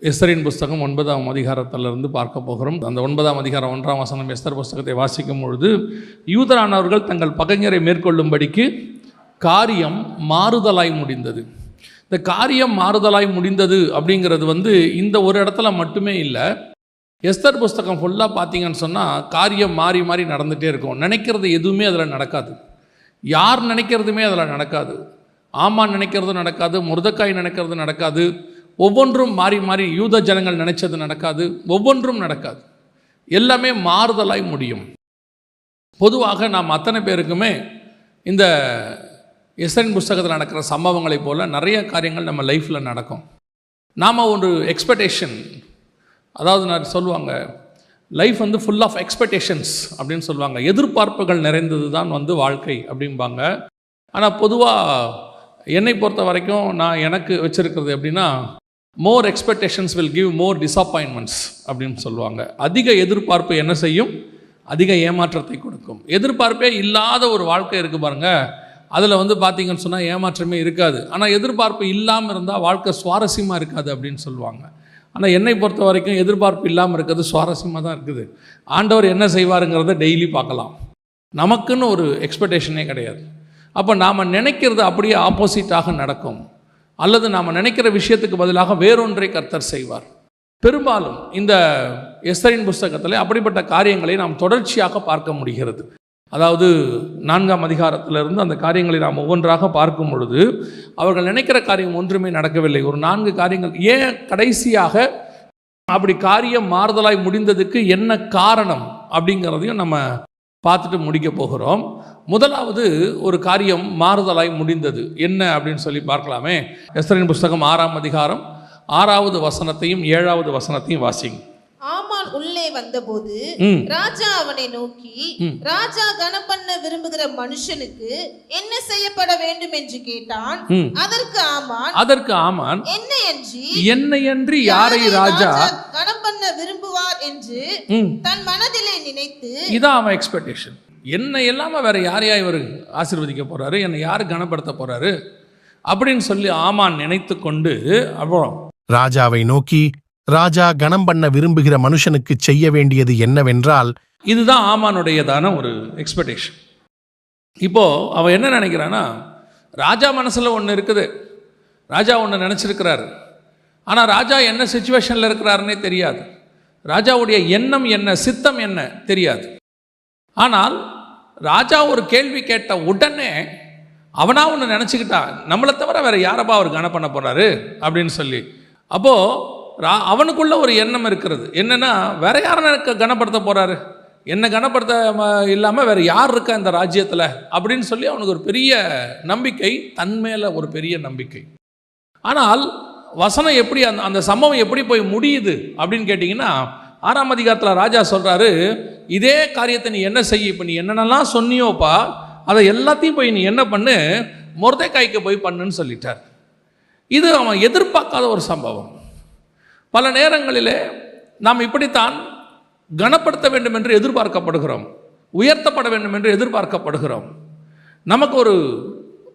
எஸ்தரின் புஸ்தகம் 9ஆம் அதிகாரத்திலிருந்து பார்க்க போகிறோம். அந்த 9ஆம் அதிகாரம் 1ஆம் வசனம் எஸ்தர் புஸ்தகத்தை வாசிக்கும் பொழுது, யூதரானவர்கள் தங்கள் பகைஞரை மேற்கொள்ளும்படிக்கு காரியம் மாறுதலாய் முடிந்தது. இந்த காரியம் மாறுதலாய் முடிந்தது அப்படிங்கிறது இந்த ஒரு இடத்துல மட்டுமே இல்லை. எஸ்தர் புஸ்தகம் ஃபுல்லாக பார்த்தீங்கன்னு சொன்னால் காரியம் மாறி மாறி நடந்துகிட்டே இருக்கும். நினைக்கிறது எதுவுமே அதில் நடக்காது. யார் நினைக்கிறதுமே அதில் நடக்காது. ஆமான் நினைக்கிறது நடக்காது, முர்தக்காய் நினைக்கிறது நடக்காது. ஒவ்வொன்றும் மாறி மாறி யூத ஜனங்கள் நினைச்சது நடக்காது, ஒவ்வொன்றும் நடக்காது. எல்லாமே மாறுதலாய் முடியும். பொதுவாக நாம் அத்தனை பேருக்குமே இந்த எஸ்தரின் புஸ்தகத்தில் நடக்கிற சம்பவங்களைப் போல் நிறைய காரியங்கள் நம்ம லைஃப்பில் நடக்கும். நாம் ஒரு எக்ஸ்பெக்டேஷன், அதாவது சொல்லுவாங்க லைஃப் ஃபுல் ஆஃப் எக்ஸ்பெக்டேஷன்ஸ் அப்படின்னு சொல்லுவாங்க. எதிர்பார்ப்புகள் நிறைந்தது தான் வாழ்க்கை அப்படிம்பாங்க. ஆனால் பொதுவாக என்னை பொறுத்த வரைக்கும் நான் எனக்கு வச்சுருக்கிறது எப்படின்னா, more expectations will give more disappointments அப்படின்னு சொல்லுவாங்க. அதிக எதிர்பார்ப்பு என்ன செய்யும்? அதிக ஏமாற்றத்தை கொடுக்கும். எதிர்பார்ப்பே இல்லாத ஒரு வாழ்க்கை இருக்குது பாருங்கள், அதில் பார்த்தீங்கன்னு சொன்னால் ஏமாற்றமே இருக்காது. ஆனால் எதிர்பார்ப்பு இல்லாமல் இருந்தால் வாழ்க்கை சுவாரஸ்யமாக இருக்காது அப்படின்னு சொல்லுவாங்க. ஆனால் என்னை பொறுத்த வரைக்கும் எதிர்பார்ப்பு இல்லாமல் இருக்கிறது சுவாரஸ்யமாக தான் இருக்குது. ஆண்டவர் என்ன செய்வாருங்கிறத டெய்லி பார்க்கலாம். நமக்குன்னு ஒரு எக்ஸ்பெக்டேஷனே கிடையாது. அப்போ நாம் நினைக்கிறது அப்படியே ஆப்போசிட்டாக நடக்கும், அல்லது நாம் நினைக்கிற விஷயத்துக்கு பதிலாக வேறொன்றை கர்த்தர் செய்வார். பெரும்பாலும் இந்த எஸ்தரின் புஸ்தகத்தில் அப்படிப்பட்ட காரியங்களை நாம் தொடர்ச்சியாக பார்க்க முடிகிறது. அதாவது 4ஆம் அதிகாரத்திலிருந்து அந்த காரியங்களை நாம் ஒவ்வொன்றாக பார்க்கும் பொழுது அவர்கள் நினைக்கிற காரியம் ஒன்றுமே நடக்கவில்லை. ஒரு 4 காரியங்கள். ஏன் கடைசியாக அப்படி காரியம் மாறுதலாய் முடிந்ததுக்கு என்ன காரணம் அப்படிங்கிறதையும் நம்ம பார்த்துட்டு முடிக்க போகிறோம். முதலாவது ஒரு காரியம் மாறுதலாய் முடிந்தது என்ன அப்படின்னு சொல்லி பார்க்கலாமே. எஸ்தரின் புஸ்தகம் 6ஆம் அதிகாரம் 6வது வசனத்தையும் 7வது வசனத்தையும் வாசிங்க. ஆமான் உள்ளே வந்தபோது ராஜா அவனை நோக்கி, ராஜா கனம் பண்ண விரும்புகிற மனுஷனுக்கு என்ன செய்யப்பட வேண்டும் என்று கேட்டான். அதற்கு ஆமான் என்னையன்றி யாரை ராஜா கனம் பண்ண விரும்புவார் என்று தன் மனதிலே நினைத்து, இதான் அவன் எக்ஸ்பெக்டேஷன். என்னை இல்லாம வேற யாரையா இவர் ஆசீர்வதிக்க போறாரு, என்னை யாரு கனப்படுத்த போறாரு அப்படின்னு சொல்லி ஆமான் நினைத்து கொண்டு அப்புறம் ராஜாவை நோக்கி, ராஜா கனம் பண்ண விரும்புகிற மனுஷனுக்கு செய்ய வேண்டியது என்னவென்றால், இதுதான் ஆமானுடையதான ஒரு எக்ஸ்பெக்டேஷன். இப்போ அவன் என்ன நினைக்கிறான்னா, ராஜா மனசுல ஒன்று இருக்குது, ராஜா ஒன்று நினைச்சிருக்கிறாரு. ஆனால் ராஜா என்ன சிச்சுவேஷனில் இருக்கிறாருன்னே தெரியாது. ராஜாவுடைய எண்ணம் என்ன, சித்தம் என்ன தெரியாது. ஆனால் ராஜா ஒரு கேள்வி கேட்ட உடனே அவனா ஒன்று நினச்சிக்கிட்டா, நம்மளை தவிர வேற யாரப்பா அவர் கனம் பண்ண போறாரு அப்படின்னு சொல்லி. அப்போது அவனுக்குள்ள ஒரு எண்ணம் இருக்கிறது. என்னன்னா, வேற யாரை கனப்படுத்த போறாரு, என்ன கனப்படுத்த இல்லாமல் வேற யார் இருக்கா இந்த ராஜ்யத்தில் அப்படின்னு சொல்லி அவனுக்கு ஒரு பெரிய நம்பிக்கை, தன்மேல ஒரு பெரிய நம்பிக்கை. ஆனால் வசனம் எப்படி அந்த சம்பவம் எப்படி போய் முடியுது அப்படின்னு கேட்டிங்கன்னா, 6ஆம் அதிகாரத்தில் ராஜா சொல்றாரு, இதே காரியத்தை நீ என்ன செய்ய, இப்போ நீ என்னென்னலாம் சொன்னியோப்பா அதை எல்லாத்தையும் போய் நீ என்ன பண்ணு, மொர்தெக்காய்க்கு போய் பண்ணுன்னு சொல்லிட்டார். இது அவன் எதிர்பார்க்காத ஒரு சம்பவம். பல நேரங்களிலே நாம் இப்படித்தான் கனப்படுத்த வேண்டும் என்று எதிர்பார்க்கப்படுகிறோம், உயர்த்தப்பட வேண்டும் என்று எதிர்பார்க்கப்படுகிறோம். நமக்கு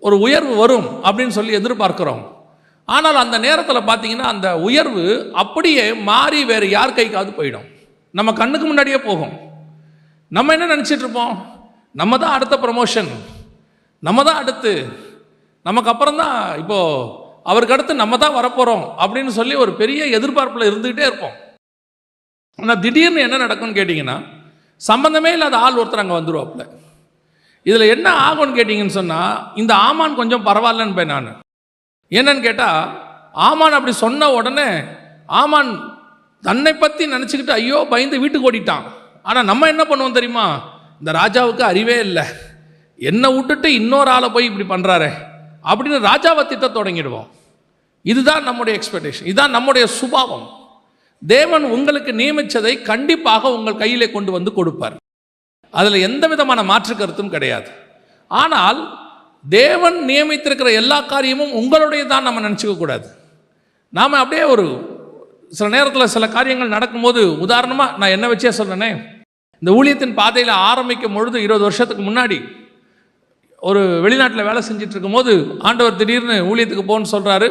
ஒரு உயர்வு வரும் அப்படின்னு சொல்லி எதிர்பார்க்கிறோம். ஆனால் அந்த நேரத்தில் பார்த்தீங்கன்னா அந்த உயர்வு அப்படியே மாறி வேறு யார் கைக்காவது போயிடும், நம்ம கண்ணுக்கு முன்னாடியே போகும். நம்ம என்ன நினச்சிட்டு இருப்போம், நம்ம தான் அடுத்த ப்ரமோஷன், நம்ம தான் அடுத்து, நமக்கு அப்புறம் தான் இப்போது அவருக்கு அடுத்து நம்ம தான் வரப்போகிறோம் அப்படின்னு சொல்லி ஒரு பெரிய எதிர்பார்ப்பில் இருந்துக்கிட்டே இருப்போம். ஆனால் திடீர்னு என்ன நடக்கும்னு கேட்டிங்கன்னா, சம்பந்தமே இல்லாத ஆள் ஒருத்தர் அங்கே வந்துடுவாப்புல. இதில் என்ன ஆகும்னு கேட்டிங்கன்னு சொன்னால், இந்த ஆமான் கொஞ்சம் பரவாயில்லன்னு போய் நான் என்னன்னு கேட்டால், ஆமான் அப்படி சொன்ன உடனே ஆமான் தன்னை பற்றி நினச்சிக்கிட்டு ஐயோ பயந்து வீட்டுக்கு ஓடிட்டான். ஆனால் நம்ம என்ன பண்ணுவோம் தெரியுமா, இந்த ராஜாவுக்கு அறிவே இல்லை, என்னை விட்டுட்டு இன்னொரு ஆளை போய் இப்படி பண்ணுறாரு அப்படின்னு ராஜாவை திட்ட தொடங்கிடுவோம். இதுதான் நம்முடைய எக்ஸ்பெக்டேஷன், இதுதான் நம்முடைய சுபாவம். தேவன் உங்களுக்கு நியமித்ததை கண்டிப்பாக உங்கள் கையிலே கொண்டு வந்து கொடுப்பார், அதில் எந்த விதமான மாற்று கருத்தும் கிடையாது. ஆனால் தேவன் நியமித்திருக்கிற எல்லா காரியமும் உங்களுடைய தான் நம்ம நினச்சிக்க கூடாது. நாம் அப்படியே சில நேரத்தில் சில காரியங்கள் நடக்கும்போது, உதாரணமாக நான் என்ன வச்சே சொல்கிறேனே, இந்த ஊழியத்தின் பாதையில் ஆரம்பிக்கும் பொழுது 20 வருஷத்துக்கு முன்னாடி ஒரு வெளிநாட்டில் வேலை செஞ்சுட்டு இருக்கும்போது ஆண்டவர் திடீர்னு ஊழியத்துக்கு போன்னு சொல்கிறாரு.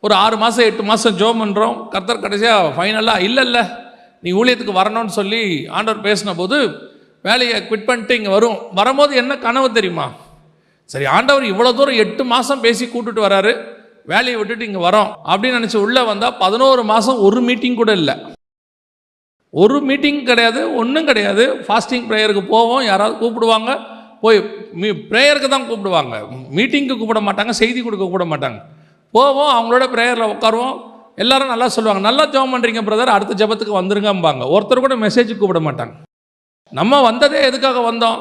ஒரு 6 மாதம் 8 மாதம் ஜெபம் பண்ணுறோம். கர்த்தர் கடைசியாக ஃபைனலாக இல்லை நீ ஊழியத்துக்கு வரணும்னு சொல்லி ஆண்டவர் பேசின போது வேலையை குவிட் பண்ணிட்டு இங்கே வரும்போது என்ன கனவு தெரியுமா? சரி, ஆண்டவர் இவ்வளோ தூரம் 8 மாதம் பேசி கூட்டுட்டு வராரு, வேலையை விட்டுட்டு இங்கே வரோம் அப்படின்னு நினச்சி உள்ளே வந்தால் 11 மாதம் ஒரு மீட்டிங் கூட இல்லை. ஒரு மீட்டிங் கிடையாது, ஒன்றும் கிடையாது. ஃபாஸ்டிங் ப்ரேயருக்கு போவோம், யாராவது கூப்பிடுவாங்க, போய் ப்ரேயருக்கு தான் கூப்பிடுவாங்க, மீட்டிங்க்கு கூப்பிட மாட்டாங்க, செய்தி கொடுக்க கூப்பிட மாட்டாங்க. போவோம், அவங்களோட ப்ரேயரில் உட்காருவோம். எல்லாரும் நல்லா சொல்லுவாங்க, நல்லா ஜெபம் பண்ணுறீங்க பிரதர், அடுத்த ஜெபத்துக்கு வந்துருங்கம்பாங்க. ஒருத்தர் கூட மெசேஜுக்கு கூப்பிட மாட்டாங்க. நம்ம வந்ததே எதுக்காக வந்தோம்?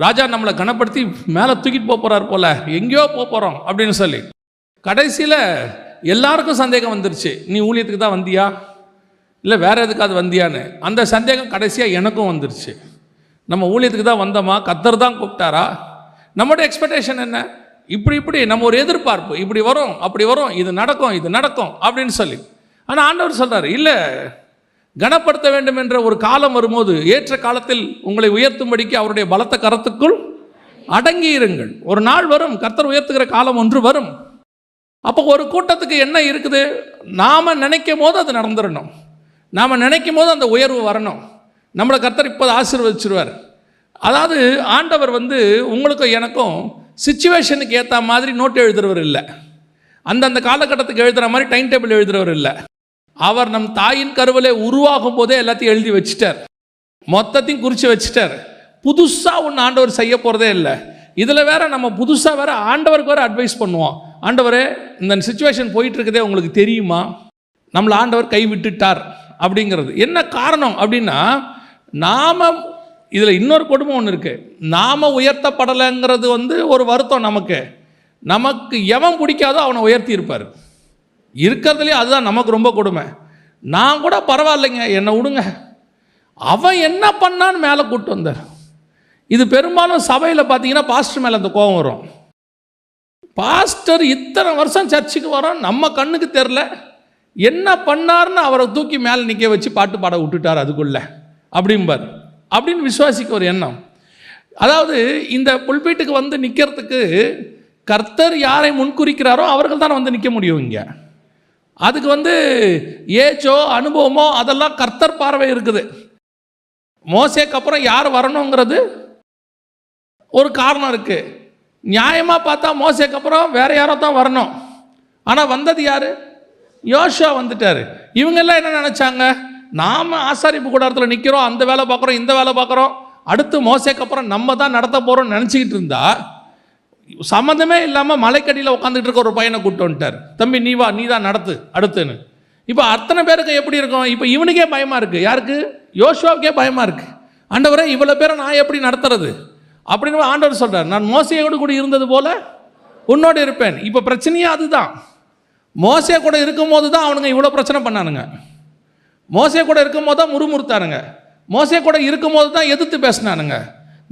ராஜா நம்மளை கனப்படுத்தி மேலே தூக்கிட்டு போகிறார் போல, எங்கேயோ போகிறோம் அப்படின்னு சொல்லி. கடைசியில் எல்லாருக்கும் சந்தேகம் வந்துருச்சு, நீ ஊழியத்துக்கு தான் வந்தியா இல்லை வேறு எதுக்காவது வந்தியான்னு. அந்த சந்தேகம் கடைசியாக எனக்கும் வந்துருச்சு. நம்ம ஊழியத்துக்கு தான் வந்தோமா, கர்த்தர் தான் கூப்பிட்டாரா? நம்மளோட எக்ஸ்பெக்டேஷன் என்ன? இப்படி நம்ம ஒரு எதிர்பார்ப்பு, இப்படி வரும் அப்படி வரும், இது நடக்கும் அப்படின்னு சொல்லி. ஆனால் ஆண்டவர் சொல்கிறார், இல்லை, கனப்படுத்த வேண்டும் என்ற ஒரு காலம் வரும்போது ஏற்ற காலத்தில் உங்களை உயர்த்தும்படிக்கு அவருடைய பலத்த கரத்துக்குள் அடங்கி இருங்கள். ஒரு நாள் வரும், கர்த்தர் உயர்த்துகிற காலம் ஒன்று வரும். அப்போ ஒரு கூட்டத்துக்கு என்ன இருக்குது? நாம் நினைக்கும் போது அது நடந்துடணும், நாம் நினைக்கும் போது அந்த உயர்வு வரணும். நம்மளை கர்த்தர் இப்போது ஆசீர்வதிச்சிருவார். அதாவது ஆண்டவர் உங்களுக்கும் எனக்கும் சிச்சுவேஷனுக்கு ஏற்ற மாதிரி நோட்டு எழுதுறவர் இல்லை, அந்தந்த காலகட்டத்துக்கு எழுதுகிற மாதிரி டைம் டேபிள் எழுதுறவர் இல்லை. அவர் நம் தாயின் கருவிலே உருவாகும் போதே எல்லாத்தையும் எழுதி வச்சுட்டார், மொத்தத்தையும் குறித்து வச்சுட்டார். புதுசாக ஒன்று ஆண்டவர் செய்ய போகிறதே இல்லை. இதில் வேற நம்ம புதுசாக வேற ஆண்டவருக்கு வேறு அட்வைஸ் பண்ணுவோம். ஆண்டவரே, இந்த சிச்சுவேஷன் போயிட்டு இருக்குதே உங்களுக்கு தெரியுமா? நம்மளை ஆண்டவர் கை விட்டுட்டார் அப்படிங்கிறது என்ன காரணம் அப்படின்னா, நாம் இதில் இன்னொரு கொடுமை ஒன்று இருக்குது. நாம் உயர்த்தப்படலைங்கிறது ஒரு வருத்தம். நமக்கு எவன் பிடிக்காதோ அவனை உயர்த்தி இருப்பார். இருக்கிறதுலே அதுதான் நமக்கு ரொம்ப கொடுமை. நான் கூட பரவாயில்லைங்க, என்னை விடுங்க, அவன் என்ன பண்ணான்னு மேலே கூப்பிட்டு வந்தார். இது பெரும்பாலும் சபையில் பார்த்தீங்கன்னா பாஸ்டர் மேலே அந்த கோபம் வரும். பாஸ்டர் இத்தனை வருஷம் சர்ச்சுக்கு வரோம், நம்ம கண்ணுக்கு தெரில, என்ன பண்ணார்னு அவரை தூக்கி மேலே நிற்க வச்சு பாட்டு பாட விட்டுட்டார் அதுக்குள்ளே அப்படிம்பார். அப்படின்னு விசுவாசிக்க ஒரு எண்ணம். அதாவது இந்த புல்பீட்டுக்கு நிற்கிறதுக்கு கர்த்தர் யாரை முன்குறிக்கிறாரோ அவர்கள் தான் நிற்க முடியும். இங்கே அதுக்கு ஏஜோ அனுபவமோ அதெல்லாம் கர்த்தர் பார்வை இருக்குது. மோசேக்கு அப்புறம் யார் வரணுங்கிறது ஒரு காரணம் இருக்குது. நியாயமாக பார்த்தா மோசேக்கு அப்புறம் வேற யாரோ தான் வரணும். ஆனால் வந்தது யார்? யோசுவா வந்துட்டார். இவங்கெல்லாம் என்ன நினச்சாங்க? நாம் ஆசாரிப்பு கூடாரத்தில் நிற்கிறோம், அந்த வேலை பார்க்குறோம், இந்த வேலை பார்க்குறோம், அடுத்து மோசேக்கு அப்புறம் நம்ம தான் நடத்த போகிறோம்னு நினச்சிக்கிட்டு இருந்தா, சம்மந்தமே இல்லாமல் மலைக்கடியில் உட்காந்துட்டு இருக்க ஒரு பையனை கூப்பிட்டு வந்துட்டார். தம்பி நீ வா, நீ தான் நடத்து அடுத்துன்னு. இப்போ அத்தனை பேருக்கு எப்படி இருக்கும்? இப்போ இவனுக்கே பயமாக இருக்குது. யாருக்கு? யோசுவாவுக்கே பயமாக இருக்குது. ஆண்டவரே, இவ்வளோ பேரை நான் எப்படி நடத்துறது அப்படின்னு ஆண்டவர் சொல்கிறார். நான் மோசையோடு கூட இருந்தது போல உன்னோடு இருப்பேன். இப்போ பிரச்சனையே அதுதான். மோசே கூட இருக்கும்போது தான் அவனுங்க இவ்வளோ பிரச்சனை பண்ணானுங்க. மோசே கூட இருக்கும்போது தான் முறுமுறுத்தானுங்க. மோசே கூட இருக்கும்போது தான் எதிர்த்து பேசினானுங்க.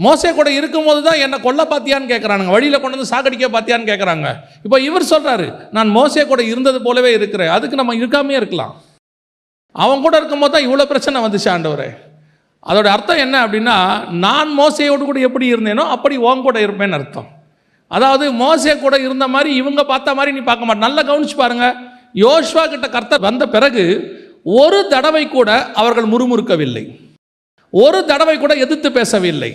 மோசே கூட இருக்கும்போது தான் என்னை கொல்ல பார்த்தியான்னு கேட்குறானுங்க, வழியில் கொண்டு வந்து சாகடிக்க பார்த்தியான்னு கேட்குறாங்க. இப்போ இவர் சொல்கிறாரு, நான் மோசே கூட இருந்தது போலவே இருக்கிறேன். அதுக்கு நம்ம இருக்காமே இருக்கலாம். அவன் கூட இருக்கும்போது தான் இவ்வளோ பிரச்சனை வந்துச்சு ஆண்டவரே. அதோட அர்த்தம் என்ன அப்படின்னா, நான் மோசையோடு கூட எப்படி இருந்தேனோ அப்படி உன் கூட இருப்பேன்னு அர்த்தம். அதாவது மோசே கூட இருந்த மாதிரி இவங்க பார்த்த மாதிரி நீ பார்க்க மாட்டே. நல்லா கவனிச்சு பாருங்க. யோசுவா கிட்ட கர்த்தர் வந்த பிறகு ஒரு தடவை கூட அவர்கள் முறுமுறுக்கவில்லை, ஒரு தடவை கூட எதிர்த்து பேசவில்லை,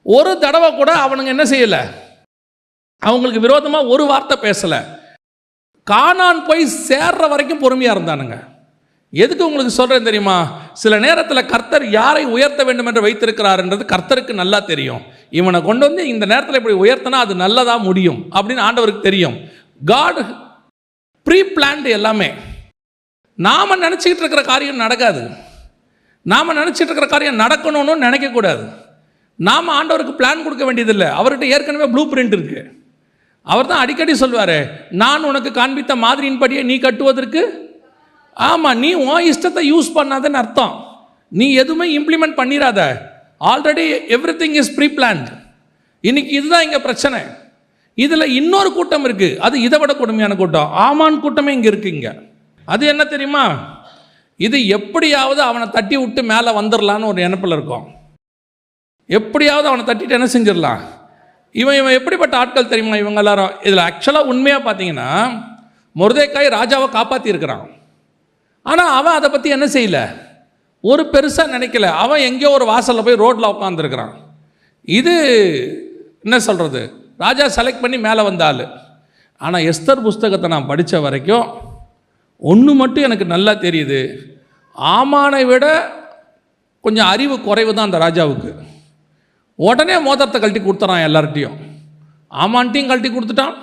ஒரு தடவை கூட அவனுங்க என்ன செய்யலை, அவங்களுக்கு விரோதமாக ஒரு வார்த்தை பேசலை. கானான் போய் சேர்ற வரைக்கும் பொறுமையாக இருந்தானுங்க. எதுக்கு உங்களுக்கு சொல்கிறேன் தெரியுமா? சில நேரத்தில் கர்த்தர் யாரை உயர்த்த வேண்டும் என்று வைத்திருக்கிறார்ன்றது கர்த்தருக்கு நல்லா தெரியும். இவனை கொண்டு வந்து இந்த நேரத்தில் இப்படி உயர்த்தினா அது நல்லதாக முடியும் அப்படின்னு ஆண்டவருக்கு தெரியும். காட் ப்ரீ பிளான்டு எல்லாமே. நாம் நினச்சிக்கிட்டு இருக்கிற காரியம் நடக்காது. நாம் நினச்சிட்டு இருக்கிற காரியம் நடக்கணும்னு நினைக்கக்கூடாது. நாம் ஆண்டவருக்கு பிளான் கொடுக்க வேண்டியதில்லை. அவர்கிட்ட ஏற்கனவே ப்ளூ பிரிண்ட் இருக்குது. அவர் தான் அடிக்கடி சொல்வார், நான் உனக்கு காண்பித்த மாதிரியின்படியே நீ கட்டுவதற்கு. ஆமாம், நீ உன் இஷ்டத்தை யூஸ் பண்ணாதன்னு அர்த்தம். நீ எதுவுமே இம்ப்ளிமெண்ட் பண்ணிடாத. Already everything is preplanned. இன்னைக்கு இதுதான் இங்கே பிரச்சனை. இதில் இன்னொரு கூட்டம் இருக்குது, அது இதை விட கொடுமையான கூட்டம். ஆமான் கூட்டமே இங்கே இருக்குங்க. அது என்ன தெரியுமா? இது எப்படியாவது அவனை தட்டி விட்டு மேலே வந்துடலான்னு ஒரு நினைப்பில் இருக்கும். எப்படியாவது அவனை தட்டிட்டு என்ன செஞ்சிடலாம். இவன் எப்படிப்பட்ட ஆட்கள் தெரியுமா இவங்க எல்லாரும்? இதில் ஆக்சுவலாக உண்மையாக பார்த்தீங்கன்னா மொர்தெக்காய் ராஜாவை காப்பாற்றி இருக்கிறான். ஆனால் அவன் அதை பற்றி என்ன செய்யலை, ஒரு பெருசாக நினைக்கல. அவன் எங்கேயோ ஒரு வாசலில் போய் ரோட்டில் உட்காந்துருக்கிறான். இது என்ன சொல்கிறது, ராஜா செலக்ட் பண்ணி மேலே வந்தாள். ஆனால் எஸ்தர் புஸ்தகத்தை நான் படித்த வரைக்கும் ஒன்று மட்டும் எனக்கு நல்லா தெரியுது, ஆமானை விட கொஞ்சம் அறிவு குறைவு தான் அந்த ராஜாவுக்கு. உடனே மோதிரத்தை கழட்டி கொடுத்துறான் எல்லார்ட்டையும். ஆமான்ட்டையும் கழட்டி கொடுத்துட்டான்,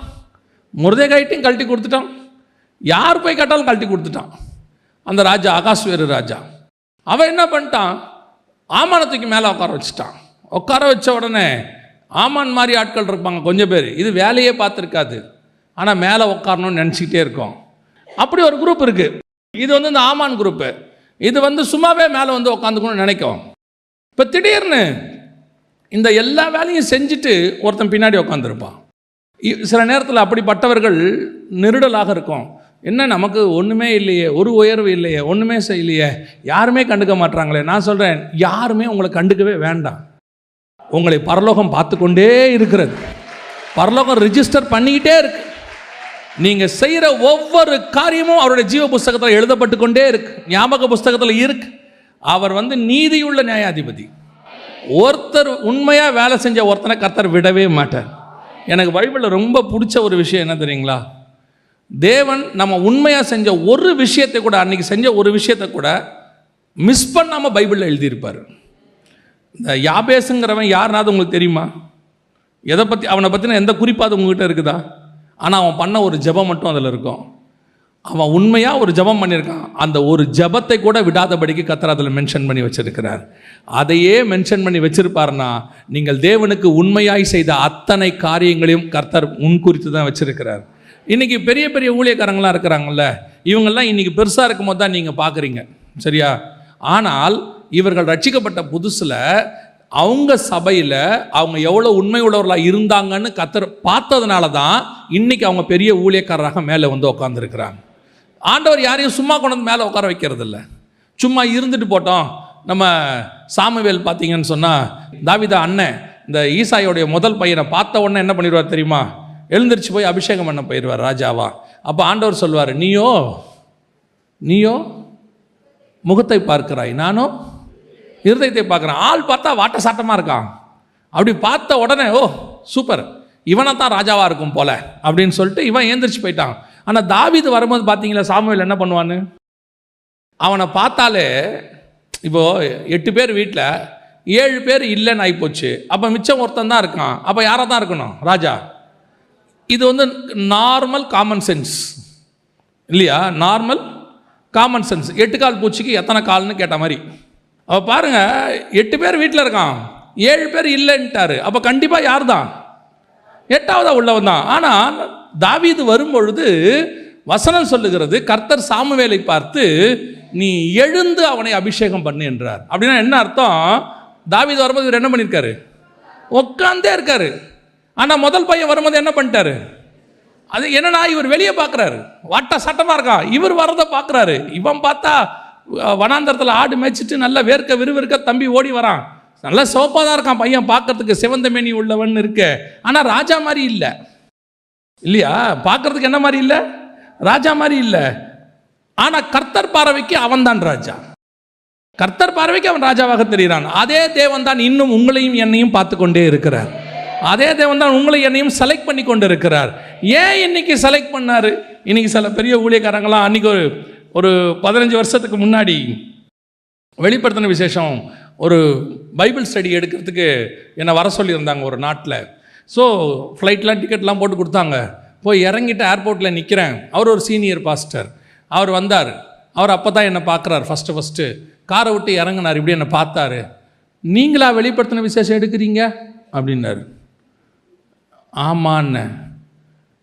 மொர்தெக்காய்ட்டையும் கழட்டி கொடுத்துட்டான், யார் போய் கேட்டாலும் கழட்டி கொடுத்துட்டான் அந்த ராஜா, அகாஸ்வேரு ராஜா. அவன் என்ன பண்ணிட்டான், ஆமானத்துக்கு மேலே உட்கார வச்சுட்டான். உட்கார வச்ச உடனே ஆமான் மாதிரி ஆட்கள் இருப்பாங்க கொஞ்சம் பேர், இது வேலையே பார்த்துருக்காது, ஆனால் மேலே உட்காரணும்னு நினச்சிக்கிட்டே இருக்கோம். அப்படி ஒரு குரூப் இருக்குது. இது இந்த ஆமான் குரூப்பு. இது சும்மாவே மேலே உட்காந்துக்கணும்னு நினைக்கும். இப்போ திடீர்னு இந்த எல்லா வேலையும் செஞ்சுட்டு ஒருத்தன் பின்னாடி உட்காந்துருப்பான். சில நேரத்தில் அப்படிப்பட்டவர்கள் நெருடலாக இருக்கும். என்ன நமக்கு ஒன்றுமே இல்லையே, ஒரு உயர்வு இல்லையே, ஒன்றுமே செய்யலையே, யாருமே கண்டுக்க மாட்டாங்களே. நான் சொல்கிறேன், யாருமே உங்களை கண்டுக்கவே வேண்டாம். உங்களை பரலோகம் பார்த்து கொண்டே இருக்கிறது. பரலோகம் ரிஜிஸ்டர் பண்ணிக்கிட்டே இருக்கு. நீங்கள் செய்கிற ஒவ்வொரு காரியமும் அவருடைய ஜீவ புஸ்தகத்தில் எழுதப்பட்டு கொண்டே இருக்கு, ஞாபக புஸ்தகத்தில் இருக்கு. அவர் நீதியுள்ள நியாயாதிபதி. ஒருத்தர் உண்மையாக வேலை செஞ்ச ஒருத்தனை கர்த்தர் விடவே மாட்டார். எனக்கு பைபிளில் ரொம்ப பிடிச்ச ஒரு விஷயம் என்ன தெரியுங்களா, தேவன் நம்ம உண்மையாக செஞ்ச ஒரு விஷயத்தை கூட, அன்றைக்கி செஞ்ச ஒரு விஷயத்தை கூட மிஸ் பண்ணாமல் பைபிளில் எழுதியிருப்பார். இந்த யாபேசுங்கிறவன் யாருனாவது உங்களுக்கு தெரியுமா? எதை பற்றி, அவனை பற்றின எந்த குறிப்பாவது உங்ககிட்ட இருக்குதா? ஆனால் அவன் பண்ண ஒரு ஜெபம் மட்டும் அதில் இருக்கும். அவன் உண்மையாக ஒரு ஜெபம் பண்ணியிருக்கான். அந்த ஒரு ஜெபத்தை கூட விடாதபடிக்கு கர்த்தர் அதில் மென்ஷன் பண்ணி வச்சிருக்கிறார். அதையே மென்ஷன் பண்ணி வச்சிருப்பார்னா, நீங்கள் தேவனுக்கு உண்மையாய் செய்த அத்தனை காரியங்களையும் கர்த்தர் முன்குறித்து தான் வச்சிருக்கிறார். இன்றைக்கி பெரிய பெரிய ஊழியக்காரங்களாம் இருக்கிறாங்கல்ல, இவங்கெல்லாம் இன்றைக்கி பெருசாக இருக்கும் போது தான் நீங்கள் பார்க்குறீங்க, சரியா? ஆனால் இவர்கள் ரட்சிக்கப்பட்ட புதுசில் அவங்க சபையில் அவங்க எவ்வளோ உண்மை உள்ளவர்களாக இருந்தாங்கன்னு கர்த்தர் பார்த்ததுனால தான் இன்றைக்கி அவங்க பெரிய ஊழியக்காரராக மேலே உட்காந்துருக்கிறாங்க. ஆண்டவர் யாரையும் சும்மா கொண்டு மேலே உட்கார வைக்கிறது இல்லை. சும்மா இருந்துட்டு போட்டோம். நம்ம சாமுவேல் பார்த்தீங்கன்னு சொன்னால், தாவீது அண்ணன் இந்த ஈசாயோடைய முதல் பையனை பார்த்த உடனே என்ன பண்ணிடுவார் தெரியுமா? எழுந்திரிச்சு போய் அபிஷேகம் பண்ண போயிடுவார் ராஜாவா. அப்போ ஆண்டவர் சொல்வார், நீயோ முகத்தை பார்க்கிறாய், நானும் இருதயத்தை பார்க்குறேன். ஆள் பார்த்தா வாட்ட சாட்டமாக இருக்கான். அப்படி பார்த்த உடனே ஓ சூப்பர், இவனை தான் ராஜாவாக இருக்கும் போல அப்படின்னு சொல்லிட்டு இவன் ஏந்திரிச்சு போயிட்டான். ஆனால் தாவீது வரும்போது பார்த்தீங்களா, சாமுவேல் என்ன பண்ணுவான்னு, அவனை பார்த்தாலே, இப்போது 8 பேர் வீட்டில் 7 பேர் இல்லைன்னு ஆகிப்போச்சு. அப்போ மிச்சம் ஒருத்தன் தான் இருக்கான். அப்போ யாராக தான் இருக்கணும்? ராஜா. இது நார்மல் காமன் சென்ஸ் இல்லையா? Normal common sense. 8 கால் பூச்சிக்கு எத்தனை கால்னு கேட்ட மாதிரி. அப்போ பாருங்கள், 8 பேர் வீட்டில் இருக்கான், 7 பேர் இல்லைன்ட்டாரு. அப்போ கண்டிப்பாக யார் தான்? 8ஆவதாக உள்ளவன் தான். ஆனால் தாவீது வரும்பொழுது வசனம் சொல்லுகிறது, கர்த்தர் சாமுவேலை பார்த்து நீ எழுந்து அவனை அபிஷேகம் பண்ணு என்றார். அப்படின்னா என்ன அர்த்தம்? தாவீது வரும்போது இவர் என்ன பண்ணியிருக்காரு? உட்காந்தே இருக்காரு. ஆனால் முதல் பையன் வரும்போது என்ன பண்ணிட்டாரு? அது என்னன்னா, இவர் வெளியே பார்க்குறாரு, வாட்ட சட்டமாக இருக்கான். இவர் வரதை பார்க்குறாரு. இவன் பார்த்தா வனாந்தரத்தில் ஆடு மேய்ச்சிட்டு நல்லா வேர்க்க விறுவிறுக்க தம்பி ஓடி வரான். நல்லா சோப்பாக தான் இருக்கான் பையன், பார்க்கறதுக்கு சிவந்த மேனி உள்ளவன் இருக்கு. ஆனால் ராஜா மாதிரி இல்லை இல்லையா? பார்க்கறதுக்கு என்ன மாதிரி இல்லை? ராஜா மாதிரி இல்லை. ஆனால் கர்த்தர் பார்வைக்கு அவன் தான் ராஜா. கர்த்தர் பார்வைக்கு அவன் ராஜாவாக தெரிகிறான். அதே தேவன் தான் இன்னும் உங்களையும் என்னையும் பார்த்து கொண்டே இருக்கிறார். அதே தேவன் தான் உங்களை என்னையும் செலக்ட் பண்ணி கொண்டு இருக்கிறார். ஏன் இன்னைக்கு செலக்ட் பண்ணாரு? இன்னைக்கு சில பெரிய ஊழியக்காரங்களாம் அன்னைக்கு ஒரு 15 வருஷத்துக்கு முன்னாடி வெளிப்படுத்தின விசேஷம் ஒரு பைபிள் ஸ்டடி எடுக்கிறதுக்கு என்னை வர சொல்லியிருந்தாங்க ஒரு நாட்டில். ஸோ ஃப்ளைட்லாம் டிக்கெட்லாம் போட்டு கொடுத்தாங்க. போய் இறங்கிட்டு ஏர்போர்ட்டில் நிற்கிறேன். அவர் ஒரு சீனியர் பாஸ்டர். அவர் வந்தார். அவர் அப்போ தான் என்னை பார்க்குறாரு ஃபஸ்ட்டு. காரை விட்டு இறங்கினார். இப்படி என்னை பார்த்தாரு. நீங்களா வெளிப்படுத்தின விசேஷம் எடுக்கிறீங்க அப்படின்னாரு. ஆமாண்ணே.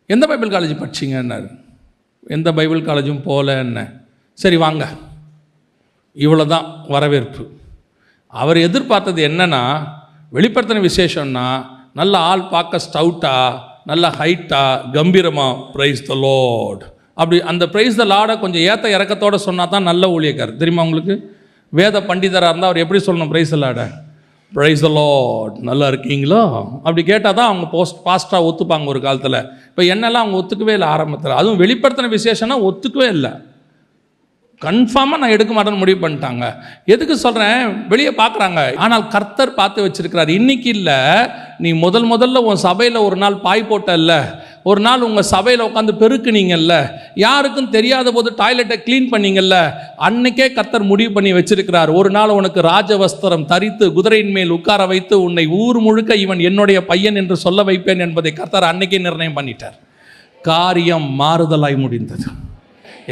எந்த பைபிள் காலேஜ் படிச்சிங்கன்னாரு. எந்த பைபிள் காலேஜும் போகலன்னு. சரி வாங்க. இவ்வளோ தான் வரவேற்பு. அவர் எதிர்பார்த்தது என்னன்னா, வெளிப்படுத்தின விசேஷம்னா நல்ல ஆள் பார்க்க ஸ்டவுட்டாக, நல்ல ஹைட்டாக, கம்பீரமாக ப்ரைஸ் த லார்ட் அப்படி அந்த ப்ரைஸ் த லார்டை கொஞ்சம் ஏற்ற இறக்கத்தோடு சொன்னால் தான் நல்ல ஊழியக்கார். தெரியுமா உங்களுக்கு? வேத பண்டிதராக இருந்தால் அவர் எப்படி சொல்லணும் ப்ரைஸ் த லார்டை? பிரைஸ் த லார்ட், நல்லா இருக்கீங்களா அப்படி கேட்டால் தான் அவங்க பாஸ்டாக ஒத்துப்பாங்க ஒரு காலத்தில். இப்போ என்னெல்லாம் அவங்க ஒத்துக்கவே இல்லை ஆரம்பத்தில். அதுவும் வெளிப்படுத்தின விசேஷம்னா ஒத்துக்கவே இல்லை. கன்ஃபார்மாக நான் எடுக்க மாட்டேன்னு முடிவு பண்ணிட்டாங்க. எதுக்கு சொல்கிறேன், வெளியே பார்க்குறாங்க. ஆனால் கர்த்தர் பார்த்து வச்சிருக்கிறார். இன்னைக்கு இல்லை, நீ முதல்ல உன் சபையில் ஒரு நாள் பாய் போட்டல்ல, ஒரு நாள் உங்கள் சபையில் உட்காந்து பெருக்குனீங்கல்ல, யாருக்கும் தெரியாத போது டாய்லெட்டை க்ளீன் பண்ணீங்கல்ல, அன்னைக்கே கர்த்தர் முடிவு பண்ணி வச்சிருக்கிறார். ஒரு நாள் உனக்கு ராஜவஸ்திரம் தரித்து குதிரையின் மேல் உட்கார வைத்து உன்னை ஊர் முழுக்க இவன் என்னுடைய பையன் என்று சொல்ல வைப்பேன் என்பதை கர்த்தர் அன்னைக்கே நிர்ணயம் பண்ணிட்டார். காரியம் மாறுதலாய் முடிந்தது.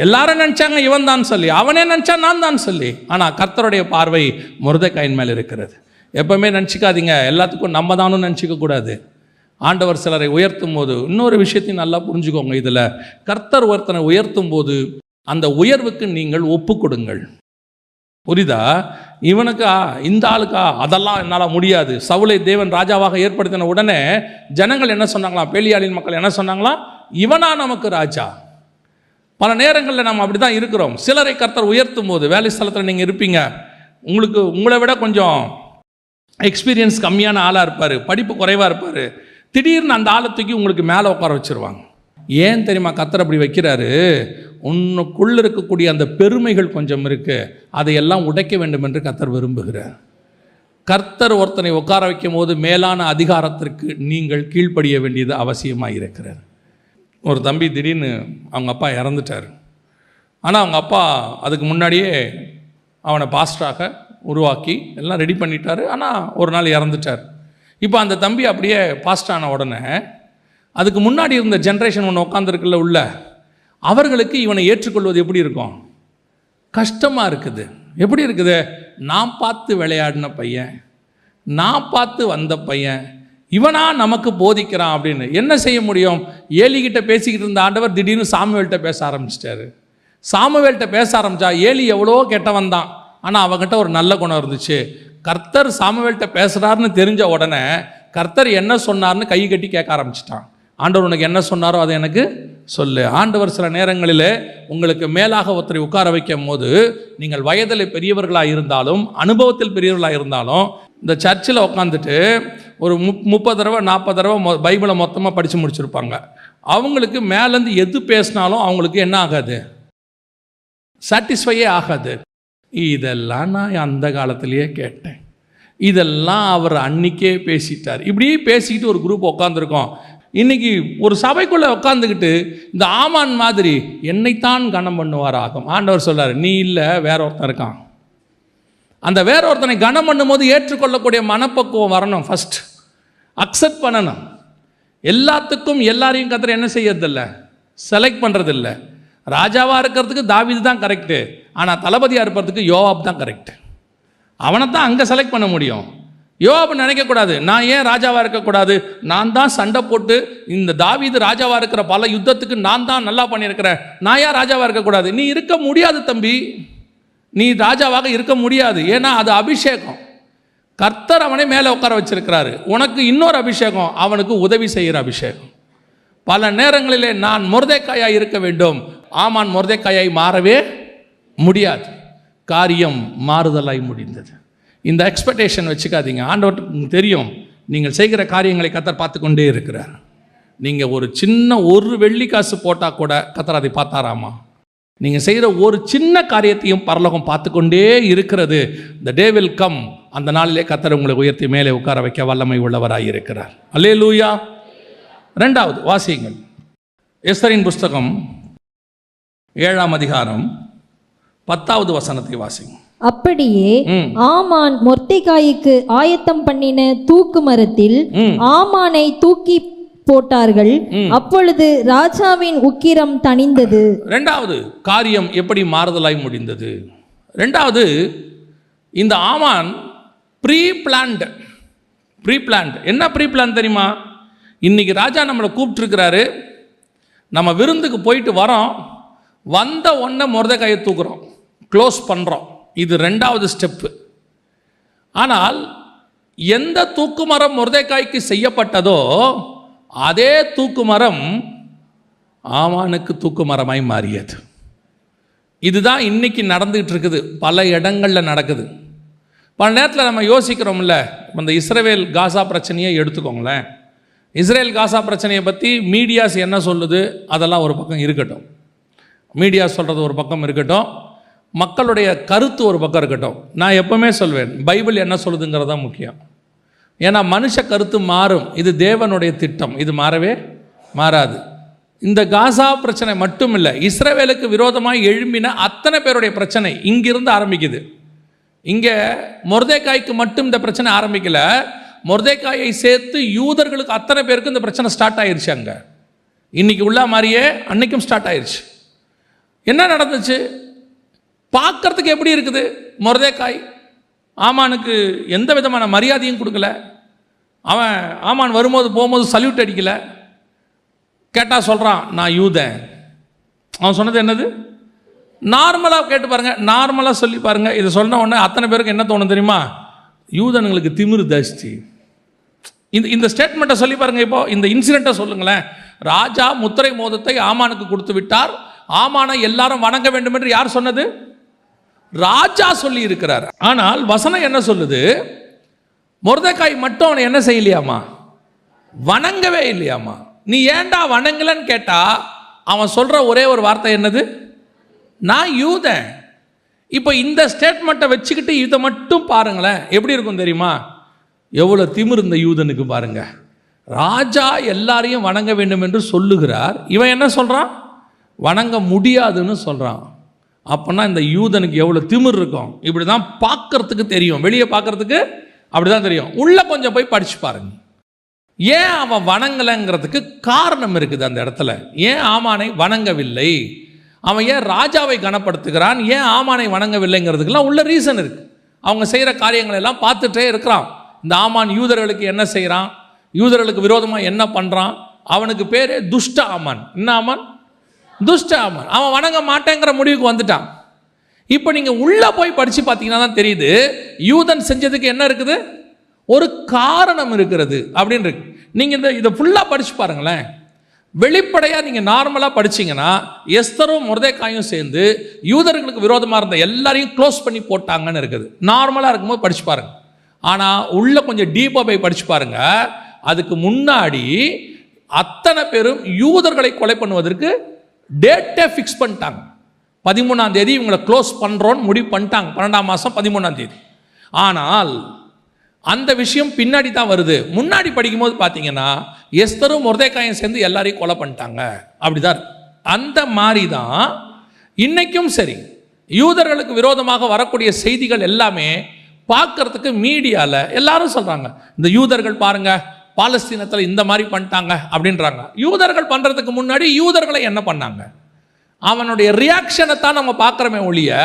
எல்லாரும் நினச்சாங்க இவன் தான் சொல்லி, அவனே நினச்சா நான் தான் சொல்லி. ஆனால் கர்த்தருடைய பார்வை மொர்தெக்காயின் மேல் இருக்கிறது. எப்பவுமே நினச்சிக்காதீங்க எல்லாத்துக்கும் நம்ம தானும் நினச்சிக்க கூடாது. ஆண்டவர் சிலரை உயர்த்தும் போது இன்னொரு விஷயத்தையும் நல்லா புரிஞ்சுக்கோங்க. இதில் கர்த்தர் ஒருத்தனை உயர்த்தும் போது அந்த உயர்வுக்கு நீங்கள் ஒப்பு கொடுங்கள். புரியுதா? இவனுக்கா இந்த ஆளுக்கா அதெல்லாம் என்னால் முடியாது. சவுலை தேவன் ராஜாவாக ஏற்படுத்தின உடனே ஜனங்கள் என்ன சொன்னாங்களாம், பேலியாளின் மக்கள் என்ன சொன்னாங்களாம், இவனா நமக்கு ராஜா. பல நேரங்களில் நம்ம அப்படி தான் இருக்கிறோம். சிலரை கர்த்தர் உயர்த்தும் போது, வேலை ஸ்தலத்தில் நீங்கள் இருப்பீங்க, உங்களை விட கொஞ்சம் எக்ஸ்பீரியன்ஸ் கம்மியான ஆளாக இருப்பார், படிப்பு குறைவாக இருப்பார். திடீர்னு அந்த ஆளை தூக்கி உங்களுக்கு மேலே உட்கார வச்சுருவாங்க. ஏன் தெரியுமா கர்த்தர் அப்படி வைக்கிறாரு? உன்னுக்குள்ளே இருக்கக்கூடிய அந்த பெருமைகள் கொஞ்சம் இருக்குது, அதையெல்லாம் உடைக்க வேண்டும் என்று கர்த்தர் விரும்புகிறார். கர்த்தர் ஒருத்தனை உட்கார வைக்கும் போது மேலான அதிகாரத்திற்கு நீங்கள் கீழ்ப்படிய வேண்டியது அவசியமாக இருக்கிறார். ஒரு தம்பி திடீர்னு அவங்க அப்பா இறந்துட்டார். ஆனால் அவங்க அப்பா அதுக்கு முன்னாடியே அவனை பாஸ்டராக உருவாக்கி எல்லாம் ரெடி பண்ணிட்டார். ஆனால் ஒரு நாள் இறந்துட்டார். இப்போ அந்த தம்பி அப்படியே பாஸ்டான உடனே அதுக்கு முன்னாடி இருந்த ஜென்ரேஷன் ஒன்று உட்காந்துருக்குல்ல உள்ள, அவர்களுக்கு இவனை ஏற்றுக்கொள்வது எப்படி இருக்கும்? கஷ்டமாக இருக்குது. எப்படி இருக்குது? நான் பார்த்து விளையாடின பையன், நான் பார்த்து வந்த பையன், இவனா நமக்கு போதிக்கிறான் அப்படின்னு. என்ன செய்ய முடியும்? ஏலிகிட்ட பேசிக்கிட்டு இருந்த ஆண்டவர் திடீர்னு சாமுவேல்கிட்ட பேச ஆரம்பிச்சிட்டாரு. சாமுவேல்கிட்ட பேச ஆரம்பித்தா ஏலி எவ்வளோ கெட்டவன் தான், ஆனால் அவங்ககிட்ட ஒரு நல்ல குணம் இருந்துச்சு. கர்த்தர் சாமுவேல்கிட்ட பேசுகிறாருன்னு தெரிஞ்ச உடனே கர்த்தர் என்ன சொன்னார்னு கை கட்டி கேட்க ஆரம்பிச்சிட்டான். ஆண்டவர் உனக்கு என்ன சொன்னாரோ அதை எனக்கு சொல்லு. ஆண்டவர் சில நேரங்களில் உங்களுக்கு மேலாக ஒருத்தரை உட்கார வைக்கும் போது நீங்கள் வயதில் பெரியவர்களாக இருந்தாலும் அனுபவத்தில் பெரியவர்களாக இருந்தாலும், இந்த சர்ச்சில் உட்காந்துட்டு ஒரு 30 தடவை 40 தடவை பைபிளை மொத்தமாக படித்து முடிச்சிருப்பாங்க. அவங்களுக்கு மேலேருந்து எது பேசினாலும் அவங்களுக்கு என்ன ஆகாது? சாட்டிஸ்ஃபையே ஆகாது. இதெல்லாம் நான் அந்த காலத்திலேயே கேட்டேன், இதெல்லாம் அவர் அன்னைக்கே பேசிட்டார். இப்படியே பேசிக்கிட்டு ஒரு குரூப் உட்காந்துருக்கோம். இன்னைக்கு ஒரு சபைக்குள்ளே உட்காந்துக்கிட்டு இந்த ஆமான் மாதிரி என்னைத்தான் கனம் பண்ணுவார் ஆகும். ஆண்டவர் சொல்றாரு, நீ இல்லை வேற ஒருத்தன் இருக்கான். அந்த வேற ஒருத்தனை கனம் பண்ணும்போது ஏற்றுக்கொள்ளக்கூடிய மனப்பக்குவம் வரணும். ஃபர்ஸ்ட் அக்செப்ட் பண்ணணும். எல்லாத்துக்கும் எல்லாரையும் கர்த்தர் என்ன செய்யறதில்ல, செலக்ட் பண்ணுறதில்ல. ராஜாவாக இருக்கிறதுக்கு தாவீது தான் கரெக்டு, ஆனால் தளபதியாக இருப்பதுக்கு யோவாப் தான் கரெக்டு. அவனை தான் அங்கே செலக்ட் பண்ண முடியும். யோவாப் நினைக்கக்கூடாது, நான் ஏன் ராஜாவாக இருக்கக்கூடாது, நான் தான் சண்டை போட்டு இந்த தாவீது ராஜாவாக இருக்கிற பல யுத்தத்துக்கு நான் தான் நல்லா பண்ணியிருக்கிறேன், நான் ஏன் ராஜாவாக இருக்கக்கூடாது? நீ இருக்க முடியாது தம்பி, நீ ராஜாவாக இருக்க முடியாது. ஏன்னா அது அபிஷேகம். கர்த்தர் அவனை மேலே உட்கார வச்சிருக்கிறாரு. உனக்கு இன்னொரு அபிஷேகம், அவனுக்கு உதவி செய்கிற அபிஷேகம். பல நேரங்களிலே நான் மொர்தெக்காயாய் இருக்க வேண்டும், ஆமான் மொர்தெக்காயாய் மாறவே முடியாது. காரியம் மாறுதலாய் முடிந்தது. இந்த எக்ஸ்பெக்டேஷன் வச்சுக்காதீங்க. ஆண்டவருக்கு தெரியும் நீங்கள் செய்கிற காரியங்களை கர்த்தர் பார்த்து கொண்டே இருக்கிறார். நீங்கள் ஒரு சின்ன ஒரு வெள்ளி காசு போட்டால் கூட கர்த்தர் அதை பார்த்தாராமா? நீங்கள் செய்கிற ஒரு சின்ன காரியத்தையும் பரலோகம் பார்த்து கொண்டே இருக்கிறது. த டே வில் கம், அந்த நாளிலே கர்த்தர் உங்களை உயர்த்தி மேலே உட்கார வைக்க வல்லமை உள்ளவராய் இருக்கிறார். அல்லேலூயா. 2வது வாசியுங்கள். எஸ்தரின் புஸ்தகம் 7ஆம் அதிகாரம் 10வது வசனத்தை வாசிங்க. அப்படியே ஆமான் மொர்தெக்காய்க்கு ஆயத்தம் பண்ணின தூக்கு மரத்தில் ஆமானை தூக்கி போட்டார்கள். அப்பொழுது ராஜாவின் உக்கிரம் தணிந்தது. 2வது காரியம் எப்படி மாறுதலாய் முடிந்தது? 2வது, இந்த ஆமான் ப்ரீ பிளான்ட். என்ன ப்ரீ பிளான் தெரியுமா? இன்னைக்கு ராஜா நம்மளை கூப்பிட்டுருக்கிறாரு, நம்ம விருந்துக்கு போயிட்டு வரோம், வந்த உடனே மொர்தெக்காயை தூக்குறோம், க்ளோஸ் பண்ணுறோம். இது 2வது ஸ்டெப்பு. ஆனால் எந்த தூக்கு மரம் மொர்தெக்காய்க்கு செய்யப்பட்டதோ அதே தூக்கு மரம் ஆமானுக்கு தூக்கு மரமாய் மாறியது. இதுதான் இன்னைக்கு நடந்துகிட்டு இருக்குது, பல இடங்களில் நடக்குது. பல நேரத்தில் நம்ம யோசிக்கிறோம்ல, இந்த இஸ்ரேல் காசா பிரச்சனையை எடுத்துக்கோங்களேன். இஸ்ரேல் காசா பிரச்சனையை பற்றி மீடியாஸ் என்ன சொல்லுது அதெல்லாம் ஒரு பக்கம் இருக்கட்டும், மீடியா சொல்கிறது ஒரு பக்கம் இருக்கட்டும், மக்களுடைய கருத்து ஒரு பக்கம் இருக்கட்டும். நான் எப்பவுமே சொல்வேன், பைபிள் என்ன சொல்லுதுங்கிறது தான் முக்கியம். ஏன்னா மனுஷ கருத்து மாறும், இது தேவனுடைய திட்டம், இது மாறவே மாறாது. இந்த காசா பிரச்சனை மட்டும் இல்லை, இஸ்ரவேலுக்கு விரோதமாக எழும்பின அத்தனை பேருடைய பிரச்சனை இங்கிருந்து ஆரம்பிக்குது. இங்கே மொர்தெகாய்க்கு மட்டும் இந்த பிரச்சனை ஆரம்பிக்கல, மொர்தெகாயை சேர்த்து யூதர்களுக்கு அத்தனை பேருக்கு இந்த பிரச்சனை ஸ்டார்ட் ஆயிடுச்சு. அங்கே இன்னைக்கு உள்ள மாதிரியே அன்னைக்கும் ஸ்டார்ட் ஆயிடுச்சு. என்ன நடந்துச்சு பார்க்கறதுக்கு எப்படி இருக்குது? மொர்தெகாய் ஆமானுக்கு எந்த விதமான மரியாதையும் கொடுக்கல. அவன் ஆமான் வரும்போது போகும்போது சல்யூட் அடிக்கல. கேட்டால் சொல்கிறான் நான் யூதன். அவன் சொன்னது என்னது? நார்மலாக கேட்டு பாருங்கள், நார்மலாக சொல்லி பாருங்கள். இதை சொன்ன உடனே அத்தனை பேருக்கு என்ன தோணும் தெரியுமா? யூதனுங்களுக்கு திமிரு ஜாஸ்தி. இந்த ஸ்டேட்மெண்ட்டை சொல்லி பாருங்கள். இப்போ இந்த இன்சிடெண்ட்டை சொல்லுங்களேன். ராஜா முத்திரை மோதத்தை ஆமானுக்கு கொடுத்து விட்டார். ஆமானை எல்லாரும் வணங்க வேண்டும் என்று யார் சொன்னது? ராஜா சொல்லி இருக்கிறார். ஆனால் வசனம் என்ன சொல்லுது? மொர்தெகாய் மட்டும் அவனை என்ன செய்யலையாமா? வணங்கவே இல்லையாமா. நீ ஏண்டா வணங்கலன்னு கேட்டா அவன் சொல்ற ஒரே ஒரு வார்த்தை என்னது? நான் யூதன். இப்போ இந்த ஸ்டேட்மெண்ட்டை வச்சுக்கிட்டு இதை மட்டும் பாருங்களேன், எப்படி இருக்கும் தெரியுமா? எவ்வளோ திமிரு இந்த யூதனுக்கு பாருங்க. ராஜா எல்லாரையும் வணங்க வேண்டும் என்று சொல்லுகிறார், இவன் என்ன சொல்றான்? வணங்க முடியாதுன்னு சொல்றான். அப்போனா இந்த யூதனுக்கு எவ்வளோ திமிர் இருக்கும். இப்படி தான் பார்க்கறதுக்கு தெரியும், வெளியே பார்க்கறதுக்கு அப்படி தான் தெரியும். உள்ளே கொஞ்சம் போய் படிச்சு பாருங்க. ஏன் அவன் வணங்கலைங்கிறதுக்கு காரணம் இருக்குது அந்த இடத்துல. ஏன் ஆமானை வணங்கவில்லை, அவன் ஏன் ராஜாவை கனப்படுத்துகிறான், ஏன் ஆமானை வணங்கவில்லைங்கிறதுக்கெல்லாம் உள்ள ரீசன் இருக்குது. அவங்க செய்கிற காரியங்களை எல்லாம் பார்த்துட்டே இருக்கிறான். இந்த ஆமான் யூதர்களுக்கு என்ன செய்கிறான், யூதர்களுக்கு விரோதமாக என்ன பண்ணுறான். அவனுக்கு பேர் துஷ்ட ஆமான். என்ன ஆமான்? துஷ்ட ஆமான். அவன் வணங்க மாட்டேங்கிற முடிவுக்கு வந்துட்டான். இப்போ நீங்கள் உள்ளே போய் படித்து பார்த்தீங்கன்னா தான் தெரியுது, யூதன் செஞ்சதுக்கு என்ன இருக்குது? ஒரு காரணம் இருக்கிறது அப்படின்னு இருக்கு. நீங்கள் இதை ஃபுல்லாக படித்து பாருங்களேன். வெளிப்படையாக நீங்கள் நார்மலாக படிச்சிங்கன்னா எஸ்தரும் மொர்தெகாயும் சேர்ந்து யூதர்களுக்கு விரோதமாக இருந்த எல்லாரையும் க்ளோஸ் பண்ணி போட்டாங்கன்னு இருக்குது. நார்மலாக இருக்கும்போது படித்து பாருங்கள். ஆனால் உள்ளே கொஞ்சம் டீப்பாக போய் படித்து பாருங்கள். அதுக்கு முன்னாடி அத்தனை பேரும் யூதர்களை கொலை பண்ணுவதற்கு டேட்டை ஃபிக்ஸ் பண்ணிட்டாங்க. 13ஆம் தேதி இவங்களை க்ளோஸ் பண்ணுறோன்னு முடிவு பண்ணிட்டாங்க. 12ஆம் மாதம் 13ஆம் தேதி. ஆனால் அந்த விஷயம் பின்னாடி தான் வருது. முன்னாடி படிக்கும்போது பார்த்தீங்கன்னா எஸ்தரும் மொர்தெகாயும் சேர்ந்து எல்லாரையும் கொலை பண்ணிட்டாங்க. அப்படிதான். அந்த மாதிரி தான் இன்னைக்கும் சரி, யூதர்களுக்கு விரோதமாக வரக்கூடிய செய்திகள் எல்லாமே பார்க்கறதுக்கு மீடியாவில் எல்லாரும் சொல்கிறாங்க, இந்த யூதர்கள் பாருங்க பாலஸ்தீனத்தில் இந்த மாதிரி பண்ணிட்டாங்க அப்படின்றாங்க. யூதர்கள் பண்ணுறதுக்கு முன்னாடி யூதர்களை என்ன பண்ணாங்க, அவனுடைய ரியாக்ஷனை தான் நம்ம பார்க்குறோமே ஒழிய,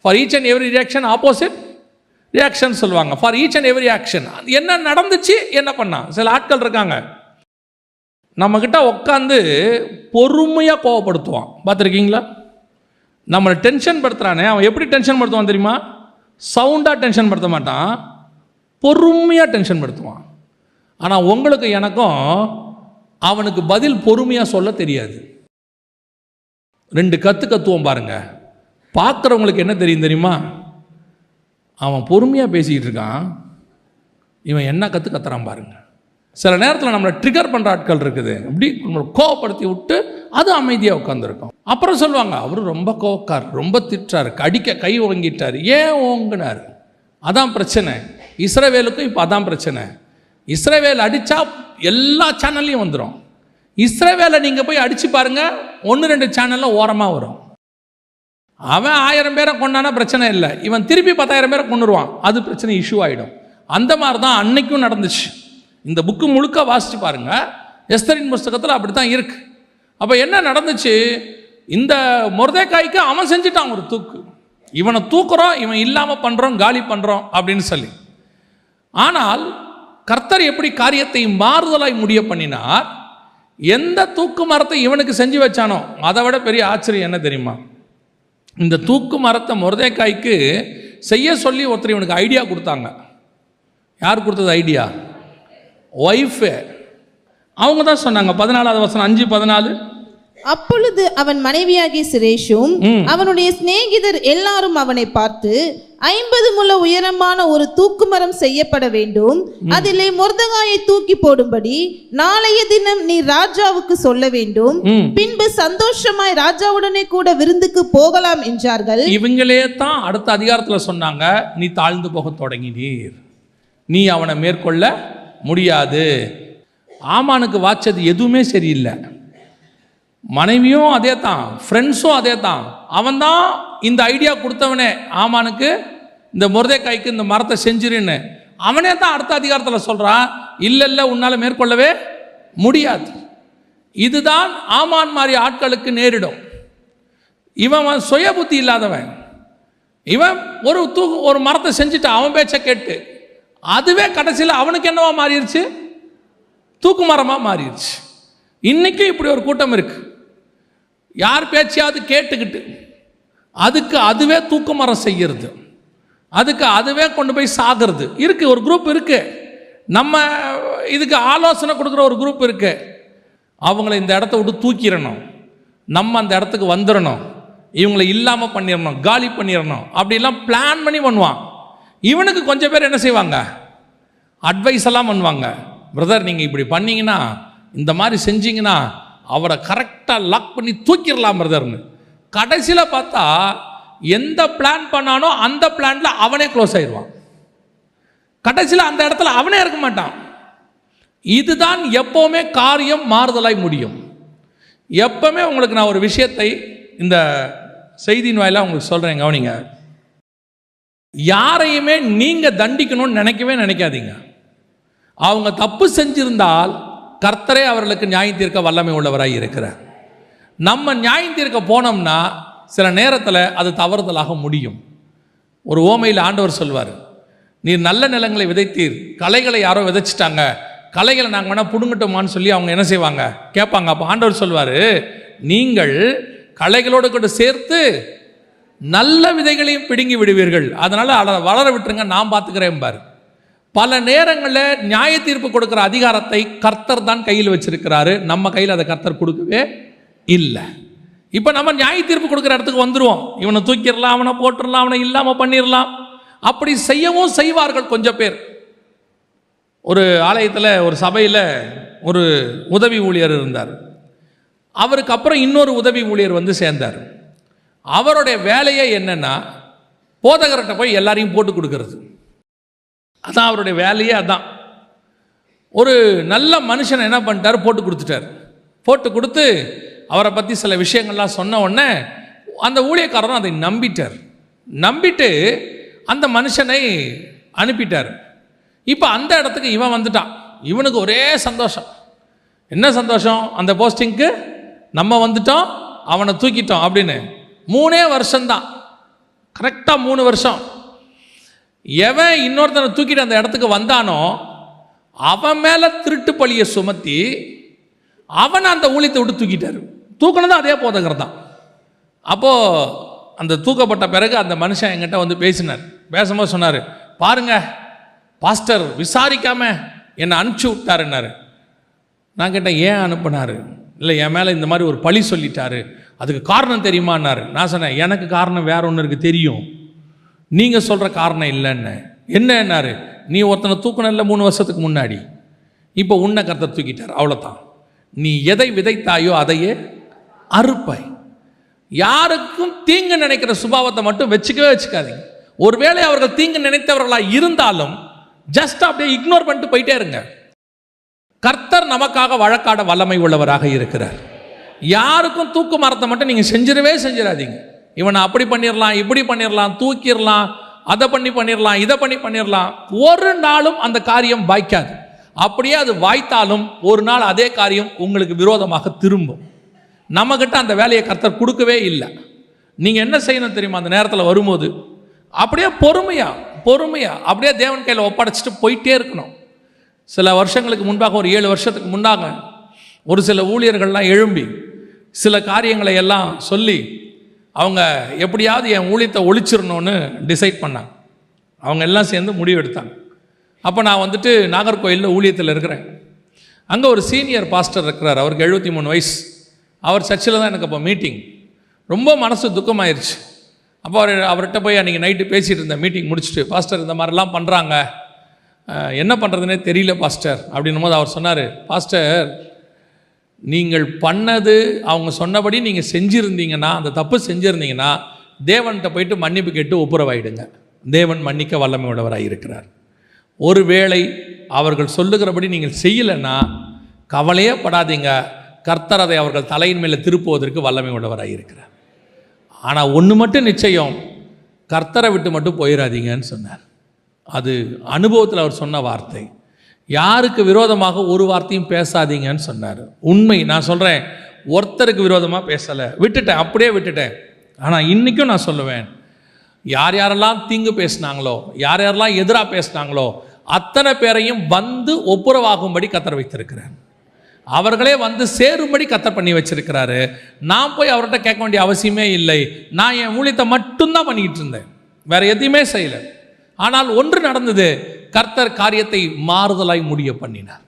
for each and every reaction opposite reaction சொல்லுவாங்க. For each and every action என்ன நடந்துச்சு, என்ன பண்ணான். சில ஆட்கள் இருக்காங்க நம்மக்கிட்ட உட்காந்து பொறுமையாக கோவப்படுத்துவான். பார்த்துருக்கீங்களா? நம்மளை டென்ஷன் படுத்துறானே, அவன் எப்படி டென்ஷன் படுத்துவான் தெரியுமா? சவுண்டாக டென்ஷன் படுத்த மாட்டான், பொறுமையாக டென்ஷன் படுத்துவான். ஆனால் உங்களுக்கு எனக்கும் அவனுக்கு பதில் பொறுமையாக சொல்ல தெரியாது. 2 கத்துவோம் பாருங்க. பார்க்குறவங்களுக்கு என்ன தெரியும் தெரியுமா? அவன் பொறுமையாக பேசிக்கிட்டு இருக்கான், இவன் என்ன கத்துறான் பாருங்க. சில நேரத்தில் நம்மளை ட்ரிகர் பண்ணுற ஆட்கள் இருக்குது, இப்படி கோவப்படுத்தி விட்டு அது அமைதியாக உட்காந்துருக்கும். அப்புறம் சொல்லுவாங்க, அவர் ரொம்ப கோவக்கார், ரொம்ப திட்டார், அடிக்க கை ஓங்கிட்டார். ஏன் ஓங்கினார்? அதான் பிரச்சனை. இஸ்ரவேலுக்கும் இப்போ அதான் பிரச்சனை. இஸ்ரவேல் அடித்தா எல்லா சேனல்லையும் வந்துடும். இஸ்ரவேலை நீங்கள் போய் அடித்து பாருங்கள், 1-2 சேனலில் ஓரமாக வரும். அவன் 1000 பேரை கொண்டானா பிரச்சனை இல்லை, இவன் திருப்பி 10,000 பேரை கொண்டுருவான், அது பிரச்சனை, இஷ்யூ ஆகிடும். அந்த மாதிரி தான் அன்னைக்கும் நடந்துச்சு. இந்த புக்கு முழுக்க வாசித்து பாருங்க, எஸ்தரின் புஸ்தகத்தில் அப்படி தான் இருக்கு. அப்போ என்ன நடந்துச்சு? இந்த மொர்தெகாய்க்கு அவன் செஞ்சுட்டான் ஒரு தூக்கு. இவனை தூக்குறோம், இவன் இல்லாமல் பண்ணுறோம், காலி பண்ணுறோம் அப்படின்னு சொல்லி. ஆனால் கர்த்தர் எப்படி காரியத்தை மாறுதலாய் முடிய பண்ணினார்? எந்த தூக்கு மரத்தை இவனுக்கு செஞ்சு வச்சானோ அதை விட பெரிய ஆச்சரியம் என்ன தெரியுமா? இந்த தூக்கு மரத்தை மொர்தெகாய்க்கு செய்ய சொல்லி ஒருத்தர் இவனுக்கு ஐடியா கொடுத்தாங்க. யார் கொடுத்தது ஐடியா? ஒய்ஃபு. அவங்க தான் சொன்னாங்க. 14வது வசனம் 5:14 அப்பொழுது அவன் மனைவியாகிய சிரேஷும் அவனுடைய சிநேகிதர் எல்லாரும் அவனை பார்த்து 50 முழ உயரமான ஒரு தூக்குமரம் செய்யப்பட வேண்டும், அதிலே மொர்தெகாயை தூக்கி போடும்படி நாளைய தினம் நீ ராஜாவுக்கு சொல்ல வேண்டும், பின்பு சந்தோஷமாய் ராஜாவுடனே கூட விருந்துக்கு போகலாம் என்றார்கள். இவங்களே தான் அடுத்த அதிகாரத்தில் சொன்னாங்க, நீ தாழ்ந்து போக தொடங்கினீர், நீ அவனை மேற்கொள்ள முடியாது. ஆமானுக்கு வாச்சது எதுவுமே சரியில்லை. மனைவியும் அதே தான், ஃப்ரெண்ட்ஸும் அதே தான். அவன் தான் இந்த ஐடியா கொடுத்தவனே, ஆமானுக்கு இந்த மொர்தெகாய்க்கு இந்த மரத்தை செஞ்சிருன்னு. அவனே தான் அடுத்த அதிகாரத்தில் சொல்கிறான், இல்லை உன்னால் மேற்கொள்ளவே முடியாது. இதுதான் ஆமான் மாதிரி ஆட்களுக்கு நேரிடும். இவன் சுய புத்தி இல்லாதவன். இவன் ஒரு மரத்தை செஞ்சுட்டு அவன் பேச்சை கேட்டு அதுவே கடைசியில் அவனுக்கு என்னவா மாறிடுச்சு? தூக்கு மரமாக மாறிடுச்சு. இன்றைக்கும் இப்படி ஒரு கூட்டம் இருக்கு. யார் பேச்சையாவது கேட்டுக்கிட்டு அதுக்கு அதுவே தூக்கு மரம் செய்கிறது, அதுக்கு அதுவே கொண்டு போய் சாகிறது இருக்கு. ஒரு குரூப் இருக்கு, நம்ம இதுக்கு ஆலோசனை கொடுக்குற ஒரு குரூப் இருக்கு. அவங்கள இந்த இடத்த விட்டு தூக்கிடணும், நம்ம அந்த இடத்துக்கு வந்துடணும், இவங்களை இல்லாமல் பண்ணிடணும், காலி பண்ணிடணும், அப்படிலாம் பிளான் பண்ணி பண்ணுவான். இவனுக்கு கொஞ்சம் பேர் என்ன செய்வாங்க? அட்வைஸ் எல்லாம் பண்ணுவாங்க. பிரதர், நீங்கள் இப்படி பண்ணீங்கன்னா, இந்த மாதிரி செஞ்சீங்கன்னா அவரை கரெக்டாக லாக் பண்ணி தூக்கிடலாம் பிரதர்னு. கடைசியில் பார்த்தா எந்த பிளான் பண்ணானோ அந்த பிளானில் அவனே க்ளோஸ் ஆயிடுவான். கடைசியில் அந்த இடத்துல அவனே இருக்க மாட்டான். இதுதான் எப்போவுமே காரியம் மாறுதலாய் முடியும். எப்பவுமே உங்களுக்கு நான் ஒரு விஷயத்தை இந்த செய்தியின் வாயிலாக உங்களுக்கு சொல்கிறேன், கவனிங்க. யாரையுமே நீங்கள் தண்டிக்கணும்னு நினைக்காதீங்க. அவங்க தப்பு செஞ்சிருந்தால் கர்த்தரே அவர்களுக்கு நியாயம் தீர்க்க வல்லமை உள்ளவராய் இருக்கிறார். நம்ம நியாயம் தீர்க்க போனோம்னா சில நேரத்தில் அது தவறுதலாக முடியும். ஒரு ஓமையில் ஆண்டவர் சொல்வார், நீர் நல்ல நிலங்களை விதைத்தீர், களைகளை யாரோ விதைச்சிட்டாங்க, களைகளை நாங்கள் வேணால் பிடுங்கட்டோமான்னு சொல்லி அவங்க என்ன செய்வாங்க? கேட்பாங்க. அப்போ ஆண்டவர் சொல்வார், நீங்கள் களைகளோடு கூட சேர்த்து நல்ல விதைகளையும் பிடுங்கி விடுவீர்கள், அதனால் அதை வளர விட்டுருங்க, நான் பார்த்துக்கிறேன் பார். பல நேரங்களில் நியாய தீர்ப்பு கொடுக்குற அதிகாரத்தை கர்த்தர் தான் கையில் வச்சிருக்கிறாரு, நம்ம கையில் அதை கர்த்தர் கொடுக்கவே இல்லை. இப்போ நம்ம நியாய தீர்ப்பு கொடுக்குற இடத்துக்கு வந்துடுவோம். இவனை தூக்கிடலாம், அவனை போட்டுடலாம், அவனை இல்லாமல் பண்ணிடலாம். அப்படி செய்யவும் செய்வார்கள் கொஞ்சம் பேர். ஒரு ஆலயத்தில் ஒரு சபையில் ஒரு உதவி ஊழியர் இருந்தார். அவருக்கு அப்புறம் இன்னொரு உதவி ஊழியர் வந்து சேர்ந்தார். அவருடைய வேலையே என்னன்னா, போதகர்கிட்ட போய் எல்லாரையும் போட்டு கொடுக்கறது. அதான் அவருடைய வேலையே. அதான் ஒரு நல்ல மனுஷனை என்ன பண்ணிட்டார்? போட்டு கொடுத்துட்டார். போட்டு கொடுத்து அவரை பற்றி சில விஷயங்கள்லாம் சொன்ன உடனே அந்த ஊழியக்காரரும் அதை நம்பிட்டு அந்த மனுஷனை அனுப்பிட்டார். இப்போ அந்த இடத்துக்கு இவன் வந்துட்டான். இவனுக்கு ஒரே சந்தோஷம். என்ன சந்தோஷம்? அந்த போஸ்டிங்க்கு நம்ம வந்துட்டோம், அவனை தூக்கிட்டோம் அப்படின்னு. 3 வருஷம்தான், கரெக்டாக 3 வருஷம். எவன் இன்னொருத்தனை தூக்கிட்டு அந்த இடத்துக்கு வந்தானோ அவன் மேலே திருட்டு பழியை சுமத்தி அவனை அந்த ஊழியத்தை விட்டு தூக்கிட்டார். தூக்கினதும் அதே போதகர் தான். அப்போது அந்த தூக்கப்பட்ட பிறகு அந்த மனுஷன் என்கிட்ட வந்து பேசும்போது சொன்னார், பாருங்க பாஸ்டர் விசாரிக்காமல் என்னை அனுப்பிச்சி விட்டாருன்னாரு. நான் கேட்டேன், ஏன் அனுப்புனாரு? இல்லை, என் மேலே இந்த மாதிரி ஒரு பழி சொல்லிட்டாரு, அதுக்கு காரணம் தெரியுமான்னாரு. நான் சொன்னேன், எனக்கு காரணம் வேற ஒன்று இருக்குது தெரியும், நீங்கள் சொல்கிற காரணம் இல்லைன்னு. என்னன்னாரு, நீ ஒருத்தனை தூக்கணும்ல 3 வருஷத்துக்கு முன்னாடி, இப்போ உன்னை கர்த்தர் தூக்கிட்டார், அவ்வளோதான். நீ எதை விதைத்தாயோ அதையே அறுப்பாய். யாருக்கும் தீங்கு நினைக்கிற சுபாவத்தை மட்டும் வச்சுக்காதீங்க. ஒருவேளை அவர்கள் தீங்கு நினைத்தவர்களாக இருந்தாலும் ஜஸ்ட் அப்படியே இக்னோர் பண்ணிட்டு போயிட்டே இருங்க. கர்த்தர் நமக்காக வழக்காட வல்லமை உள்ளவராக இருக்கிறார். யாருக்கும் தூக்கு மரத்தை மட்டும் நீங்கள் செஞ்சிடாதீங்க. இவனை அப்படி பண்ணிடலாம், இப்படி பண்ணிடலாம், தூக்கிடலாம், அதை பண்ணிடலாம், இதை பண்ணிடலாம். ஒரு நாளும் அந்த காரியம் வாய்க்காது. அப்படியே அது வாய்த்தாலும் ஒரு நாள் அதே காரியம் உங்களுக்கு விரோதமாக திரும்பும். நம்மக்கிட்ட அந்த வேலையை கர்த்தர் கொடுக்கவே இல்லை. நீங்கள் என்ன செய்யணும் தெரியுமா? அந்த நேரத்தில் வரும்போது அப்படியே பொறுமையாக அப்படியே தேவன் கையில் ஒப்படைச்சிட்டு போயிட்டே இருக்கணும். சில வருஷங்களுக்கு முன்பாக, ஒரு 7 வருஷத்துக்கு முன்னாக, ஒரு சில ஊழியர்கள்லாம் எழும்பி சில காரியங்களை எல்லாம் சொல்லி அவங்க எப்படியாவது என் ஊழியத்தை ஒழிச்சிடணும்னு டிசைட் பண்ணாங்க. அவங்க எல்லாம் சேர்ந்து முடிவு எடுத்தாங்க. அப்போ நான் வந்துட்டு நாகர்கோயிலில் ஊழியத்தில் இருக்கிறேன். அங்கே ஒரு சீனியர் பாஸ்டர் இருக்கிறார். அவருக்கு 73 வயசு. அவர் சர்ச்சில் தான் எனக்கு அப்போ மீட்டிங். ரொம்ப மனசு துக்கமாயிருச்சு. அப்போ அவர்கிட்ட போய் அன்றைக்கி நைட்டு பேசிகிட்டு இருந்தேன். மீட்டிங் முடிச்சுட்டு, பாஸ்டர் இந்த மாதிரிலாம் பண்ணுறாங்க, என்ன பண்ணுறதுனே தெரியல பாஸ்டர் அப்படின்னும் போது அவர் சொன்னார், பாஸ்டர் நீங்கள் பண்ணது அவங்க சொன்னபடி நீங்கள் செஞ்சுருந்தீங்கன்னா, அந்த தப்பு செஞ்சுருந்தீங்கன்னா தேவன்கிட்ட போயிட்டு மன்னிப்பு கேட்டு ஒப்புரவாயிடுங்க. தேவன் மன்னிக்க வல்லமை உள்ளவராக இருக்கிறார். ஒருவேளை அவர்கள் சொல்லுகிறபடி நீங்கள் செய்யலைன்னா கவலையே படாதீங்க, கர்த்தர் அதை அவர்கள் தலையின் மேலே திருப்புவதற்கு வல்லமை உள்ளவராக இருக்கிறார். ஆனால் ஒன்று மட்டும் நிச்சயம், கர்த்தரை விட்டு மட்டும் போயிடாதீங்கன்னு சொன்னார். அது அனுபவத்தில் அவர் சொன்ன வார்த்தை. யாருக்கு விரோதமாக ஒரு வார்த்தையும் பேசாதீங்கன்னு சொன்னார். உண்மை, நான் சொல்கிறேன், ஒருத்தருக்கு விரோதமாக பேசலை, விட்டுட்டேன், அப்படியே விட்டுட்டேன். ஆனால் இன்றைக்கும் நான் சொல்லுவேன், யார் யாரெல்லாம் தீங்கு பேசினாங்களோ, யார் யாரெல்லாம் எதிராக பேசினாங்களோ அத்தனை பேரையும் வந்து ஒப்புரவாகும்படி கர்த்தர் வைத்திருக்கிறார். அவர்களே வந்து சேரும்படி கர்த்தர் பண்ணி வச்சிருக்கிறாரு. நான் போய் அவர்கிட்ட கேட்க வேண்டிய அவசியமே இல்லை. நான் என் ஊழியத்தை மட்டும்தான் பண்ணிக்கிட்டு இருந்தேன், வேற எதையுமே செய்யலை. ஆனால் ஒன்று நடந்தது, கர்த்தர் காரியத்தை மாறுதலாய் முடிய பண்ணினார்.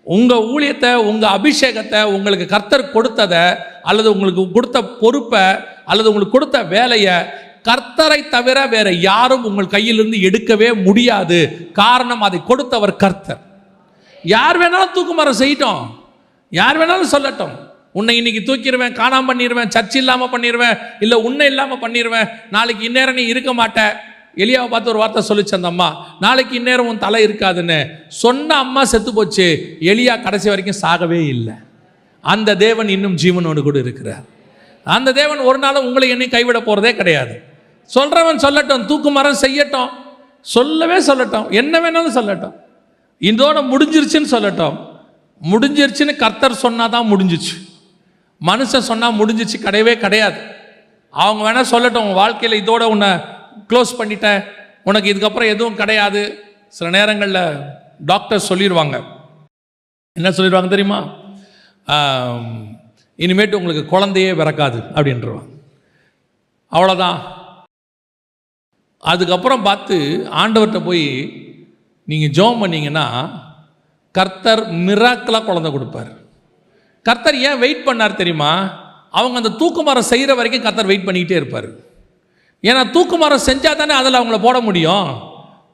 உங்கள் ஊழியத்தை, உங்கள் அபிஷேகத்தை, உங்களுக்கு கர்த்தர் கொடுத்ததை அல்லது உங்களுக்கு கொடுத்த பொறுப்பை அல்லது உங்களுக்கு கொடுத்த வேலையை கர்த்தரை தவிர வேற யாரும் உங்கள் கையிலிருந்து எடுக்கவே முடியாது. காரணம், அதை கொடுத்தவர் கர்த்தர். யார் வேணாலும் தூக்குமாரம் செய்யட்டும், யார் வேணாலும் சொல்லட்டும், உன்னை இன்னைக்கு தூக்கிடுவேன், காணாம பண்ணிடுவேன், சர்ச் இல்லாமல் பண்ணிடுவேன், இல்லை உன்னை இல்லாமல் பண்ணிடுவேன், நாளைக்கு இந்நேரம் நீ இருக்க மாட்ட. எலியாவை பார்த்து ஒரு வார்த்தை சொல்லிச்சு அந்த அம்மா, நாளைக்கு இந்நேரம் உன் தலை இருக்காதுன்னு சொன்ன அம்மா செத்து போச்சு. எலியா கடைசி வரைக்கும் சாகவே இல்லை. அந்த தேவன் இன்னும் ஜீவனோடு கூட இருக்கிறார். அந்த தேவன் ஒரு நாளும் உங்களை என்னையும் கைவிட போகிறதே கிடையாது. சொல்கிறவன் சொல்லட்டும், தூக்கு மரம் செய்யட்டும், சொல்லவே சொல்லட்டும், என்ன வேணாலும் சொல்லட்டும், இதோட முடிஞ்சிருச்சுன்னு சொல்லட்டும். முடிஞ்சிருச்சுன்னு கர்த்தர் சொன்னால் தான் முடிஞ்சிச்சு. மனுஷன் சொன்னால் முடிஞ்சிச்சு கிடையவே கிடையாது. அவங்க வேணால் சொல்லட்டும், உன் வாழ்க்கையில் இதோட உன்னை க்ளோஸ் பண்ணிட்டேன், உனக்கு இதுக்கப்புறம் எதுவும் கிடையாது. சில நேரங்களில் டாக்டர் சொல்லிடுவாங்க, என்ன சொல்லிடுவாங்க தெரியுமா, இனிமேட்டு உங்களுக்கு குழந்தையே பிறக்காது அப்படின்றவாங்க. அவ்வளோதான். அதுக்கப்புறம் பார்த்து ஆண்டவர்கிட்ட போய் நீங்கள் ஜெபம் பண்ணிங்கன்னா கர்த்தர் மிராக்கிளாக குழந்தை கொடுப்பார். கர்த்தர் ஏன் வெயிட் பண்ணார் தெரியுமா? அவங்க அந்த தூக்குமரம் செய்கிற வரைக்கும் கர்த்தர் வெயிட் பண்ணிக்கிட்டே இருப்பார். ஏன்னா தூக்குமரம் செஞ்சால் தானே அதில் அவங்கள போட முடியும்.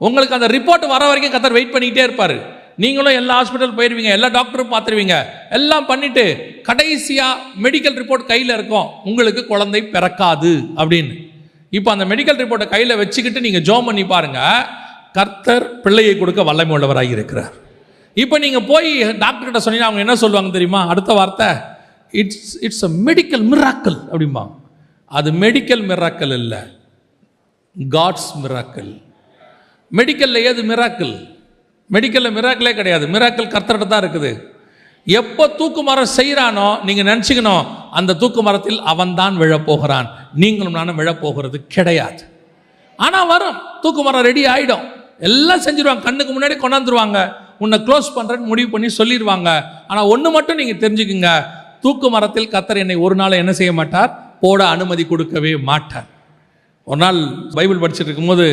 உங்களுக்கு அந்த ரிப்போர்ட் வர வரைக்கும் கர்த்தர் வெயிட் பண்ணிக்கிட்டே இருப்பார். நீங்களும் எல்லா ஹாஸ்பிட்டல் போயிடுவீங்க, எல்லா டாக்டரும் பார்த்துருவீங்க, எல்லாம் பண்ணிவிட்டு கடைசியாக மெடிக்கல் ரிப்போர்ட் கையில் இருக்கும், உங்களுக்கு குழந்தை பிறக்காது அப்படின்னு. இப்போ அந்த மெடிக்கல் ரிப்போர்ட்டை கையில் வச்சுக்கிட்டு நீங்கள் ஜெபம் பண்ணி பாருங்கள், கர்த்தர் பிள்ளையை கொடுக்க வல்லமை உள்ளவராக இருக்கிறார். இப்போ நீங்கள் போய் டாக்டர்கிட்ட சொன்னீங்கன்னா அவங்க என்ன சொல்லுவாங்க தெரியுமா? அடுத்த வார்த்தை, இட்ஸ் அ மெடிக்கல் மிராக்கிள் அப்படிம்பாங்க. அது மெடிக்கல் மிராக்கிள் இல்லை, காட்ஸ் மிராக்கிள். மெடிக்கலில் ஏது மிராக்கிள்? மெடிக்கலில் மிராக்கிளே கிடையாது. மிராக்கிள் கர்த்தர்கிட்ட தான் இருக்குது. எப்போ தூக்கு மரம் செய்கிறானோ நீங்கள் நினச்சிக்கணும், அந்த தூக்கு மரத்தில் அவன் தான் விழப்போகிறான், நீங்களும் நானும் விழப்போகிறது கிடையாது. ஆனால் வரும், தூக்கு மரம் ரெடி ஆகிடும், எல்லாம் செஞ்சுருவாங்க, கண்ணுக்கு முன்னாடி கொண்டாந்துருவாங்க, உன்னை க்ளோஸ் பண்ணுறேன்னு முடிவு பண்ணி சொல்லிடுவாங்க. ஆனால் ஒன்று மட்டும் நீங்கள் தெரிஞ்சுக்குங்க, தூக்கு மரத்தில் கர்த்தர் என்னை ஒரு நாள் என்ன செய்ய மாட்டார், போட அனுமதி கொடுக்கவே மாட்டார். ஒரு நாள் பைபிள் படிச்சுட்டு இருக்கும்போது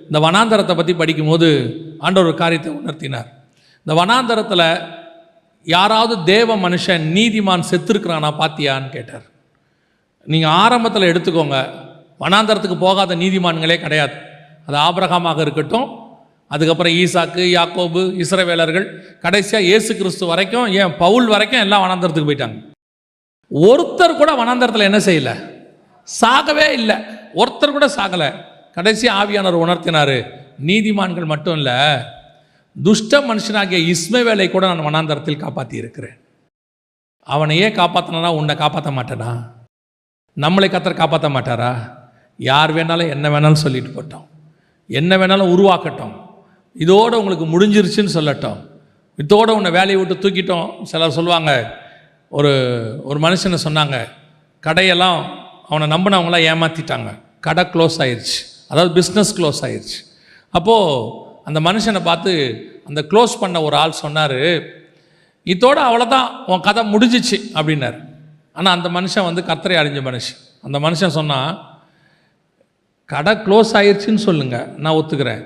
இந்த வனாந்தரத்தை பற்றி படிக்கும்போது ஆண்டவர் ஒரு காரியத்தை உணர்த்தினார். இந்த வனாந்தரத்தில் யாராவது தேவ மனுஷன் நீதிமான் செத்துருக்கிறானா பாத்தியான்னு கேட்டார். நீங்கள் ஆரம்பத்தில் எடுத்துக்கோங்க, வனாந்தரத்துக்கு போகாத நீதிமான்களே கிடையாது. அது ஆபிரகாமாக இருக்கட்டும், அதுக்கப்புறம் ஈசாக்கு, யாக்கோபு, இஸ்ரவேலர்கள், கடைசியாக இயேசு கிறிஸ்து வரைக்கும், ஏன் பவுல் வரைக்கும் எல்லாம் வனாந்தரத்துக்கு போயிட்டாங்க. ஒருத்தர் கூட வனாந்தரத்தில் என்ன செய்யலை, சாகவே இல்லை, ஒருத்தர் கூட சாகலை. கடைசி ஆவியானவர் உணர்த்தினார், நீதிமான்கள் மட்டும் இல்லை, துஷ்ட மனுஷனாகிய இஸ்மவேலை கூட நான் வனாந்தரத்தில் காப்பாற்றி இருக்கிறேன். அவனையே காப்பாற்றினா உன்னை காப்பாற்ற மாட்டேனா? நம்மளை கர்த்தர் காப்பாற்ற மாட்டாரா? யார் வேணாலும் என்ன வேணாலும் சொல்லிட்டு போட்டோம், என்ன வேணாலும் உருவாக்கட்டும், இதோடு உங்களுக்கு முடிஞ்சிருச்சுன்னு சொல்லட்டும், இதோடு உன்னை வேலையை விட்டு தூக்கிட்டோம். சிலர் சொல்லுவாங்க, ஒரு மனுஷனை சொன்னாங்க, கடையெல்லாம் அவனை நம்பினவங்களாம் ஏமாற்றிட்டாங்க, கடை க்ளோஸ் ஆயிடுச்சு, அதாவது பிஸ்னஸ் க்ளோஸ் ஆயிடுச்சு. அப்போது அந்த மனுஷனை பார்த்து அந்த க்ளோஸ் பண்ண ஒரு ஆள் சொன்னார், இதோட அவ்வளோதான் உன் கதை முடிஞ்சிச்சு அப்படின்னார். ஆனால் அந்த மனுஷன் வந்து கர்த்தரை அறிஞ்ச மனுஷன். அந்த மனுஷன் சொன்னான், கடை க்ளோஸ் ஆயிடுச்சுன்னு சொல்லுங்கள், நான் ஒத்துக்கிறேன்,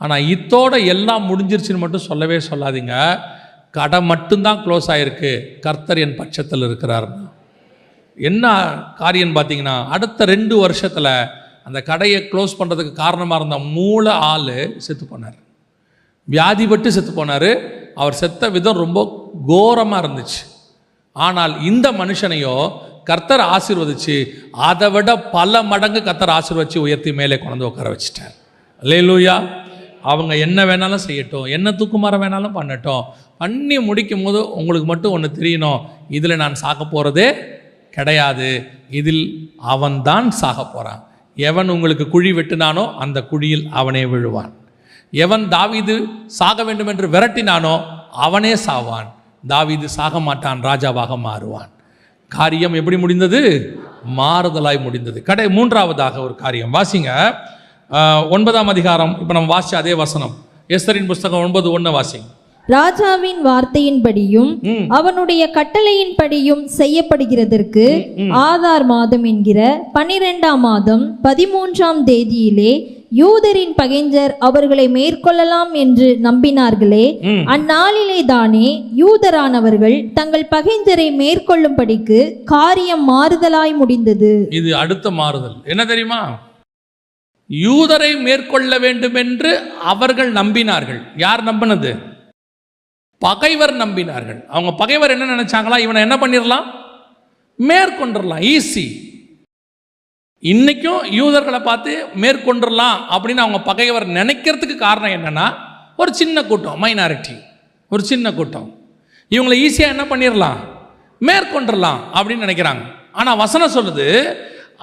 ஆனால் இதோட எல்லாம் முடிஞ்சிருச்சுன்னு மட்டும் சொல்லவே சொல்லாதீங்க, கடை மட்டும்தான் க்ளோஸ் ஆகிருக்கு, கர்த்தர் என் பட்சத்தில் இருக்கிறாருன்னா. என்ன காரியம் பார்த்தீங்கன்னா, அடுத்த 2 வருஷத்தில் அந்த கடையை க்ளோஸ் பண்ணுறதுக்கு காரணமாக இருந்த மூல ஆள் செத்து போனார். வியாதிப்பட்டு செத்து போனார். அவர் செத்த விதம் ரொம்ப கோரமாக இருந்துச்சு. ஆனால் இந்த மனுஷனையோ கர்த்தர் ஆசீர்வதிச்சு அதை விட பல மடங்கு கர்த்தர் ஆசீர்வதிச்சு உயர்த்தி மேலே கொண்டு உட்கார வச்சுட்டார். அல்லேலூயா. அவங்க என்ன வேணாலும் செய்யட்டும், என்ன தூக்குமாற வேணாலும் பண்ணட்டும். பண்ணி முடிக்கும் போது உங்களுக்கு மட்டும் ஒன்று தெரியணும், இதில் நான் சாக போகிறதே கிடையாது, இதில் அவன்தான் சாக போகிறான். எவன் உங்களுக்கு குழி வெட்டினானோ அந்த குழியில் அவனே விழுவான். எவன் தாவீது சாக வேண்டும் என்று விரட்டினானோ அவனே சாவான். தாவீது சாக மாட்டான், ராஜாவாக மாறுவான். காரியம் எப்படி முடிந்தது? மாறுதலாய் முடிந்தது. 3ஆவதாக ஒரு காரியம் வாசிங்க. 9ஆம் அதிகாரம். இப்போ நம்ம வாசிச்ச அதே வசனம், எஸ்தரின் புஸ்தகம் 9:1 வாசிங்க. ராஜாவின் வார்த்தையின்படியும் அவனுடைய கட்டளையின்படியும் செய்யப்படுகிறதற்கு ஆதார் மாதம் என்கிற 12ஆம் மாதம் 13ஆம் தேதியிலே யூதரின் பகைஞர் அவர்களை மேற்கொள்ளலாம் என்று நம்பினார்களே, அந்நாளிலே தானே யூதரானவர்கள் தங்கள் பகைஞரை மேற்கொள்ளும்படிக்கு காரியம் மாறுதலாய் முடிந்தது. இது அடுத்த மாறுதல் என்ன தெரியுமா? யூதரை மேற்கொள்ள வேண்டும் என்று அவர்கள் நம்பினார்கள். யார் நம்பினது? பகைவர் நம்பினார்கள். அவங்க பகைவர் என்ன நினைச்சாங்களா? இவனை என்ன பண்ணிடலாம், மேற்கொண்டுடலாம், ஈஸி. இன்னைக்கும் யூதர்களை பார்த்து மேற்கொண்டுடலாம் அப்படின்னு அவங்க பகைவர் நினைக்கிறதுக்கு காரணம் என்னன்னா, ஒரு சின்ன கூட்டம், மைனாரிட்டி, ஒரு சின்ன கூட்டம். இவங்களை ஈஸியாக என்ன பண்ணிடலாம், மேற்கொண்டுடலாம் அப்படின்னு நினைக்கிறாங்க. ஆனால் வசனம் சொல்லுது,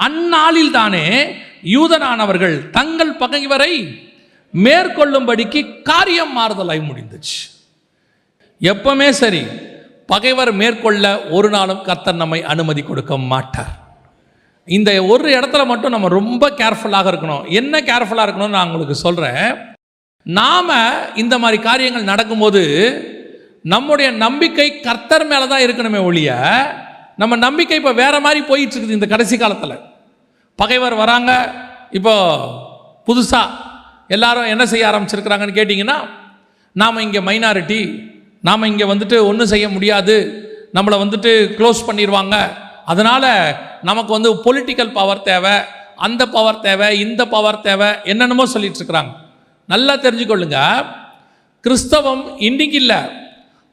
அந்நாளில் தானே யூதரானவர்கள் தங்கள் பகைவரை மேற்கொள்ளும்படிக்கு காரியம் மாறுதலாய் முடிந்துச்சு. எப்பவுமே சரி, பகைவர் மேற்கொள்ள ஒரு நாளும் கர்த்தர் நம்மை அனுமதி கொடுக்க மாட்டார். இந்த ஒரு இடத்துல மட்டும் நம்ம ரொம்ப கேர்ஃபுல்லாக இருக்கணும். என்ன கேர்ஃபுல்லாக இருக்கணும்னு நான் உங்களுக்கு சொல்கிறேன். நாம் இந்த மாதிரி காரியங்கள் நடக்கும்போது நம்முடைய நம்பிக்கை கர்த்தர் மேலே தான் இருக்கணுமே ஒழிய, நம்ம நம்பிக்கை இப்போ வேற மாதிரி போயிட்டு இருக்குது. இந்த கடைசி காலத்தில் பகைவர் வராங்க. இப்போ புதுசாக எல்லாரும் என்ன செய்ய ஆரம்பிச்சிருக்கிறாங்கன்னு கேட்டிங்கன்னா, நாம் இங்கே மைனாரிட்டி, நாம் இங்கே ஒன்றும் செய்ய முடியாது, நம்மளை க்ளோஸ் பண்ணிடுவாங்க, அதனால் நமக்கு பொலிட்டிக்கல் பவர் தேவை, அந்த பவர் தேவை, இந்த பவர் தேவை, என்னென்னமோ சொல்லிட்டு இருக்கிறாங்க. நல்லா தெரிஞ்சுக்கொள்ளுங்க, கிறிஸ்தவம் இன்னைக்கு இல்லை,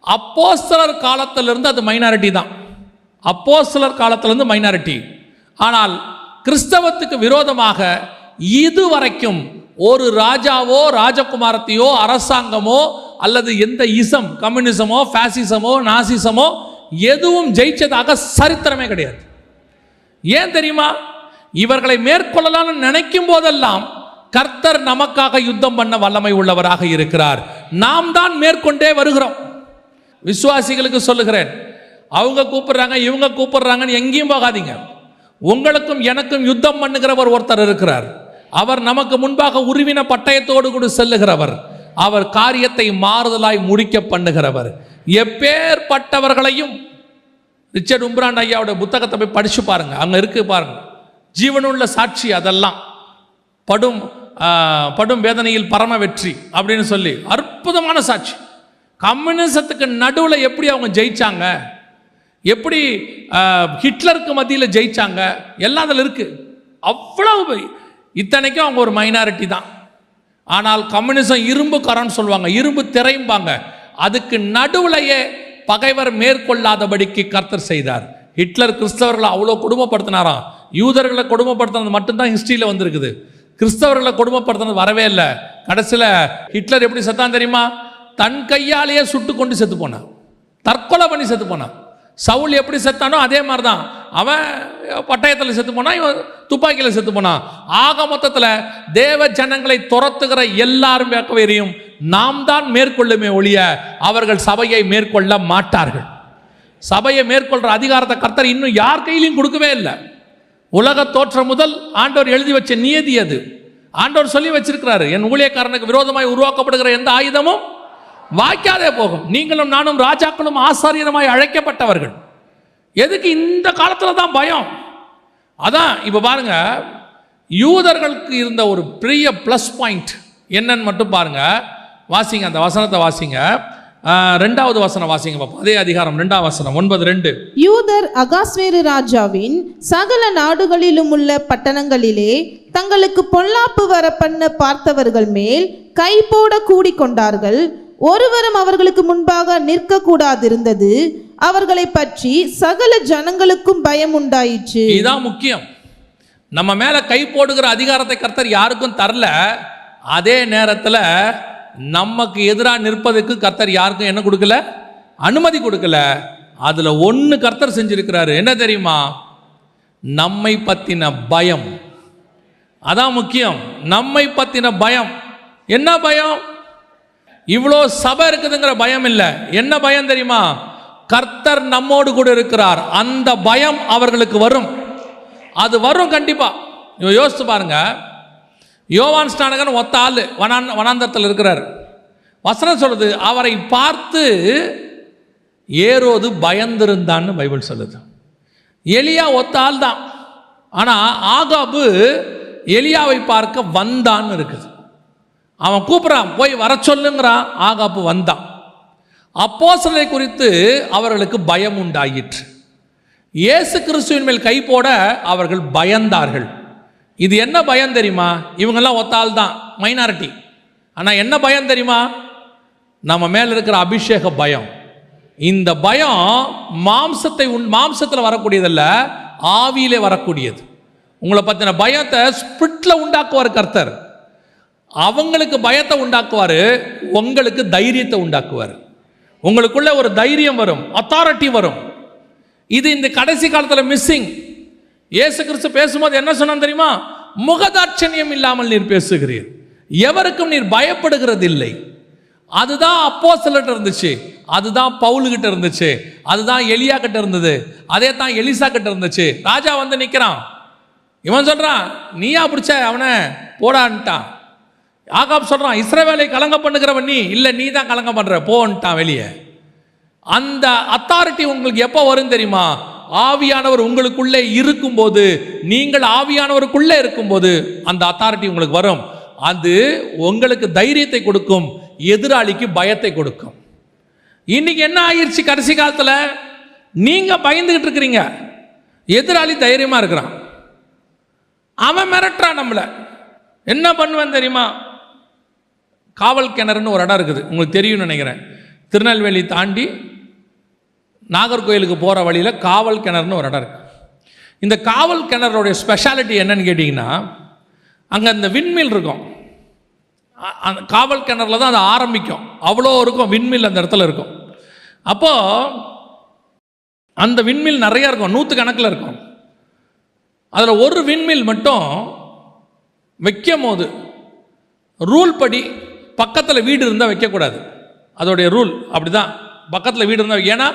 அப்போஸ்தலர் காலத்திலிருந்து அது மைனாரிட்டி தான். அப்போஸ்தலர் காலத்திலிருந்து மைனாரிட்டி. ஆனால் கிறிஸ்தவத்துக்கு விரோதமாக இதுவரைக்கும் ஒரு ராஜாவோ ராஜகுமாரத்தையோ அரசாங்கமோ அல்லது எந்த இசம், கம்யூனிசமோ ஃபாசிசமோ நாசிசமோ எதுவும் ஜெயிச்சதாக சரித்திரமே கிடையாது. ஏன் தெரியுமா? இவர்களை மேற்கொள்ளலாம்னு நினைக்கும் போதெல்லாம் கர்த்தர் நமக்காக யுத்தம் பண்ண வல்லமை உள்ளவராக இருக்கிறார். நாம் தான் மேற்கொண்டே வருகிறோம். விசுவாசிகளுக்கு சொல்லுகிறேன், அவங்க கூப்பிடுறாங்க இவங்க கூப்பிடுறாங்கன்னு எங்கேயும் போகாதீங்க. உங்களுக்கும் எனக்கும் யுத்தம் பண்ணுகிறவர் ஒருத்தர் இருக்கிறார். அவர் நமக்கு முன்பாக உருவின பட்டயத்தோடு கூட செல்லுகிறவர். அவர் காரியத்தை மாறுதலாய் முடிக்க பண்ணுகிறவர். எப்பேற்பட்டவர்களையும், ரிச்சர்ட் உம்ப்ராண்ட் ஐயாவோட புத்தகத்தை போய் படிச்சு பாருங்க, அங்க இருக்கு பாருங்க, ஜீவனுள்ள சாட்சி. அதெல்லாம் படும் வேதனையில் பரம வெற்றி அப்படின்னு சொல்லி அற்புதமான சாட்சி. கம்யூனிசத்துக்கு நடுவில் எப்படி அவங்க ஜெயிச்சாங்க, எப்படி ஹிட்லருக்கு மத்தியில் ஜெயிச்சாங்க, எல்லாம் அதில் இருக்கு. அவ்வளவு இத்தனைக்கும் அவங்க ஒரு மைனாரிட்டி தான். ஆனால் கம்யூனிசம் இரும்பு கரன்னு சொல்லுவாங்க, இரும்பு திரைம்பாங்க. அதுக்கு நடுவுலையே பகைவர் மேற்கொள்ளாதபடிக்கு கர்த்தர் செய்தார். ஹிட்லர் கிறிஸ்தவர்களை அவ்வளோ கொடுமைப்படுத்தினாராம். யூதர்களை கொடுமைப்படுத்தினது மட்டும்தான் ஹிஸ்டரியில் வந்திருக்குது. கிறிஸ்தவர்களை கொடுமைப்படுத்தினது வரவே இல்லை. கடைசியில் ஹிட்லர் எப்படி செத்தான் தெரியுமா? தன் கையாலேயே சுட்டு கொண்டு செத்து போனான், தற்கொலை பண்ணி செத்து போனான். சவுல் எப்படி செத்தானோ அதே மாதிரி தான். அவன் பட்டயத்தில் செத்து போனான், இவன் துப்பாக்கியில் செத்து போனான். ஆக மொத்தத்தில் தேவ ஜனங்களை துரத்துகிற எல்லாரும் வேக்கவேறியும் நாம் தான் மேற்கொள்ளுமே ஒழிய அவர்கள் சபையை மேற்கொள்ள மாட்டார்கள். சபையை மேற்கொள்கிற அதிகாரத்தை கர்த்தர் இன்னும் யார் கையிலையும் கொடுக்கவே இல்லை. உலக தோற்றம் முதல் ஆண்டவர் எழுதி வச்ச நியதி அது. ஆண்டவர் சொல்லி வச்சிருக்கிறாரு, என் ஊழியக்காரனுக்கு விரோதமாய் உருவாக்கப்படுகிற எந்த ஆயுதமும் வாய்க்காதே போகும். நீங்களும் நானும் ராஜாக்களும் ஆசாரியருமாய் அழைக்கப்பட்டவர்கள். எதுக்கு இந்த காலத்தில் தான் பயம்? அதான் இப்போ பாருங்க, யூதர்களுக்கு இருந்த ஒரு பெரிய ப்ளஸ் பாயிண்ட் என்னன்னு மட்டும் பாருங்க. வாசிங்க, அந்த வசனத்தை வாசிங்க. 2வது வசனம் வாசிங்க பாப்போம். அதே அதிகாரம் 2ஆம் வசனம் 9:2. யூதர் அகாஸ்வேரு ராஜாவின் சகல நாடுகளிலும் உள்ள பட்டணங்களிலே தங்களுக்கு பொல்லாப்பு வர பண்ண பார்த்தவர்கள் மேல் கை போட கூடிக்கொண்டார்கள். ஒருவரும் அவர்களுக்கு முன்பாக நிற்க கூடாதிருந்தது. அவர்களை பற்றி சகல ஜனங்களுக்கும் பயம் உண்டாயிற்று. இதுதான் முக்கியம். நம்ம மேல கை போடுகிற அதிகாரத்தை கர்த்தர் யாருக்கும் தரல. அதே நேரத்தில் நமக்கு எதிராக நிற்பதற்கு கர்த்தர் யாருக்கும் என்ன கொடுக்கல? அனுமதி கொடுக்கல. அதுல ஒன்று கர்த்தர் செஞ்சிருக்கிறாரு. என்ன தெரியுமா? நம்மை பத்தின பயம். அதான் முக்கியம். நம்மை பத்தின பயம். என்ன பயம்? இவ்வளோ சபை இருக்குதுங்கிற பயம் இல்லை. என்ன பயம் தெரியுமா? கர்த்தர் நம்மோடு கூட இருக்கிறார். அந்த பயம் அவர்களுக்கு வரும். அது வரும் கண்டிப்பா. யோசித்து பாருங்க. யோவான் ஸ்நானகன் ஒத்த ஆளு வனாந்தரத்தில் இருக்கிறார். வசனம் சொல்லுது, அவரை பார்த்து ஏரோது பயந்திருந்தான்னு பைபிள் சொல்லுது. எலியா ஒத்த ஆள் தான். ஆனால் ஆகாபு எலியாவை பார்க்க வந்தான்னு இருக்குது. அவன் கூப்பிட்றான், போய் வர சொல்லுங்கிறான். ஆகாபு வந்தான். அப்போஸ்தலரை குறித்து அவர்களுக்கு பயம் உண்டாயிற்று. இயேசு கிறிஸ்துவின் மேல் கை போட அவர்கள் பயந்தார்கள். இது என்ன பயம் தெரியுமா? இவங்கெல்லாம் ஒத்தால் தான், மைனாரிட்டி. ஆனால் என்ன பயம் தெரியுமா? நம்ம மேல இருக்கிற அபிஷேக பயம். இந்த பயம் மாம்சத்தில் வரக்கூடியதல்ல, ஆவியிலே வரக்கூடியது. உங்களை பற்றின பயத்தை ஸ்பிரிட்ல உண்டாக்குவார் கர்த்தர். அவங்களுக்கு பயத்தை உண்டாக்குவார், உங்களுக்கு தைரியத்தை உண்டாக்குவார். உங்களுக்குள்ள ஒரு தைரியம் வரும், அத்தாரிட்டி வரும். இது இந்த கடைசி காலத்தில் மிஸ்ஸிங். இயேசு கிறிஸ்து பேசும்போது என்ன சொன்னான் தெரியுமா? முகதாட்சண்யம் இல்லாமல் நீர் பேசுகிறீர், எவருக்கும் நீர் பயப்படுகிறது இல்லை. அதுதான் அப்போஸ்தலர்கிட்ட இருந்துச்சு, அதுதான் பவுலுகிட்ட இருந்துச்சு, அதுதான் எலியா கிட்ட இருந்தது, அதே தான் எலிசா கிட்ட இருந்துச்சு. ராஜா வந்து நிற்கிறான், இவன் சொல்றான், நீயா பிடிச்ச அவனை போடான்ட்டான். ஆகாப் சொல்றான், இஸ்ரவேலை கலங்க பண்ணுகிறவன் நீ இல்லை, நீ தான் கலங்க பண்ற, போன்ட்டான் வெளியே. அந்த அத்தாரிட்டி உங்களுக்கு எப்போ வரும் தெரியுமா? ஆவியானவர் உங்களுக்குள்ளே இருக்கும்போது, நீங்கள் ஆவியானவருக்குள்ளே இருக்கும்போது அந்த அத்தாரிட்டி உங்களுக்கு வரும். அது உங்களுக்கு தைரியத்தை கொடுக்கும், எதிராளிக்கு பயத்தை கொடுக்கும். இன்னைக்கு என்ன ஆயிடுச்சு? கடைசி காலத்தில் நீங்க பயந்துகிட்டு இருக்கிறீங்க, எதிராளி தைரியமா இருக்கிறான். அவன் மிரட்டுறான் நம்மளை. என்ன பண்ணுவேன் தெரியுமா? காவல் கிணறுன்னு ஒரு இடம் இருக்குது, உங்களுக்கு தெரியும்னு நினைக்கிறேன். திருநெல்வேலி தாண்டி நாகர்கோயிலுக்கு போகிற வழியில் காவல் கிணறுன்னு ஒரு இடம் இருக்குது. இந்த காவல் கிணறுடைய ஸ்பெஷாலிட்டி என்னன்னு கேட்டிங்கன்னா, அங்கே அந்த விண்மில் இருக்கும். அந்த காவல் கிணறுல தான் அது ஆரம்பிக்கும். அவ்வளோ இருக்கும் விண்மில் அந்த இடத்துல இருக்கும். அப்போது அந்த விண்மில் நிறையா இருக்கும், 100 கணக்கில் இருக்கும். அதில் ஒரு விண்மில் மட்டும் வைக்கும் போது ரூல் படி பக்கத்தில் வீடு இருந்தால் வைக்கக்கூடாது. அதோடைய ரூல் அப்படி தான். பக்கத்தில் வீடு இருந்தால், ஏன்னா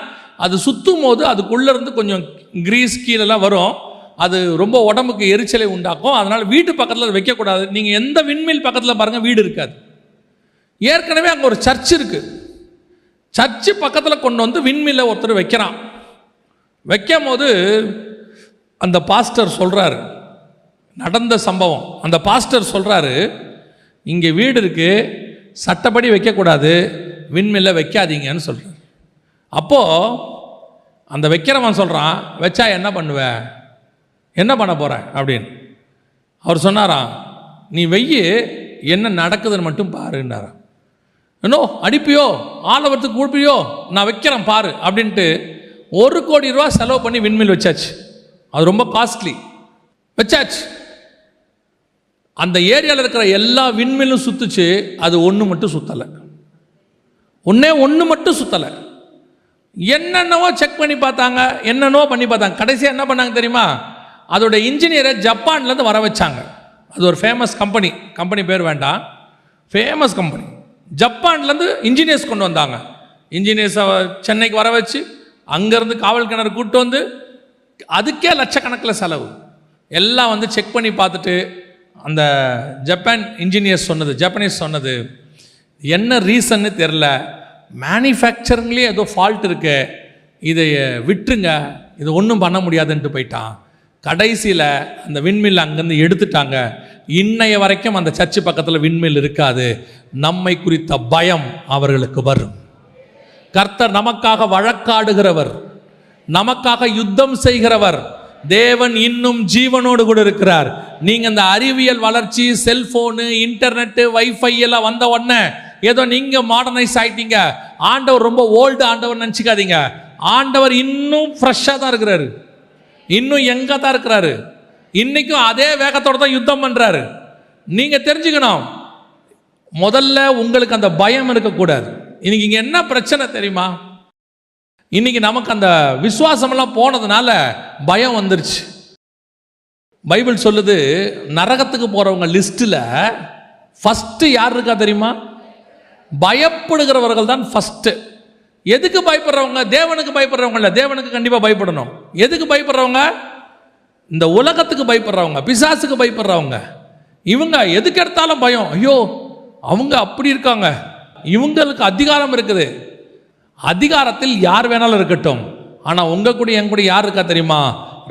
அது சுற்றும் போது அதுக்குள்ளேருந்து கொஞ்சம் கிரீஸ் கீழெல்லாம் வரும், அது ரொம்ப உடம்புக்கு எரிச்சலை உண்டாக்கும். அதனால் வீட்டு பக்கத்தில் வைக்கக்கூடாது. நீங்கள் எந்த விண்மில் பக்கத்தில் பாருங்கள், வீடு இருக்காது. ஏற்கனவே அங்கே ஒரு சர்ச் இருக்குது. சர்ச்சு பக்கத்தில் கொண்டு வந்து விண்மில்லை ஒருத்தர் வைக்கிறான். வைக்கும் போது அந்த பாஸ்டர் சொல்கிறாரு, நடந்த சம்பவம். அந்த பாஸ்டர் சொல்கிறாரு, இங்கே வீடு இருக்குது, சட்டப்படி வைக்கக்கூடாது, விண்மில்லை வைக்காதீங்கன்னு சொல்கிறார். அப்போது அந்த வைக்கிறவன் சொல்கிறான், வச்சா என்ன பண்ணுவேன், என்ன பண்ண போகிறேன் அப்படின்னு. அவர் சொன்னாராம், நீ வெய்யி, என்ன நடக்குதுன்னு மட்டும் பாருன்னாராம். இன்னோ அடிப்பியோ, ஆலவரத்துக்கு கூப்பியோ, நான் வைக்கிறேன் பாரு அப்படின்ட்டு 1 கோடி ரூபா செலவு பண்ணி விண்மில் வச்சாச்சு. அது ரொம்ப காஸ்ட்லி. வச்சாச்சு. அந்த ஏரியாவில் இருக்கிற எல்லா விண்மில்லும் சுற்றுச்சு, அது ஒன்று மட்டும் சுற்றலை. ஒன்று மட்டும் சுற்றலை. என்னென்னவோ செக் பண்ணி பார்த்தாங்க, என்னென்னவோ பண்ணி பார்த்தாங்க. கடைசியாக என்ன பண்ணாங்க தெரியுமா? அதோட இன்ஜினியரை ஜப்பான்லேருந்து வர வச்சாங்க. அது ஒரு ஃபேமஸ் கம்பெனி, கம்பெனி பேர் வேண்டாம், ஃபேமஸ் கம்பெனி. ஜப்பான்லேருந்து இன்ஜினியர்ஸ் கொண்டு வந்தாங்க. இன்ஜினியர்ஸை சென்னைக்கு வர வச்சு அங்கேருந்து காவல் கிணறு கூப்பிட்டு வந்து, அதுக்கே லட்சக்கணக்கில் செலவு. எல்லாம் வந்து செக் பண்ணி பார்த்துட்டு அந்த ஜப்பான் இன்ஜினியர்ஸ் சொன்னது, ஜப்பனீஸ் சொன்னது, என்ன ரீசன்னு தெரில, மேனுஃபேக்சரிங்லேயே ஏதோ ஃபால்ட் இருக்கு, இதை விட்டுருங்க, இது ஒன்றும் பண்ண முடியாதுன்ட்டு போயிட்டான். கடைசியில் அந்த விண்மில் அங்கேருந்து எடுத்துட்டாங்க. இன்னைய வரைக்கும் அந்த சர்ச்சு பக்கத்தில் விண்மில் இருக்காது. நம்மை குறித்த பயம் அவர்களுக்கு வரும். கர்த்தர் நமக்காக வழக்காடுகிறவர், நமக்காக யுத்தம் செய்கிறவர். தேவன் இன்னும் ஜீவனோடு கூட இருக்கிறார். நீங்க இந்த அறிவியல் வளர்ச்சி, செல்போனு, இன்டர்நெட்டு, வைஃபை எல்லாம் வந்த உடனே ஏதோ நீங்க மாடர்னைஸ் ஆயிட்டீங்க, ஆண்டவர் ரொம்ப ஓல்டு ஆண்டவர் நினச்சிக்காதீங்க. ஆண்டவர் இன்னும் ஃப்ரெஷ்ஷாக தான் இருக்கிறாரு, இன்னும் எங்க தான் இருக்கிறாரு. இன்னைக்கும் அதே வேகத்தோடு தான் யுத்தம் பண்றாரு. நீங்க தெரிஞ்சுக்கணும், முதல்ல உங்களுக்கு அந்த பயம் இருக்கக்கூடாது. இன்னைக்கு இங்க என்ன பிரச்சனை தெரியுமா? இன்னைக்கு நமக்கு அந்த விசுவாசமெல்லாம் போனதுனால பயம் வந்துருச்சு. பைபிள் சொல்லுது, நரகத்துக்கு போறவங்க லிஸ்ட்டில் ஃபர்ஸ்ட் யார் இருக்கா தெரியுமா? பயப்படுகிறவர்கள் தான் ஃபர்ஸ்ட். எதுக்கு பயப்படுறவங்க? தேவனுக்கு பயப்படுறவங்க இல்லை. தேவனுக்கு கண்டிப்பாக பயப்படணும். எதுக்கு பயப்படுறவங்க? இந்த உலகத்துக்கு பயப்படுறவங்க, பிசாசுக்கு பயப்படுறவங்க. இவங்க எதுக்கு எடுத்தாலும் பயம். ஐயோ அவங்க அப்படி இருக்காங்க, இவங்களுக்கு அதிகாரம் இருக்குது. அதிகாரத்தில் யார் வேணாலும் இருக்கட்டும், ஆனால் உங்க கூட என் கூட யார் இருக்கா தெரியுமா?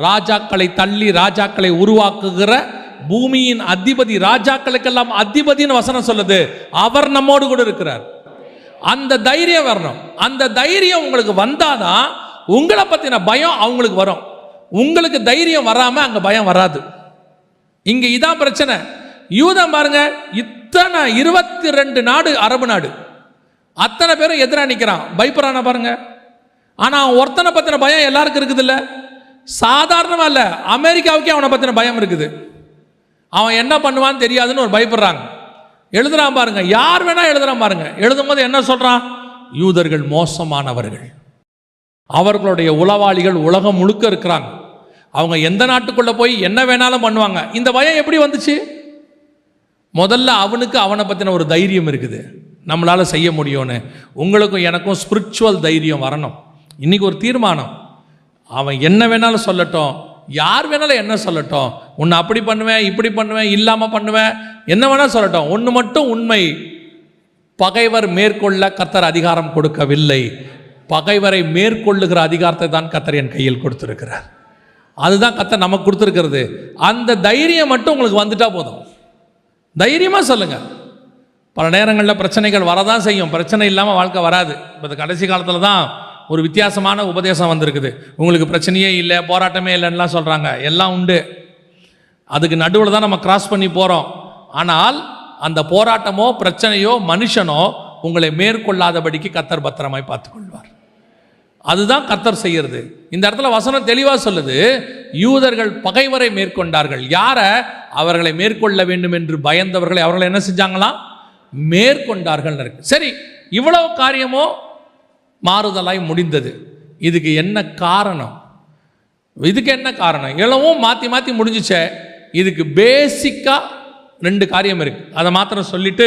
ராஜாக்களை தள்ளி ராஜாக்களை உருவாக்குகிற பூமியின் அதிபதி, ராஜாக்களுக்கெல்லாம் அதிபதினு வசனம் சொல்லுது. அவர் நம்மோடு கூட இருக்கிறார். அந்த தைரியம் வரணும். அந்த தைரியம் உங்களுக்கு வந்தாதான் உங்களை பத்தின பயம் அவங்களுக்கு வரும். உங்களுக்கு தைரியம் வராம அங்க பயம் வராது. இங்க இதான் பிரச்சனை. யூதம் பாருங்க, இத்தனை 22 நாடு, அரபு நாடு, அத்தனை பேரும் எதிராக நிற்கிறான், பயப்படுறான பாருங்க. ஆனால் ஒருத்தனை பற்றின பயம் எல்லாருக்கும் இருக்குது இல்லை? சாதாரணமாக இல்லை, அமெரிக்காவுக்கே அவனை பற்றின பயம் இருக்குது. அவன் என்ன பண்ணுவான்னு தெரியாதுன்னு ஒரு பயப்படுறாங்க. எழுதுறான் பாருங்க, யார் வேணா எழுதுறான் பாருங்க. எழுதும் போது என்ன சொல்றான்? யூதர்கள் மோசமானவர்கள், அவர்களுடைய உளவாளிகள் உலகம் முழுக்க இருக்கிறாங்க, அவங்க எந்த நாட்டுக்குள்ளே போய் என்ன வேணாலும் பண்ணுவாங்க. இந்த பயம் எப்படி வந்துச்சு? முதல்ல அவனுக்கு அவனை பற்றின ஒரு தைரியம் இருக்குது, நம்மளால் செய்ய முடியும்னு. உங்களுக்கும் எனக்கும் ஸ்பிரிச்சுவல் தைரியம் வரணும். இன்றைக்கி ஒரு தீர்மானம், அவன் என்ன வேணாலும் சொல்லட்டும், யார் வேணாலும் என்ன சொல்லட்டும், உன்னை அப்படி பண்ணுவேன், இப்படி பண்ணுவேன், இல்லாமல் பண்ணுவேன், என்ன வேணால் சொல்லட்டும். ஒன்று மட்டும் உண்மை, பகைவர் மேற்கொள்ள கர்த்தர் அதிகாரம் கொடுக்கவில்லை. பகைவரை மேற்கொள்ளுகிற அதிகாரத்தை தான் கர்த்தர் என் கையில் கொடுத்துருக்கிறார். அதுதான் கர்த்தர் நமக்கு கொடுத்துருக்கிறது. அந்த தைரியம் மட்டும் உங்களுக்கு வந்துட்டா போதும். தைரியமாக சொல்லுங்கள். பல நேரங்களில் பிரச்சனைகள் வரதான் செய்யும், பிரச்சனை இல்லாமல் வாழ்க்கை வராது. இப்போ இந்த கடைசி காலத்தில் தான் ஒரு வித்தியாசமான உபதேசம் வந்திருக்குது. உங்களுக்கு பிரச்சனையே இல்லை, போராட்டமே இல்லைன்னா சொல்கிறாங்க. எல்லாம் உண்டு, அதுக்கு நடுவில் தான் நம்ம கிராஸ் பண்ணி போகிறோம். ஆனால் அந்த போராட்டமோ பிரச்சனையோ மனுஷனோ உங்களை மேற்கொள்ளாதபடிக்கு கர்த்தர் பத்திரமாய் பார்த்துக்கொள்வார். அதுதான் கர்த்தர் செய்யறது. இந்த இடத்துல வசனம் தெளிவாக சொல்லுது, யூதர்கள் பகைவரை மேற்கொண்டார்கள். யாரை? அவர்களை மேற்கொள்ள வேண்டும் என்று பயந்தவர்களை அவர்களை என்ன செஞ்சாங்களாம்? மேற்கொண்டார்கள் இருக்கு. சரி, இவ்வளவு காரியமோ மாறுதலாய் முடிந்தது. இதுக்கு என்ன காரணம்? இதுக்கு என்ன காரணம்? எல்லாம் மாற்றி மாற்றி முடிஞ்சிச்சே. இதுக்கு பேசிக்காக 2 காரியம் இருக்கு. அதை மாத்திரம் சொல்லிட்டு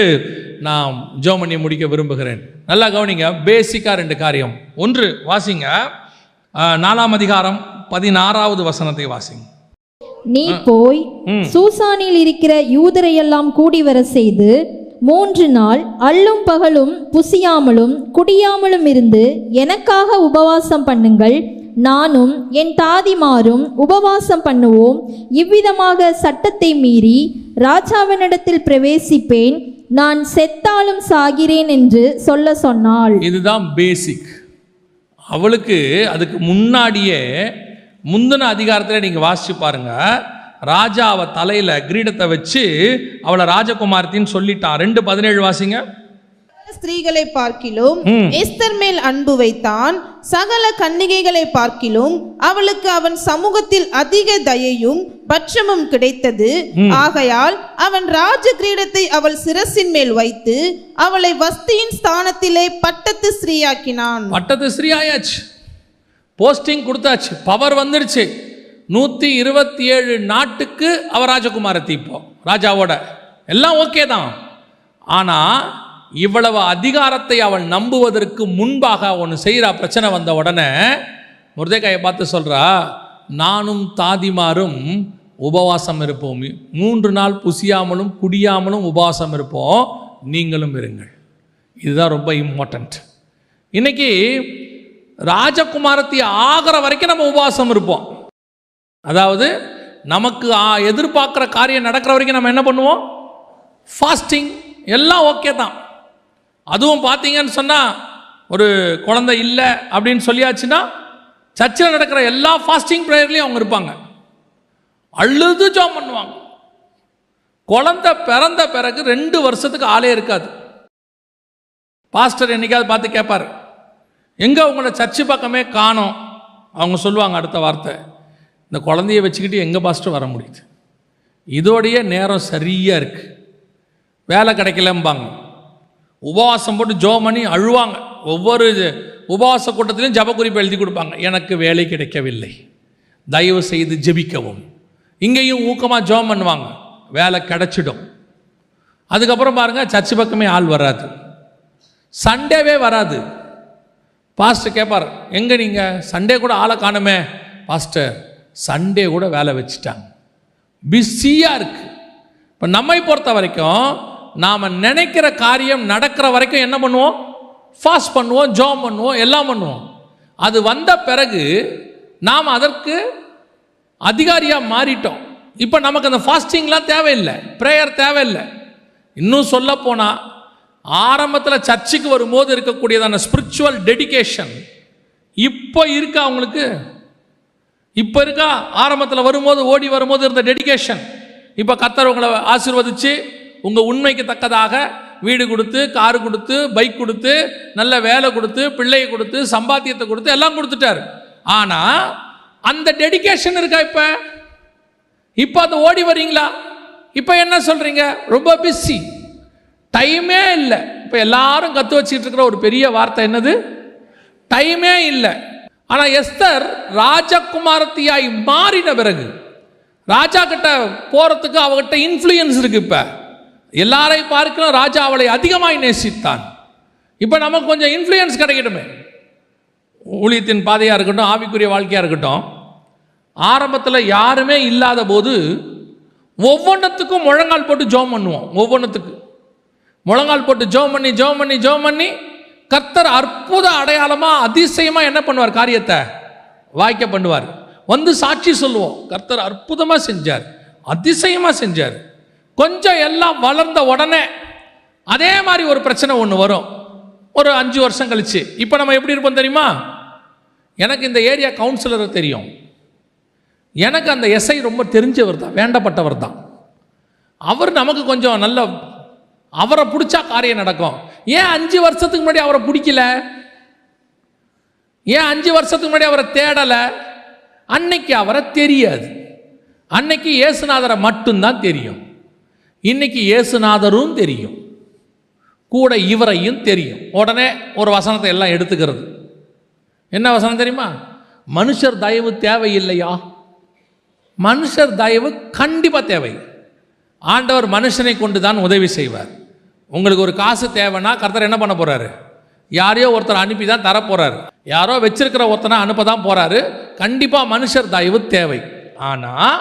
நான் ஜெபம் பண்ணி முடிக்க விரும்புகிறேன். நல்லா கவனிங்க, பேசிக்காக 2 காரியம். ஒன்று வாசிங்க, 4ஆம் அதிகாரம் 16வது வசனத்தை வாசிங்க. நீ போய் சூசானில் இருக்கிற யூதரையெல்லாம் கூடி வர செய்து 3 நாள் அல்லும் பகலும் புசியாமலும் குடியாமலும் இருந்து எனக்காக உபவாசம் பண்ணுங்கள், நானும் என் தாதிமாரும் உபவாசம் பண்ணுவோம். இவ்விதமாக சட்டத்தை மீறி ராஜாவினிடத்தில் பிரவேசிப்பேன், நான் செத்தாலும் சாகிறேன் என்று சொல்ல சொன்னாள். இதுதான் பேசிக். அவளுக்கு அதுக்கு முன்னாடியே முந்தின அதிகாரத்தில் நீங்கள் வாசிச்சு பாருங்க, ராஜா அவ தலையில கிரீடத்தை வச்சு அவளை ராஜகுமாரத்தின்னு சொல்லிட்டான். 2:17 வாசிங்க. ஸ்திரீகளை பார்க்கிலும் எஸ்தர் மேல் அன்பு வைத்தான், சகல கன்னிகைகளை பார்க்கிலும் அவளுக்கு அவன் சமூகத்தில் அதிக தயையும் பட்சமும் கிடைத்தது. ஆகையால் அவன் ராஜ கிரீடத்தை அவள் சிரசின் மேல் வைத்து அவளை வஸ்தியின் ஸ்தானத்திலே பட்டத்து ஸ்ரீயாக்கினான். பட்டத்து ஸ்ரீயாயாச்சு, போஸ்டிங் கொடுத்தாச்சு, பவர் வந்துருச்சு. 127 நாட்டுக்கு அவ ராஜகுமாரத்தி. இப்போ ராஜாவோட எல்லாம் ஓகே தான். ஆனா இவ்வளவு அதிகாரத்தை அவள் நம்புவதற்கு முன்பாக ஒன்று செய்கிறா. பிரச்சனை வந்த உடனே மொர்தெகாயை பார்த்து சொல்றா, நானும் தாதிமாரும் உபவாசம் இருப்போம், 3 நாள் புசியாமலும் குடியாமலும் உபவாசம் இருப்போம், நீங்களும் இருங்கள். இதுதான் ரொம்ப இம்பார்ட்டன்ட். இன்னைக்கு ராஜகுமாரத்தி ஆகிற வரைக்கும் நம்ம உபவாசம் இருப்போம். அதாவது நமக்கு எதிர்பார்க்குற காரியம் நடக்கிற வரைக்கும் நம்ம என்ன பண்ணுவோம்? ஃபாஸ்டிங். எல்லாம் ஓகே தான். அதுவும் பார்த்தீங்கன்னு சொன்னால் ஒரு குழந்தை இல்லை அப்படின்னு சொல்லியாச்சுன்னா சர்ச்சில் நடக்கிற எல்லா ஃபாஸ்டிங் ப்ரேயர்லையும் அவங்க இருப்பாங்க. அழுது ஜெபம் பண்ணுவாங்க. குழந்தை பிறந்த பிறகு 2 வருஷத்துக்கு ஆளே இருக்காது. பாஸ்டர் என்னைக்காவது பார்த்து கேட்பார், எங்கே உங்களை சர்ச்சு பக்கமே காணோம். அவங்க சொல்லுவாங்க அடுத்த வார்த்தை, இந்த குழந்தைய வச்சுக்கிட்டு எங்கே பாஸ்டர் வர முடியுது, இதோடைய நேரம் சரியாக இருக்குது, வேலை கிடைக்கலம்பாங்க. உபவாசம் போட்டு ஜெபம் பண்ணி அழுவாங்க. ஒவ்வொரு உபவாச கூட்டத்திலையும் ஜெப குறிப்பு எழுதி கொடுப்பாங்க, எனக்கு வேலை கிடைக்கவில்லை, தயவு செய்து ஜெபிக்கவும். இங்கேயும் ஊக்கமாக ஜெபம் பண்ணுவாங்க, வேலை கிடைச்சிடும். அதுக்கப்புறம் பாருங்கள், சர்ச்சு பக்கமே ஆள் வராது, சண்டேவே வராது. பாஸ்டர் கேட்பார், எங்கே நீங்கள் சண்டே கூட ஆளை காணுமே. பாஸ்டர் சண்டே கூட வேலை வச்சுட்டாங்க, பிஸியாக இருக்கு. இப்போ நம்மை பொறுத்த வரைக்கும் நாம் நினைக்கிற காரியம் நடக்கிற வரைக்கும் என்ன பண்ணுவோம், ஃபாஸ்ட் பண்ணுவோம், ஜெபம் பண்ணுவோம், எல்லாம் பண்ணுவோம். அது வந்த பிறகு நாம் அதற்கு அதிகாரியாக மாறிட்டோம். இப்போ நமக்கு அந்த ஃபாஸ்டிங்லாம் தேவையில்லை, ப்ரேயர் தேவையில்லை. இன்னும் சொல்ல போனால் ஆரம்பத்தில் சர்ச்சுக்கு வரும்போது இருக்கக்கூடியதான ஸ்பிரிச்சுவல் டெடிகேஷன் இப்போ இருக்கா அவங்களுக்கு? இப்போ இருக்கா? ஆரம்பத்தில் வரும்போது ஓடி வரும்போது இருந்த டெடிகேஷன் இப்போ கர்த்தர் உங்களை ஆசீர்வதிச்சு உங்கள் உண்மைக்கு தக்கதாக வீடு கொடுத்து, காரு கொடுத்து, பைக் கொடுத்து, நல்ல வேலை கொடுத்து, பிள்ளையை கொடுத்து, சம்பாத்தியத்தை கொடுத்து, எல்லாம் கொடுத்துட்டார். ஆனால் அந்த டெடிகேஷன் இருக்கா? இப்போ அது ஓடி வரீங்களா? இப்போ என்ன சொல்கிறீங்க, ரொம்ப பிஸி, டைமே இல்லை. இப்போ எல்லாரும் கற்று வச்சுட்டு இருக்கிற ஒரு பெரிய வார்த்தை என்னது, டைமே இல்லை. ஆனால் எஸ்தர் ராஜகுமாரத்தியாய் மாறின பிறகு ராஜா கிட்ட போகிறதுக்கு அவகிட்ட இன்ஃப்ளூயன்ஸ் இருக்கு. இப்போ எல்லாரையும் பார்க்கணும், ராஜா அவளை அதிகமாய் நேசித்தான். இப்போ நமக்கு கொஞ்சம் இன்ஃப்ளூயன்ஸ் கிடைக்கட்டுமே, ஊழியத்தின் பாதையாக இருக்கட்டும், ஆவிக்குரிய வாழ்க்கையாக இருக்கட்டும். ஆரம்பத்தில் யாருமே இல்லாத போது ஒவ்வொன்றத்துக்கும் முழங்கால் போட்டு ஜெபம் பண்ணுவோம். ஒவ்வொன்றத்துக்கு முழங்கால் போட்டு ஜெபம் பண்ணி கர்த்தர் அற்புத அடையாளமாக அதிசயமாக என்ன பண்ணுவார், காரியத்தை வாய்க்க பண்ணுவார். வந்து சாட்சி சொல்லுவோம், கர்த்தர் அற்புதமாக செஞ்சார், அதிசயமாக செஞ்சார். கொஞ்சம் எல்லாம் வளர்ந்த உடனே அதே மாதிரி ஒரு பிரச்சனை ஒன்று வரும், ஒரு 5 வருஷம் கழிச்சு. இப்போ நம்ம எப்படி இருப்போம் தெரியுமா? எனக்கு இந்த ஏரியா கவுன்சிலர் தெரியும், எனக்கு அந்த எஸ்ஐ ரொம்ப தெரிஞ்சவர் தான், வேண்டப்பட்டவர் தான். அவர் நமக்கு கொஞ்சம் நல்ல, அவரை பிடிச்சா காரியம் நடக்கும். ஏன் 5 வருஷத்துக்கு முன்னாடி அவரை பிடிக்கல? ஏன் 5 வருஷத்துக்கு முன்னாடி அவரை தேடலை? அன்னைக்கு அவரை தெரியாது. அன்னைக்கு இயேசுநாதரை மட்டும்தான் தெரியும். இன்னைக்கு இயேசுநாதரும் தெரியும், கூட இவரையும் தெரியும். உடனே ஒரு வசனத்தை எல்லாம் எடுத்துக்கிறது. என்ன வசனம் தெரியுமா? மனுஷர் தயவு தேவையில்லையா? மனுஷர் தயவு கண்டிப்பாக தேவை. ஆண்டவர் மனுஷனை கொண்டு தான் உதவி செய்வார். உங்களுக்கு ஒரு காசு தேவைன்னா கர்த்தர் என்ன பண்ண போகிறாரு? யாரையோ ஒருத்தர் அனுப்பி தான் தரப்போகிறாரு. யாரோ வச்சிருக்கிற ஒருத்தனை அனுப்ப தான் போகிறாரு. கண்டிப்பாக மனுஷர் தயவு தேவை. ஆனால்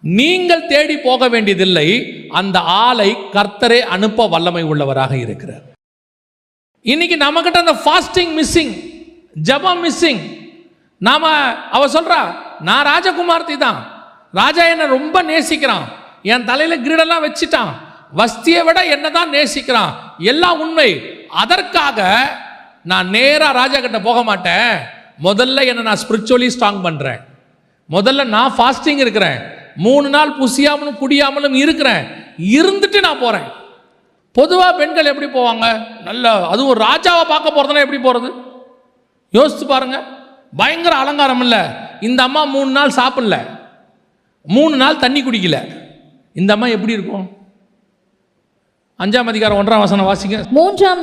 நீங்கள் தேடி போக வேண்டியதில்லை, அந்த ஆளை கர்த்தரே அனுப்ப வல்லமை உள்ளவராக இருக்கிறார். இன்னைக்கு நம்மகிட்ட அந்த ஃபாஸ்டிங் மிஸ்ஸிங், ஜெபம் மிஸ்ஸிங். அவ சொல்றா, நான் ராஜகுமார்த்தி தான், ராஜா என்னை ரொம்ப நேசிக்கிறான், என் தலையில கிரீடெல்லாம் வச்சுட்டான், வஸ்தியை விட என்ன தான் நேசிக்கிறான், எல்லாம் உண்மை. அதற்காக நான் நேராக ராஜா கிட்ட போக மாட்டேன். முதல்ல என்னை நான் ஸ்பிரிச்சுவலி ஸ்ட்ராங் பண்ணுறேன். முதல்ல நான் ஃபாஸ்டிங் இருக்கிறேன், 3 நாள் புசியாமலும் குடியாமலும் இருக்கிறேன், இருந்துட்டு நான் போகிறேன். பொதுவாக பெண்கள் எப்படி போவாங்க? நல்ல, அதுவும் ஒரு ராஜாவை பார்க்க போகிறதுனா எப்படி போகிறது? யோசித்து பாருங்க. பயங்கர அலங்காரம் இல்லை. இந்த அம்மா 3 நாள் சாப்பிடல, 3 நாள் தண்ணி குடிக்கல. இந்த அம்மா எப்படி இருக்கும்? 5ஆம் அதிகாரம் 1ஆம் வசனம் வாசிங்க. 3ஆம்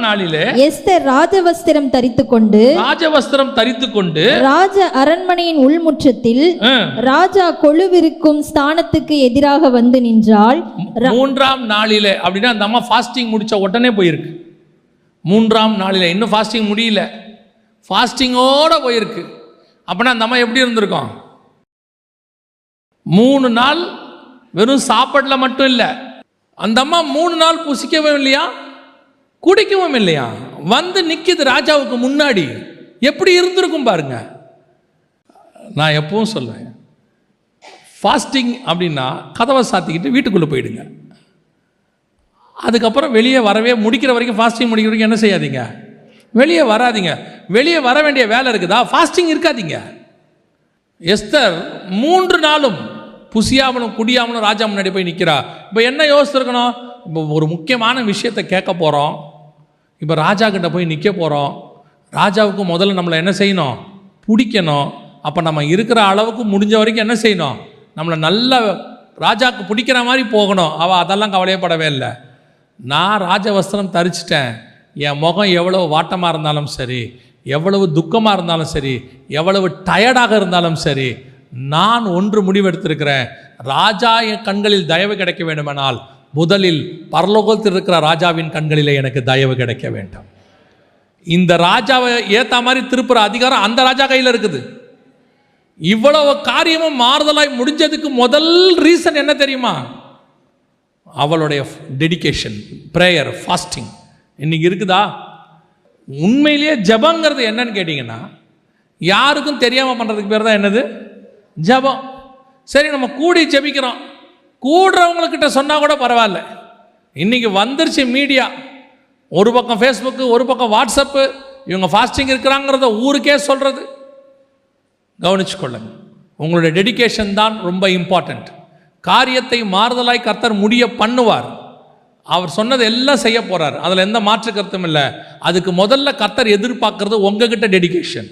நாளிலே எஸ்தர் ராஜவஸ்திரம் தரித்துக்கொண்டு ராஜ அரண்மனையின் உள்முற்றத்தில் ராஜா கொலுவிருக்கும் ஸ்தானத்துக்கு எதிராக வந்து நின்றாள். 3ஆம் நாளிலே அப்படின்னா அந்த அம்மா ஃபாஸ்டிங் முடிச்ச உடனே போயிருக்கு. 3ஆம் நாளிலே, இன்னும் ஃபாஸ்டிங் முடியல, ஃபாஸ்டிங்கோட போயிருக்கு. அப்படின்னா அந்த அம்மா எப்படி இருந்திருக்கும்? 3 நாள் வெறும் சாப்பாட்டில் மட்டும் இல்லை, அந்த அம்மா 3 நாள் புசிக்கவும் இல்லையா, குடிக்கவும் இல்லையா, வந்து நிற்கிது ராஜாவுக்கு முன்னாடி. எப்படி இருந்திருக்கும் பாருங்க. நான் எப்பவும் சொல்லுவேன், ஃபாஸ்டிங் அப்படின்னா கதவை சாத்திக்கிட்டு வீட்டுக்குள்ளே போயிடுங்க. அதுக்கப்புறம் வெளியே வரவே, முடிக்கிற வரைக்கும், ஃபாஸ்டிங் முடிக்கிற வரைக்கும் என்ன செய்யாதீங்க, வெளியே வராதீங்க. வெளியே வர வேண்டிய வேலை இருக்குதா? ஃபாஸ்டிங் இருக்காதீங்க. எஸ்தர் 3 நாளும் புசியாமலும் குடியாமலும் ராஜா முன்னாடி போய் நிற்கிறா. இப்போ என்ன யோசிச்சிருக்கணும்? இப்போ ஒரு முக்கியமான விஷயத்தை கேட்க போகிறோம். இப்போ ராஜா கிட்ட போய் நிற்க போகிறோம். ராஜாவுக்கு முதல்ல நம்மளை என்ன செய்யணும்? பிடிக்கணும். அப்போ நம்ம இருக்கிற அளவுக்கு முடிஞ்ச வரைக்கும் என்ன செய்யணும்? நம்மளை நல்ல ராஜாவுக்கு பிடிக்கிற மாதிரி போகணும். அவள் அதெல்லாம் கவலையப்படவே இல்லை. நான் ராஜவஸ்திரம் தரிச்சிட்டேன். என் முகம் எவ்வளவு வாட்டமாக இருந்தாலும் சரி, எவ்வளவு துக்கமாக இருந்தாலும் சரி, எவ்வளவு டயர்டாக இருந்தாலும் சரி, நான் ஒன்று முடிவெடுத்திருக்கிறேன். ராஜா என் கண்களில் தயவு கிடைக்க வேண்டுமானால் முதலில் பரலோகத்தில் இருக்கிற ராஜாவின் கண்களிலே எனக்கு தயவு கிடைக்க வேண்டும். இந்த ராஜாவை ஏற்ற மாதிரி திருப்புற அதிகாரம் அந்த ராஜா கையில் இருக்குது. இவ்வளவு காரியமும் மாறுதலாய் முடிஞ்சதுக்கு முதல் ரீசன் என்ன தெரியுமா? அவளுடைய டெடிகேஷன், ப்ரேயர், ஃபாஸ்டிங். இன்னைக்கு இருக்குதா? உண்மையிலேயே ஜபங்கிறது என்னன்னு கேட்டிங்கன்னா, யாருக்கும் தெரியாமல் பண்ணுறதுக்கு பேர் தான் என்னது? ஜபம். சரி, நம்ம கூடி ஜபிக்கிறோம். கூடுறவங்கக்கிட்ட சொன்னால் கூட பரவாயில்ல. இன்றைக்கி வந்துருச்சு மீடியா. ஒரு பக்கம் ஃபேஸ்புக்கு, ஒரு பக்கம் வாட்ஸ்அப்பு. இவங்க ஃபாஸ்டிங் இருக்கிறாங்கிறத ஊருக்கே சொல்கிறது. கவனிச்சு கொள்ளுங்க. உங்களுடைய டெடிகேஷன் தான் ரொம்ப இம்பார்ட்டண்ட். காரியத்தை மாறுதலாய் கர்த்தர் முடிய பண்ணுவார். அவர் சொன்னது எல்லாம் செய்ய போகிறார். அதில் எந்த மாற்று கருத்தும் இல்லை. அதுக்கு முதல்ல கர்த்தர் எதிர்பார்க்கறது உங்ககிட்ட டெடிகேஷன்.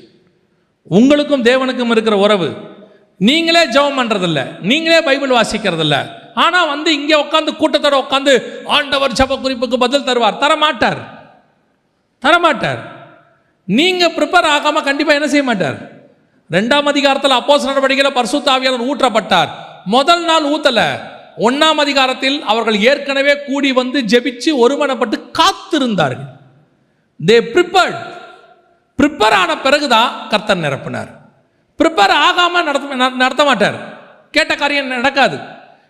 உங்களுக்கும் தேவனுக்கும் இருக்கிற உறவு. நீங்களே ஜெபம் பண்ணுறதில்ல, நீங்களே பைபிள் வாசிக்கிறதில்ல. ஆனால் இங்கே உட்காந்து கூட்டத்தோட உட்காந்து ஆண்டவர் ஜெப குறிப்புக்கு பதில் தருவார். தரமாட்டார். நீங்கள் ப்ரிப்பேர் ஆகாமல் கண்டிப்பாக என்ன செய்ய மாட்டார். 2ஆம் அதிகாரத்தில் அப்போஸ்தலர் நடவடிக்கையில் பரிசுத்த ஆவியானவர் ஊற்றப்பட்டார். முதல் நாள் ஊத்தலை. 1ஆம் அதிகாரத்தில் அவர்கள் ஏற்கனவே கூடி வந்து ஜெபிச்சு ஒருமனப்பட்டு காத்திருந்தார்கள். தே ப்ரிப்பேர் ஆன பிறகுதான் கர்த்தர் நிரப்பினார். ப்ரிப்பேர் ஆகாமல் நடத்த மாட்டார். கேட்ட காரியம் நடக்காது.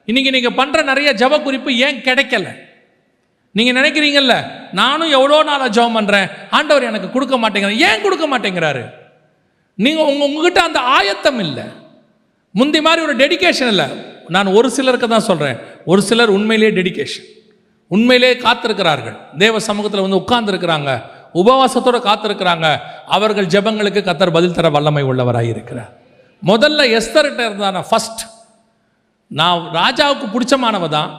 இன்னைக்கு நீங்கள் பண்ணுற நிறைய ஜப குறிப்பு ஏன் கிடைக்கல? நீங்கள் நினைக்கிறீங்கல்ல, நானும் எவ்வளோ நாளாக ஜெபம் பண்ணுறேன், ஆண்டவர் எனக்கு கொடுக்க மாட்டேங்கிறார். ஏன் கொடுக்க மாட்டேங்கிறாரு? நீங்கள் உங்ககிட்ட அந்த ஆயத்தம் இல்லை. முந்தி மாதிரி ஒரு டெடிகேஷன் இல்லை. நான் ஒரு சிலருக்கு தான் சொல்கிறேன். ஒரு சிலர் உண்மையிலேயே டெடிகேஷன், உண்மையிலேயே காத்திருக்கிறார்கள். தேவ சமூகத்தில் உட்கார்ந்துருக்கிறாங்க, உபவாசத்தோடு காத்திருக்கிறாங்க. அவர்கள் ஜெபங்களுக்கு கர்த்தர் பதில் தர வல்லமை உள்ளவராக இருக்கிறார். முதல்ல எஸ்தர்கிட்ட இருந்தான ஃபர்ஸ்ட், நான் ராஜாவுக்கு பிடிச்சமானவ தான்,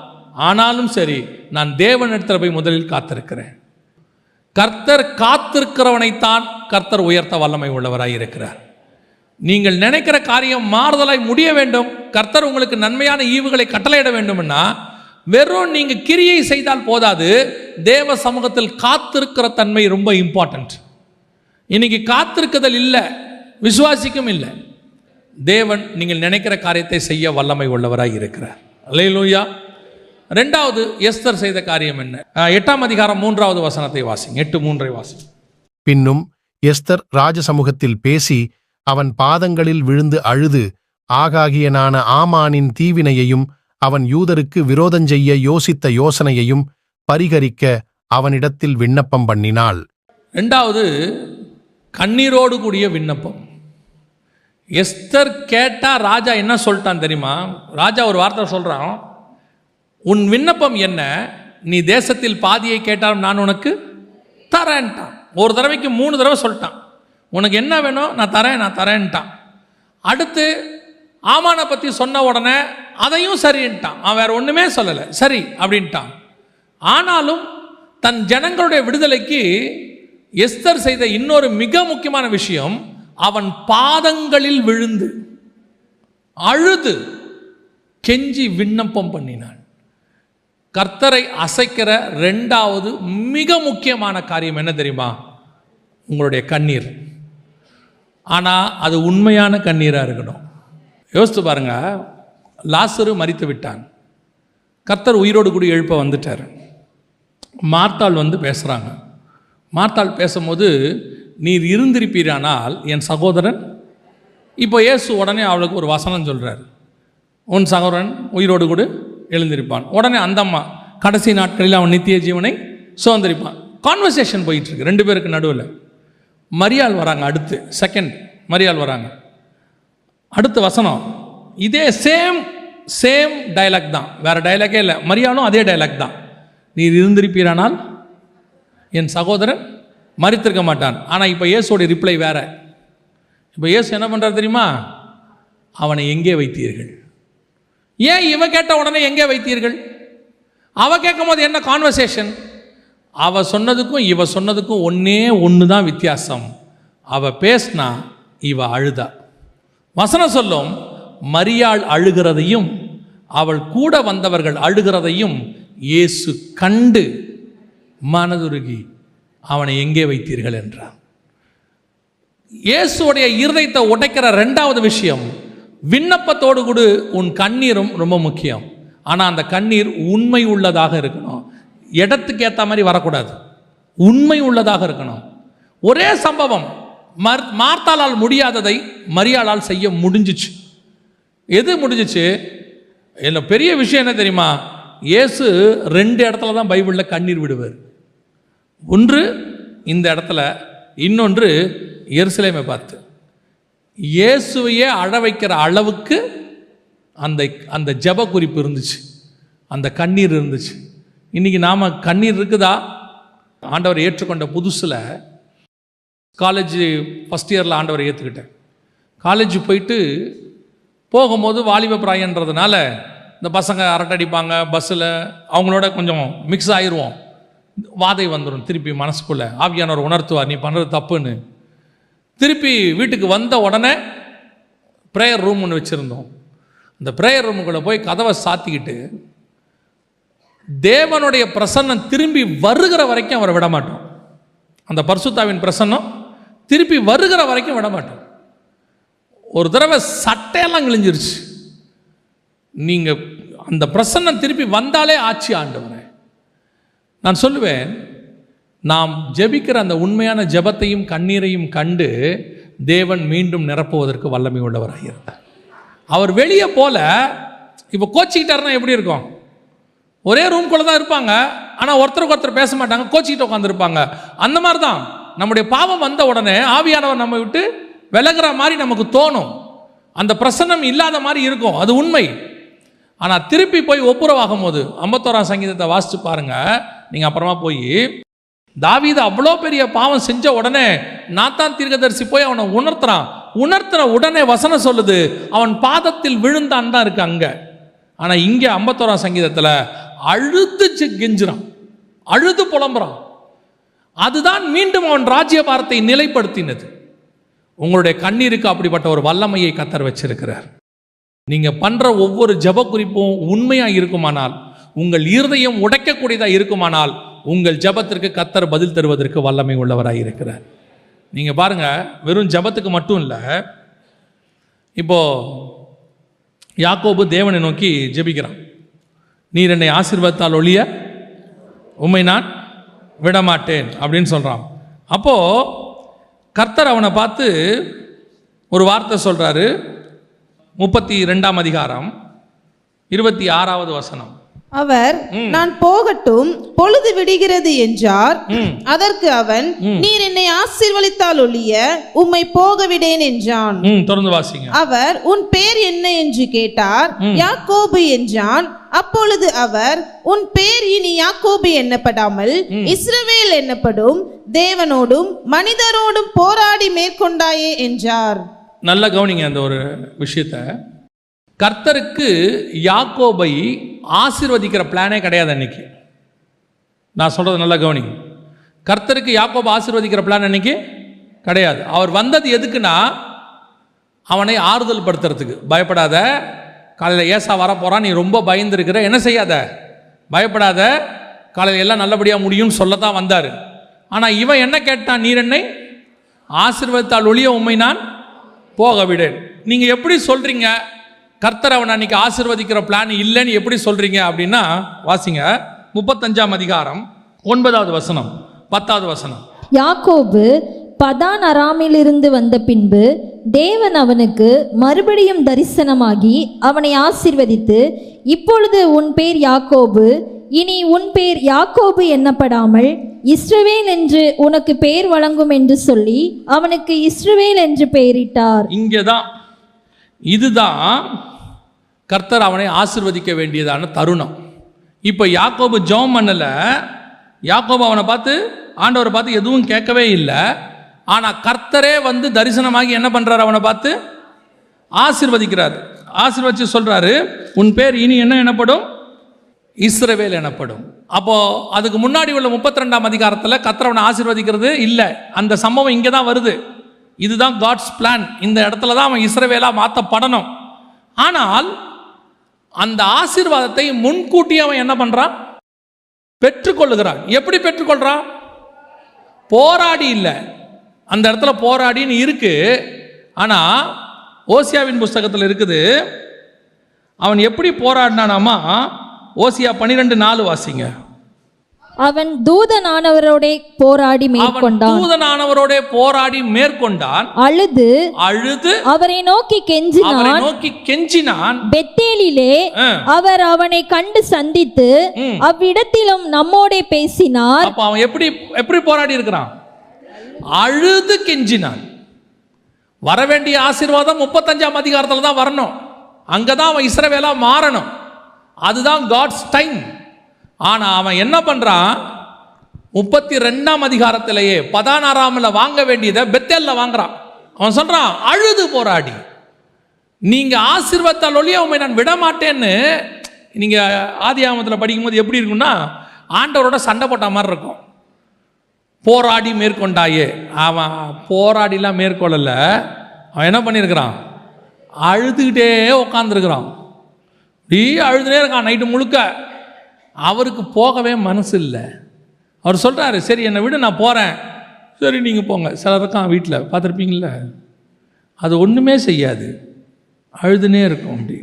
ஆனாலும் சரி நான் தேவனிடத்தில் போய் முதலில் காத்திருக்கிறேன். கர்த்தர் காத்திருக்கிறவனைத்தான் கர்த்தர் உயர்த்த வல்லமை உள்ளவராக இருக்கிறார். நீங்கள் நினைக்கிற காரியம் மாறுதலாய் முடிய வேண்டும், கர்த்தர் உங்களுக்கு நன்மையான ஈவுகளை கட்டளையிட வேண்டும்னா வெறும் நீங்கள் கிரியை செய்தால் போதாது. தேவ சமூகத்தில் காத்திருக்கிற தன்மை ரொம்ப இம்பார்ட்டன்ட். இன்னைக்கு காத்திருக்குதல் இல்லை, விசுவாசிக்கும் இல்லை. தேவன் நீங்கள் நினைக்கிற காரியத்தை செய்ய வல்லமை உள்ளவராய் இருக்கிறார். அல்லேலூயா. 2வது எஸ்தர் செய்த காரியம் என்ன? 8ஆம் அதிகாரம் 3வது வசனத்தை வாசிங்க. 8:3 வாசிங்க. பின்னும் எஸ்தர் ராஜசமூகத்தில் பேசி அவன் பாதங்களில் விழுந்து அழுது ஆகாகியனான ஆமானின் தீவினையையும் அவன் யூதருக்கு விரோதஞ்செய்ய யோசித்த யோசனையையும் பரிகரிக்க அவனிடத்தில் விண்ணப்பம் பண்ணினாள். 2வது கண்ணீரோடு கூடிய விண்ணப்பம். எஸ்தர் கேட்டா ராஜா என்ன சொல்லிட்டான் தெரியுமா? ராஜா ஒரு வார்த்தை சொல்றான், உன் விண்ணப்பம் என்ன? நீ தேசத்தில் பாதியை கேட்டாலும் நான் உனக்கு தரேன்ட்டான். ஒரு தடவைக்கு 3 தடவை சொல்லிட்டான். உனக்கு என்ன வேணும்? நான் தரேன்ட்டான். அடுத்து ஆமானை பற்றி சொன்ன உடனே அதையும் சரின்ட்டான். அவன் வேற ஒன்றுமே சொல்லலை, சரி அப்படின்ட்டான். ஆனாலும் தன் ஜனங்களுடைய விடுதலைக்கு எஸ்தர் செய்த இன்னொரு மிக முக்கியமான விஷயம், அவன் பாதங்களில் விழுந்து அழுது கெஞ்சி விண்ணப்பம் பண்ணினான். கர்த்தரை அசைக்கிற 2வது மிக முக்கியமான காரியம் என்ன தெரியுமா? உங்களுடைய கண்ணீர். ஆனால் அது உண்மையான கண்ணீராக இருக்கணும். யோசித்து பாருங்க, லாசரு மரித்து விட்டான். கர்த்தர் உயிரோடு கூடி எழுப்ப வந்துட்டார். மார்த்தாள் வந்து பேசுகிறாங்க. மார்த்தாள் பேசும்போது, நீர் இருந்திருப்பீரானால் என் சகோதரன். இப்போ இயேசு உடனே அவளுக்கு ஒரு வசனம் சொல்கிறார், உன் சகோதரன் உயிரோடு கூட எழுந்திருப்பான். உடனே அந்த அம்மா, கடைசி நாட்களில் அவன் நித்திய ஜீவனை சுதந்திரிப்பான். கான்வர்சேஷன் போயிட்டுருக்கு 2 பேருக்கு நடுவில். மரியாள் வராங்க. அடுத்து செகண்ட் மரியாள் வராங்க. அடுத்த வசனம் இதே சேம் டைலாக் தான், வேற டைலாக்கே இல்லை. மரியாளும் அதே டைலாக் தான், நீர் இருந்திருப்பீரானால் என் சகோதரன் மரித்திருக்க மாட்டான். ஆனால் இப்போ இயேசுவோட ரிப்ளை வேற. இப்போ இயேசு என்ன பண்ணுறாரு தெரியுமா? அவனை எங்கே வைத்தீர்கள்? ஏன் இவ கேட்ட உடனே எங்கே வைத்தீர்கள்? அவ கேட்கும் போது என்ன கான்வர்சேஷன்? அவ சொன்னதுக்கும் இவ சொன்னதுக்கும் ஒன்று தான் வித்தியாசம். அவ பேசினா, இவ அழுதா. வசனம் சொல்லும், மரியாள் அழுகிறதையும் அவள் கூட வந்தவர்கள் அழுகிறதையும் இயேசு கண்டு மனதுருகி அவனை எங்கே வைத்தீர்கள் என்றார். இயேசுடைய இருதயத்தை உடைக்கிற ரெண்டாவது விஷயம், விண்ணப்பத்தோடு கூட உன் கண்ணீரும் ரொம்ப முக்கியம். ஆனால் அந்த கண்ணீர் உண்மை உள்ளதாக இருக்கணும். இடத்துக்கு ஏற்ற மாதிரி வரக்கூடாது, உண்மை உள்ளதாக இருக்கணும். ஒரே சம்பவம், மார்த்தாளால் முடியாததை மரியாளால் செய்ய முடிஞ்சிச்சு. எது முடிஞ்சிச்சு? என்ன பெரிய விஷயம் என்ன தெரியுமா? இயேசு 2 இடத்துல தான் பைபிளில் கண்ணீர் விடுவார். ஒன்று இந்த இடத்துல, இன்னொன்று எருசலேமை பார்த்து. இயேசுவையே அழ வைக்கிற அளவுக்கு அந்த ஜெப குறிப்பு இருந்துச்சு, அந்த கண்ணீர் இருந்துச்சு. இன்றைக்கி நாம் கண்ணீர் இருக்குதா? ஆண்டவர் ஏற்றுக்கொண்ட புதுசில் காலேஜ் ஃபஸ்ட் இயரில் ஆண்டவரை ஏற்றுக்கிட்டேன். காலேஜ் போகும்போது வாலிப பிராயன்றதுனால இந்த பசங்க அரட்டடிப்பாங்க பஸ்ஸில், அவங்களோட கொஞ்சம் மிக்ஸ் ஆயிடுவோம். வாதை வந்துடும் திருப்பி மனசுக்குள்ளே. ஆவியானவர் உணர்த்துவார், நீ பண்ணுறது தப்புன்னு. திருப்பி வீட்டுக்கு வந்த உடனே ப்ரேயர் ரூம் ஒன்று வச்சுருந்தோம். அந்த ப்ரேயர் ரூமுக்குள்ளே போய் கதவை சாத்திக்கிட்டு தேவனுடைய பிரசன்னம் திரும்பி வருகிற வரைக்கும் அவரை விட மாட்டோம். அந்த பரிசுத்தாவின் பிரசன்னம் திருப்பி வருகிற வரைக்கும் விட மாட்டோம். ஒரு தடவை சட்டையெல்லாம் கிழிஞ்சிருச்சு. நீங்கள் அந்த பிரசன்னம் திருப்பி வந்தாலே ஆட்சி ஆண்டவரே. நான் சொல்லுவேன், நாம் ஜெபிக்கிற அந்த உண்மையான ஜெபத்தையும் கண்ணீரையும் கண்டு தேவன் மீண்டும் நிரப்புவதற்கு வல்லமை உள்ளவராக இருந்தார். அவர் வெளியே போல இப்போ கோச்சிக்கிட்டாருன்னா எப்படி இருக்கும்? ஒரே ரூம்குள்ளே தான் இருப்பாங்க, ஆனால் ஒருத்தருக்கு ஒருத்தர் பேச மாட்டாங்க, கோச்சிக்கிட்டு உட்காந்துருப்பாங்க. அந்த மாதிரி தான் நம்முடைய பாவம் வந்த உடனே ஆவியானவர் நம்ம விட்டு விலகிற மாதிரி நமக்கு தோணும். அந்த பிரசன்னம் இல்லாத மாதிரி இருக்கும், அது உண்மை. ஆனால் திருப்பி போய் ஒப்புரவாகும் போது 51ஆம் சங்கீதத்தை வாசித்து பாருங்க. நீங்கள் அப்புறமா போய் தாவீது அவ்வளோ பெரிய பாவம் செஞ்ச உடனே நாத்தான் தீர்க்கதரிசி போய் அவனை உணர்த்துன உடனே வசனம் சொல்லுது, அவன் பாதத்தில் விழுந்தான் தான் இருக்கு அங்கே. ஆனால் இங்கே 51ஆம் சங்கீதத்தில் அழுது கெஞ்சுறான், அழுது புலம்புறான். அதுதான் மீண்டும் அவன் ராஜ்யபாரத்தை நிலைப்படுத்தினது. உங்களுடைய கண்ணீருக்கு அப்படிப்பட்ட ஒரு வல்லமையை கர்த்தர் வச்சிருக்கிறார். நீங்கள் பண்ணுற ஒவ்வொரு ஜெப குறிப்பும் உண்மையாக இருக்குமானால், உங்கள் இருதயம் உடைக்கக்கூடியதாக இருக்குமானால், உங்கள் ஜெபத்திற்கு கர்த்தர் பதில் தருவதற்கு வல்லமை உள்ளவராக இருக்கிறார். நீங்கள் பாருங்கள், வெறும் ஜெபத்துக்கு மட்டும் இல்லை. இப்போது யாக்கோபு தேவனை நோக்கி ஜெபிக்கிறான். நீர் என்னை ஆசீர்வாதத்தால் ஒழிய உம்மை நான் விடமாட்டேன் அப்படின்னு சொல்கிறான். அப்போது கர்த்தர் அவனை பார்த்து ஒரு வார்த்தை சொல்கிறாரு. 32ஆம் அதிகாரம் 26வது வசனம். அவர் நான் போகட்டும், பொழுது விடுகிறது என்றார். அதற்கு அவன், நீர் என்னை ஆசீர்வதித்தால் ஒழிய உம்மை போக விடேன் என்றான். தொடர்ந்து வாசிங்க. அவர், உன் பேர் என்ன என்று கேட்டார். யாக்கோபு என்றான். அப்பொழுது அவர், உன் பேர் இனி யாக்கோபு எண்ணப்படாமல் இஸ்ரவேல் என்னப்படும், தேவனோடும் மனிதரோடும் போராடி மேற்கொண்டாயே என்றார். நல்ல கவனிங்க அந்த ஒரு விஷயத்தை. கர்த்தருக்கு யாக்கோபை ஆசீர்வதிக்கிற பிளானே கிடையாது அன்னைக்கு. நான் சொல்றது நல்ல கவனிங்க. கர்த்தருக்கு யாக்கோபை ஆசீர்வதிக்கிற பிளான் அன்னைக்கு கிடையாது. அவர் வந்தது எதுக்குன்னா, அவனை ஆறுதல் படுத்துறதுக்கு. பயப்படாத, காலையில் ஏசா வர போகிறான், நீ ரொம்ப பயந்துருக்கிற, என்ன செய்யாத, பயப்படாத, காலையில் எல்லாம் நல்லபடியாக முடியும்னு சொல்லத்தான் வந்தார். ஆனால் இவன் என்ன கேட்டான்? நீர் என்னை ஆசீர்வதித்தால் ஒழிய உம்மை நான் போக விடேன். நீங்கள் எப்படி சொல்கிறீங்க கர்த்தர் அவன் அன்னைக்கு ஆசீர்வதிக்கிற பிளான் இல்லைன்னு எப்படி சொல்கிறீங்க அப்படின்னா, வாசிங்க 35ஆம் அதிகாரம் 9வது வசனம் 10வது வசனம். யாக்கோபு பதான் அராமிலிருந்து வந்த பின்பு தேவன் அவனுக்கு மறுபடியும் தரிசனமாகி அவனை ஆசீர்வதித்து, இப்பொழுது உன் பேர் யாக்கோபு, இனி உன் பேர் யாக்கோபு எண்ணப்படாமல் இஸ்ரவேல் என்று உனக்கு பெயர் வழங்கும் என்று சொல்லி அவனுக்கு இஸ்ரவேல் என்று பெயரிட்டார். இங்கேதான், இதுதான் கர்த்தர் அவனை ஆசீர்வதிக்க வேண்டியதான தருணம். இப்போ யாக்கோபு ஜெபம் பண்ணல, யாக்கோபு அவனை பார்த்து ஆண்டவரை பார்த்து எதுவும் கேட்கவே இல்லை. ஆனால் கர்த்தரே வந்து தரிசனமாகி என்ன பண்ணுறாரு, அவனை பார்த்து ஆசீர்வதிக்கிறார். ஆசீர்வதிச்சு சொல்கிறாரு, உன் பேர் இனி என்ன எனப்படும், இஸ்ரவேல் எனப்படும். அப்போது அதுக்கு முன்னாடி உள்ள 32ஆம் அதிகாரத்தில் கர்த்தர் அவனை ஆசீர்வதிக்கிறது இல்லை. அந்த சம்பவம் இங்கே தான் வருது. இதுதான் காட்ஸ் பிளான். இந்த இடத்துல தான் அவன் இஸ்ரவேலாக மாற்றப்படணும். ஆனால் அந்த ஆசீர்வாதத்தை முன்கூட்டி அவன் என்ன பண்ணுறான், பெற்றுக்கொள்ளுகிறான். எப்படி பெற்றுக்கொள்கிறான்? போராடி இல்லை. அந்த இடத்துல போராடின்னு இருக்கு. ஆனால் ஓசியாவின் புஸ்தகத்தில் இருக்குது, அவன் எப்படி போராடினானாமா. ஓசியா 12:4 வாசிங்க. அவன் தூதனானவரோட போராடி மேற்கொண்டான். தூதனானவரோட போராடி மேற்கொண்டான். அழுது அவரை நோக்கி கெஞ்சினான். பெத்தேலிலே அவர் அவனை கண்டு சந்தித்து அவ்விடத்திலும் நம்மோட பேசினார். அப்ப அவன் எப்படி போராடி இருக்கிறான்? அழுது கெஞ்சினான். வரவேண்டிய ஆசீர்வாதம் 35ஆம் அதிகாரத்தில் தான் வரணும். அங்கதான் அவன் இஸ்ரவேலா மாறணும். அதுதான் காட்ஸ் டைம். ஆனா அவன் என்ன பண்றான், 32ஆம் அதிகாரத்திலேயே 16ஆம்ல வாங்க வேண்டியதை பெத்தேல்ல வாங்குறான். அவன் சொல்றான், அழுது போராடி, நீங்க ஆசீர்வாதத்தால் ஒழிய உண்மை நான் விட மாட்டேன்னு. நீங்க ஆதியாகமத்தில் படிக்கும்போது எப்படி இருக்குன்னா, ஆண்டவரோட சண்டை போட்ட மாதிரி இருக்கும். போராடி மேற்கொண்டாயே, அவன் போராடிலாம் மேற்கொள்ளல. அவன் என்ன பண்ணியிருக்கிறான், அழுதுகிட்டே உட்காந்துருக்கிறான். அழுதுனே இருக்கான் நைட்டு முழுக்க. அவருக்கு போகவே மனசு இல்லை. அவர் சொல்கிறாரு, சரி என்னை விட நான் போகிறேன். சரி நீங்கள் போங்க. சிலர் இருக்கான் வீட்டில் பார்த்துருப்பீங்கள, அது ஒன்றுமே செய்யாது, அழுதுனே இருக்கும். அப்படி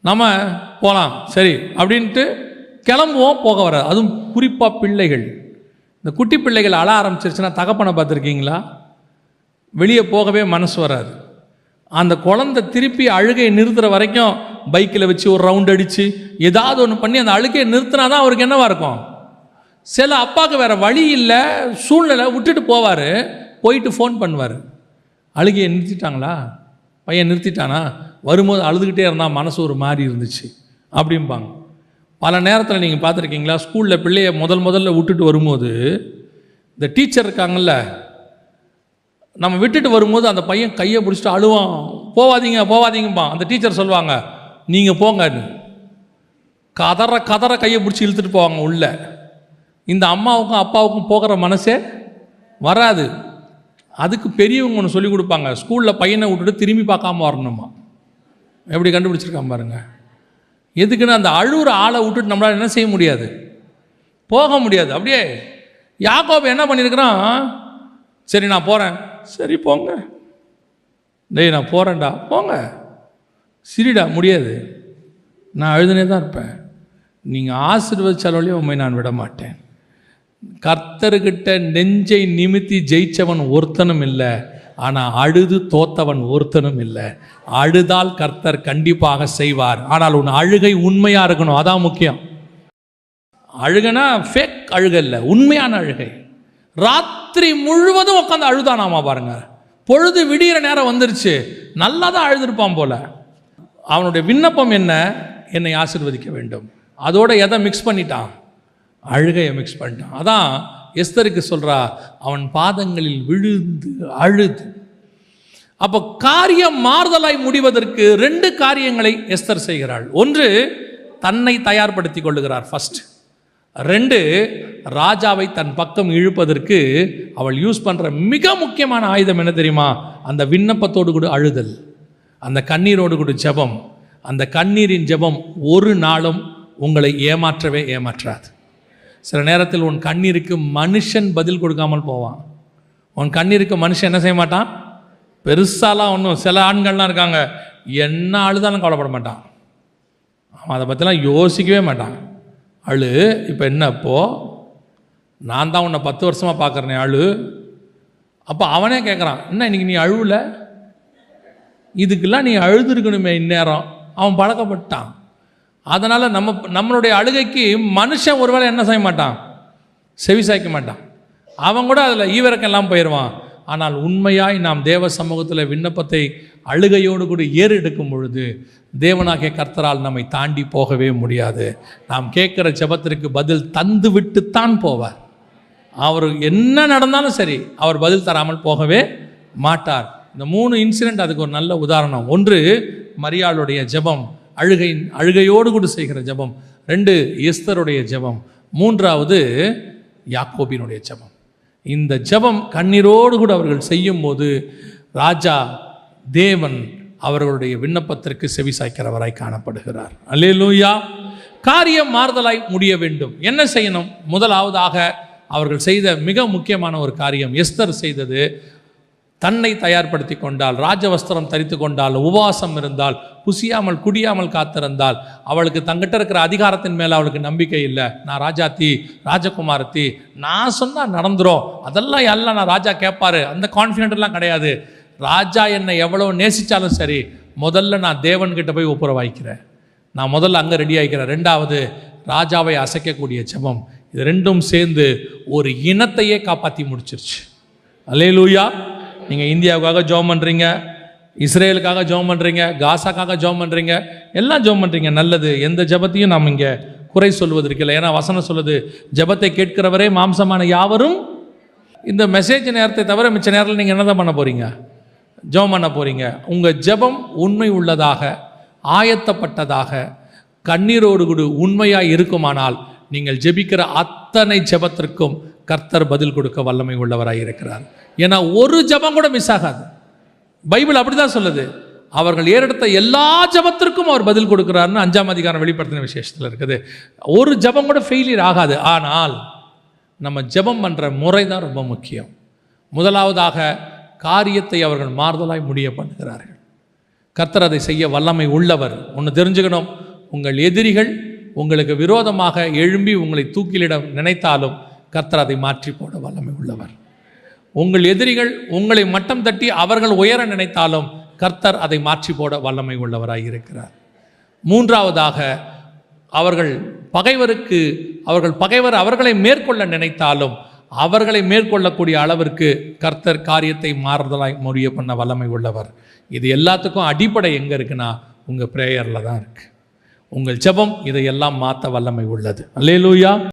நம்ம போகலாம் சரி அப்படின்ட்டு கிளம்புவோம், போக வராது. அதுவும் குறிப்பாக பிள்ளைகள், இந்த குட்டி பிள்ளைகள் அழ ஆரம்பிச்சிருச்சுன்னா தகப்பனை பார்த்துருக்கீங்களா, வெளியே போகவே மனசு வராது. அந்த குழந்தை திருப்பி அழுகையை நிறுத்துகிற வரைக்கும் பைக்கில் வச்சு ஒரு ரவுண்ட் அடித்து ஏதாவது ஒன்று பண்ணி அந்த அழுகையை நிறுத்தினா தான் அவருக்கு என்னவா இருக்கும். சில அப்பாவுக்கு வேறு வழி இல்லை, சூழ்நிலை விட்டுட்டு போவார். போயிட்டு ஃபோன் பண்ணுவார், அழுகையை நிறுத்திட்டாங்களா, பையன் நிறுத்திட்டானா, வரும்போது அழுதுகிட்டே இருந்தால் மனசு ஒரு மாதிரி இருந்துச்சு அப்படிம்பாங்க. பல நேரத்தில் நீங்கள் பார்த்துருக்கீங்களா, ஸ்கூலில் பிள்ளைய முதல்ல விட்டுட்டு வரும்போது இந்த டீச்சர் இருக்காங்கல்ல, நம்ம விட்டுட்டு வரும்போது அந்த பையன் கையை பிடிச்சிட்டு அழுவான், போவாதீங்கப்பான். அந்த டீச்சர் சொல்லுவாங்க, நீங்கள் போங்கன்னு. கதற கையை பிடிச்சி இழுத்துட்டு போவாங்க உள்ள. இந்த அம்மாவுக்கும் அப்பாவுக்கும் போகிற மனசே வராது. அதுக்கு பெரியவங்க ஒன்று சொல்லி கொடுப்பாங்க, ஸ்கூலில் பையனை விட்டுட்டு திரும்பி பார்க்காம வரணுமா. எப்படி கண்டுபிடிச்சிருக்காம பாருங்க. எதுக்குன்னு அந்த அழுகிற ஆளை விட்டுட்டு நம்மளால் என்ன செய்ய முடியாது, போக முடியாது. அப்படியே யாக்கோபு என்ன பண்ணியிருக்கிறான், சரி நான் போகிறேன், சரி போங்க, டேய் நான் போகிறேன்டா, போங்க, சரிடா, முடியாது, நான் அழுதுனே தான் இருப்பேன், நீங்கள் ஆசீர்வதிச்சாலே உண்மை நான் விட மாட்டேன். கர்த்தர்கிட்ட நெஞ்சை நிமித்தி ஜெயிச்சவன் ஒருத்தனும் இல்லை, ஆனால் அழுது தோத்தவன் ஒருத்தனும் இல்லை. அழுதால் கர்த்தர் கண்டிப்பாக செய்வார். ஆனால் உன் அழுகை உண்மையாக இருக்கணும், அதான் முக்கியம். அழுகனா ஃபேக் அழுகை இல்லை, உண்மையான அழுகை. ராத்திரி முழுவதும் உட்காந்து அழுதானாமா பாருங்க. பொழுது விடிகிற நேரம் வந்துருச்சு, நல்லா தான் அழுதுருப்பான் போல. அவனுடைய விண்ணப்பம் என்ன, என்னை ஆசீர்வதிக்க வேண்டும். அதோட எதை மிக்ஸ் பண்ணிட்டான், அழுகையை மிக்ஸ் பண்ணிட்டான். அதான் எஸ்தருக்கு சொல்றா, அவன் பாதங்களில் விழுந்து அழுது. அப்போ காரியம் மாறுதலாய் முடிவதற்கு 2 காரியங்களை எஸ்தர் செய்கிறாள். ஒன்று, தன்னை தயார்படுத்தி கொள்ளுகிறார் ஃபர்ஸ்ட். 2, ராஜாவை தன் பக்கம் இழுப்பதற்கு அவள் யூஸ் பண்ணுற மிக முக்கியமான ஆயுதம் என்ன தெரியுமா, அந்த விண்ணப்பத்தோடு கூட அழுதல், அந்த கண்ணீரோடு கூட ஜெபம். அந்த கண்ணீரின் ஜெபம் ஒரு நாளும் உங்களை ஏமாற்றவே ஏமாற்றாது. சில நேரத்தில் உன் கண்ணீருக்கு மனுஷன் பதில் கொடுக்காமல் போவான். உன் கண்ணீருக்கு மனுஷன் என்ன செய்ய மாட்டான், பெருசாலாம் ஒன்றும். சில ஆண்கள்லாம் இருக்காங்க, என்ன அழுதாலும் கவலைப்பட மாட்டான், அவன் அதை பற்றிலாம் யோசிக்கவே மாட்டான். அழு, இப்போ என்ன, இப்போது நான் தான் உன்னை 10 வருஷமாக பார்க்குறேனே, அழு. அப்போ அவனே கேட்குறான், என்ன இன்னைக்கு நீ அழுவல, இதுக்கெல்லாம் நீ அழுதுருக்கணுமே இந்நேரம். அவன் பழக்கப்பட்டான். அதனால் நம்மளுடைய அழுகைக்கு மனுஷன் ஒருவேளை என்ன செய்ய மாட்டான், செவி சாய்க்க மாட்டான். அவன் கூட அதில் ஈவிரக்கெல்லாம் போயிடுவான். ஆனால் உண்மையாய் நாம் தேவ சமூகத்தில் விண்ணப்பத்தை அழுகையோடு கூட ஏறெடுக்கும் பொழுது தேவனாகிய கர்த்தரால் நம்மை தாண்டி போகவே முடியாது. நாம் கேட்குற ஜெபத்திற்கு பதில் தந்து விட்டுத்தான் போவார். அவர் என்ன நடந்தாலும் சரி அவர் பதில் தராமல் போகவே மாட்டார். இந்த 3 இன்சிடென்ட் அதுக்கு ஒரு நல்ல உதாரணம். ஒன்று மரியாளுடைய ஜெபம், அழுகையோடு கூட செய்கிற ஜெபம். 2 எஸ்தருடைய ஜெபம். 3வது யாக்கோபினுடைய ஜெபம். இந்த ஜெபம் கண்ணீரோடு கூட அவர்கள் செய்யும் போது ராஜா தேவன் அவர்களுடைய விண்ணப்பத்திற்கு செவி சாய்க்கிறவராய் காணப்படுகிறார். அல்லேலூயா. காரியம் மாறுதலாய் முடிய வேண்டும். என்ன செய்யணும்? முதலாவதாக அவர்கள் செய்த மிக முக்கியமான ஒரு காரியம் எஸ்தர் செய்தது, தன்னை தயார்படுத்தி கொண்டால், ராஜவஸ்திரம் தரித்து கொண்டால், உபவாசம் இருந்தால், புசியாமல் குடியாமல் காத்திருந்தால், அவளுக்கு தங்கிட்ட இருக்கிற அதிகாரத்தின் மேலே அவளுக்கு நம்பிக்கை இல்லை. நான் ராஜாத்தி, ராஜகுமாரத்தி, நான் சொன்னால் நடந்துரும், அதெல்லாம் எல்லாம் நான் ராஜா கேட்பாரு, அந்த கான்ஃபிடென்ட்லாம் கிடையாது. ராஜா என்னை எவ்வளோ நேசித்தாலும் சரி, முதல்ல நான் தேவன்கிட்ட போய் ஒப்புரவாய்க்கிறேன், நான் முதல்ல அங்கே ரெடி ஆகிக்கிறேன். 2வது ராஜாவை அசைக்கக்கூடிய ஜெபம். இது 2ம் சேர்ந்து ஒரு இனத்தையே காப்பாற்றி முடிச்சிருச்சு. அல்லேலூயா. நீங்கள் இந்தியாவுக்காக ஜெபம் பண்ணுறீங்க, இஸ்ரேலுக்காக ஜெபம் பண்ணுறீங்க, காசாக்காக ஜெபம் பண்ணுறீங்க, எல்லாம் ஜெபம் பண்ணுறீங்க, நல்லது. எந்த ஜெபத்தையும் நாம் இங்கே குறை சொல்வதற்கு இல்லை. ஏன்னா வசனம் சொல்லுது, ஜெபத்தை கேட்கிறவரே மாம்சமான யாவரும். இந்த மெசேஜ் நேரத்தை தவிர மிச்ச நேரத்தில் நீங்கள் என்ன தான் பண்ண போகிறீங்க? ஜெபம் பண்ண போகிறீங்க. உங்கள் ஜெபம் உண்மை உள்ளதாக, ஆயத்தப்பட்டதாக, கண்ணீரோடு கூட உண்மையாக இருக்குமானால் நீங்கள் ஜெபிக்கிற அத்தனை ஜெபத்திற்கும் கர்த்தர் பதில் கொடுக்க வல்லமை உள்ளவராக இருக்கிறார். ஏன்னா ஒரு ஜெபம் கூட மிஸ் ஆகாது. பைபிள் அப்படி தான் சொல்லுது. அவர்கள் ஏறெடுத்த எல்லா ஜெபத்திற்கும் அவர் பதில் கொடுக்குறாருன்னு 5ஆம் அதிகாரம் வெளிப்படுத்தின விசேஷத்தில் இருக்குது. ஒரு ஜெபம் கூட ஃபெயிலியர் ஆகாது. ஆனால் நம்ம ஜெபம் பண்ணுற முறை தான் ரொம்ப முக்கியம். முதலாவதாக காரியத்தை அவர்கள் மாறுதலாய் முடிய பண்ணுகிறார்கள். கர்த்தர் அதை செய்ய வல்லமை உள்ளவர். ஒன்று தெரிஞ்சுக்கணும், உங்கள் எதிரிகள் உங்களுக்கு விரோதமாக எழும்பி உங்களை தூக்கிலிட நினைத்தாலும் கர்த்தர் அதை மாற்றி போட வல்லமை உள்ளவர். உங்கள் எதிரிகள் உங்களை மட்டம் தட்டி அவர்கள் உயர நினைத்தாலும் கர்த்தர் அதை மாற்றி போட வல்லமை உள்ளவராய் இருக்கிறார். 3வதாக அவர்கள் பகைவர் அவர்களை மேற்கொள்ள நினைத்தாலும் அவர்களை மேற்கொள்ளக்கூடிய அளவிற்கு கர்த்தர் காரியத்தை மாறுதலாய் முடிய பண்ண வல்லமை உள்ளவர். இது எல்லாத்துக்கும் அடிப்படை எங்கே இருக்குன்னா உங்கள் பிரேயரில் தான் இருக்குது. உங்கள் ஜெபம் இதையெல்லாம் மாற்ற வல்லமை உள்ளது. அல்லேலூயா.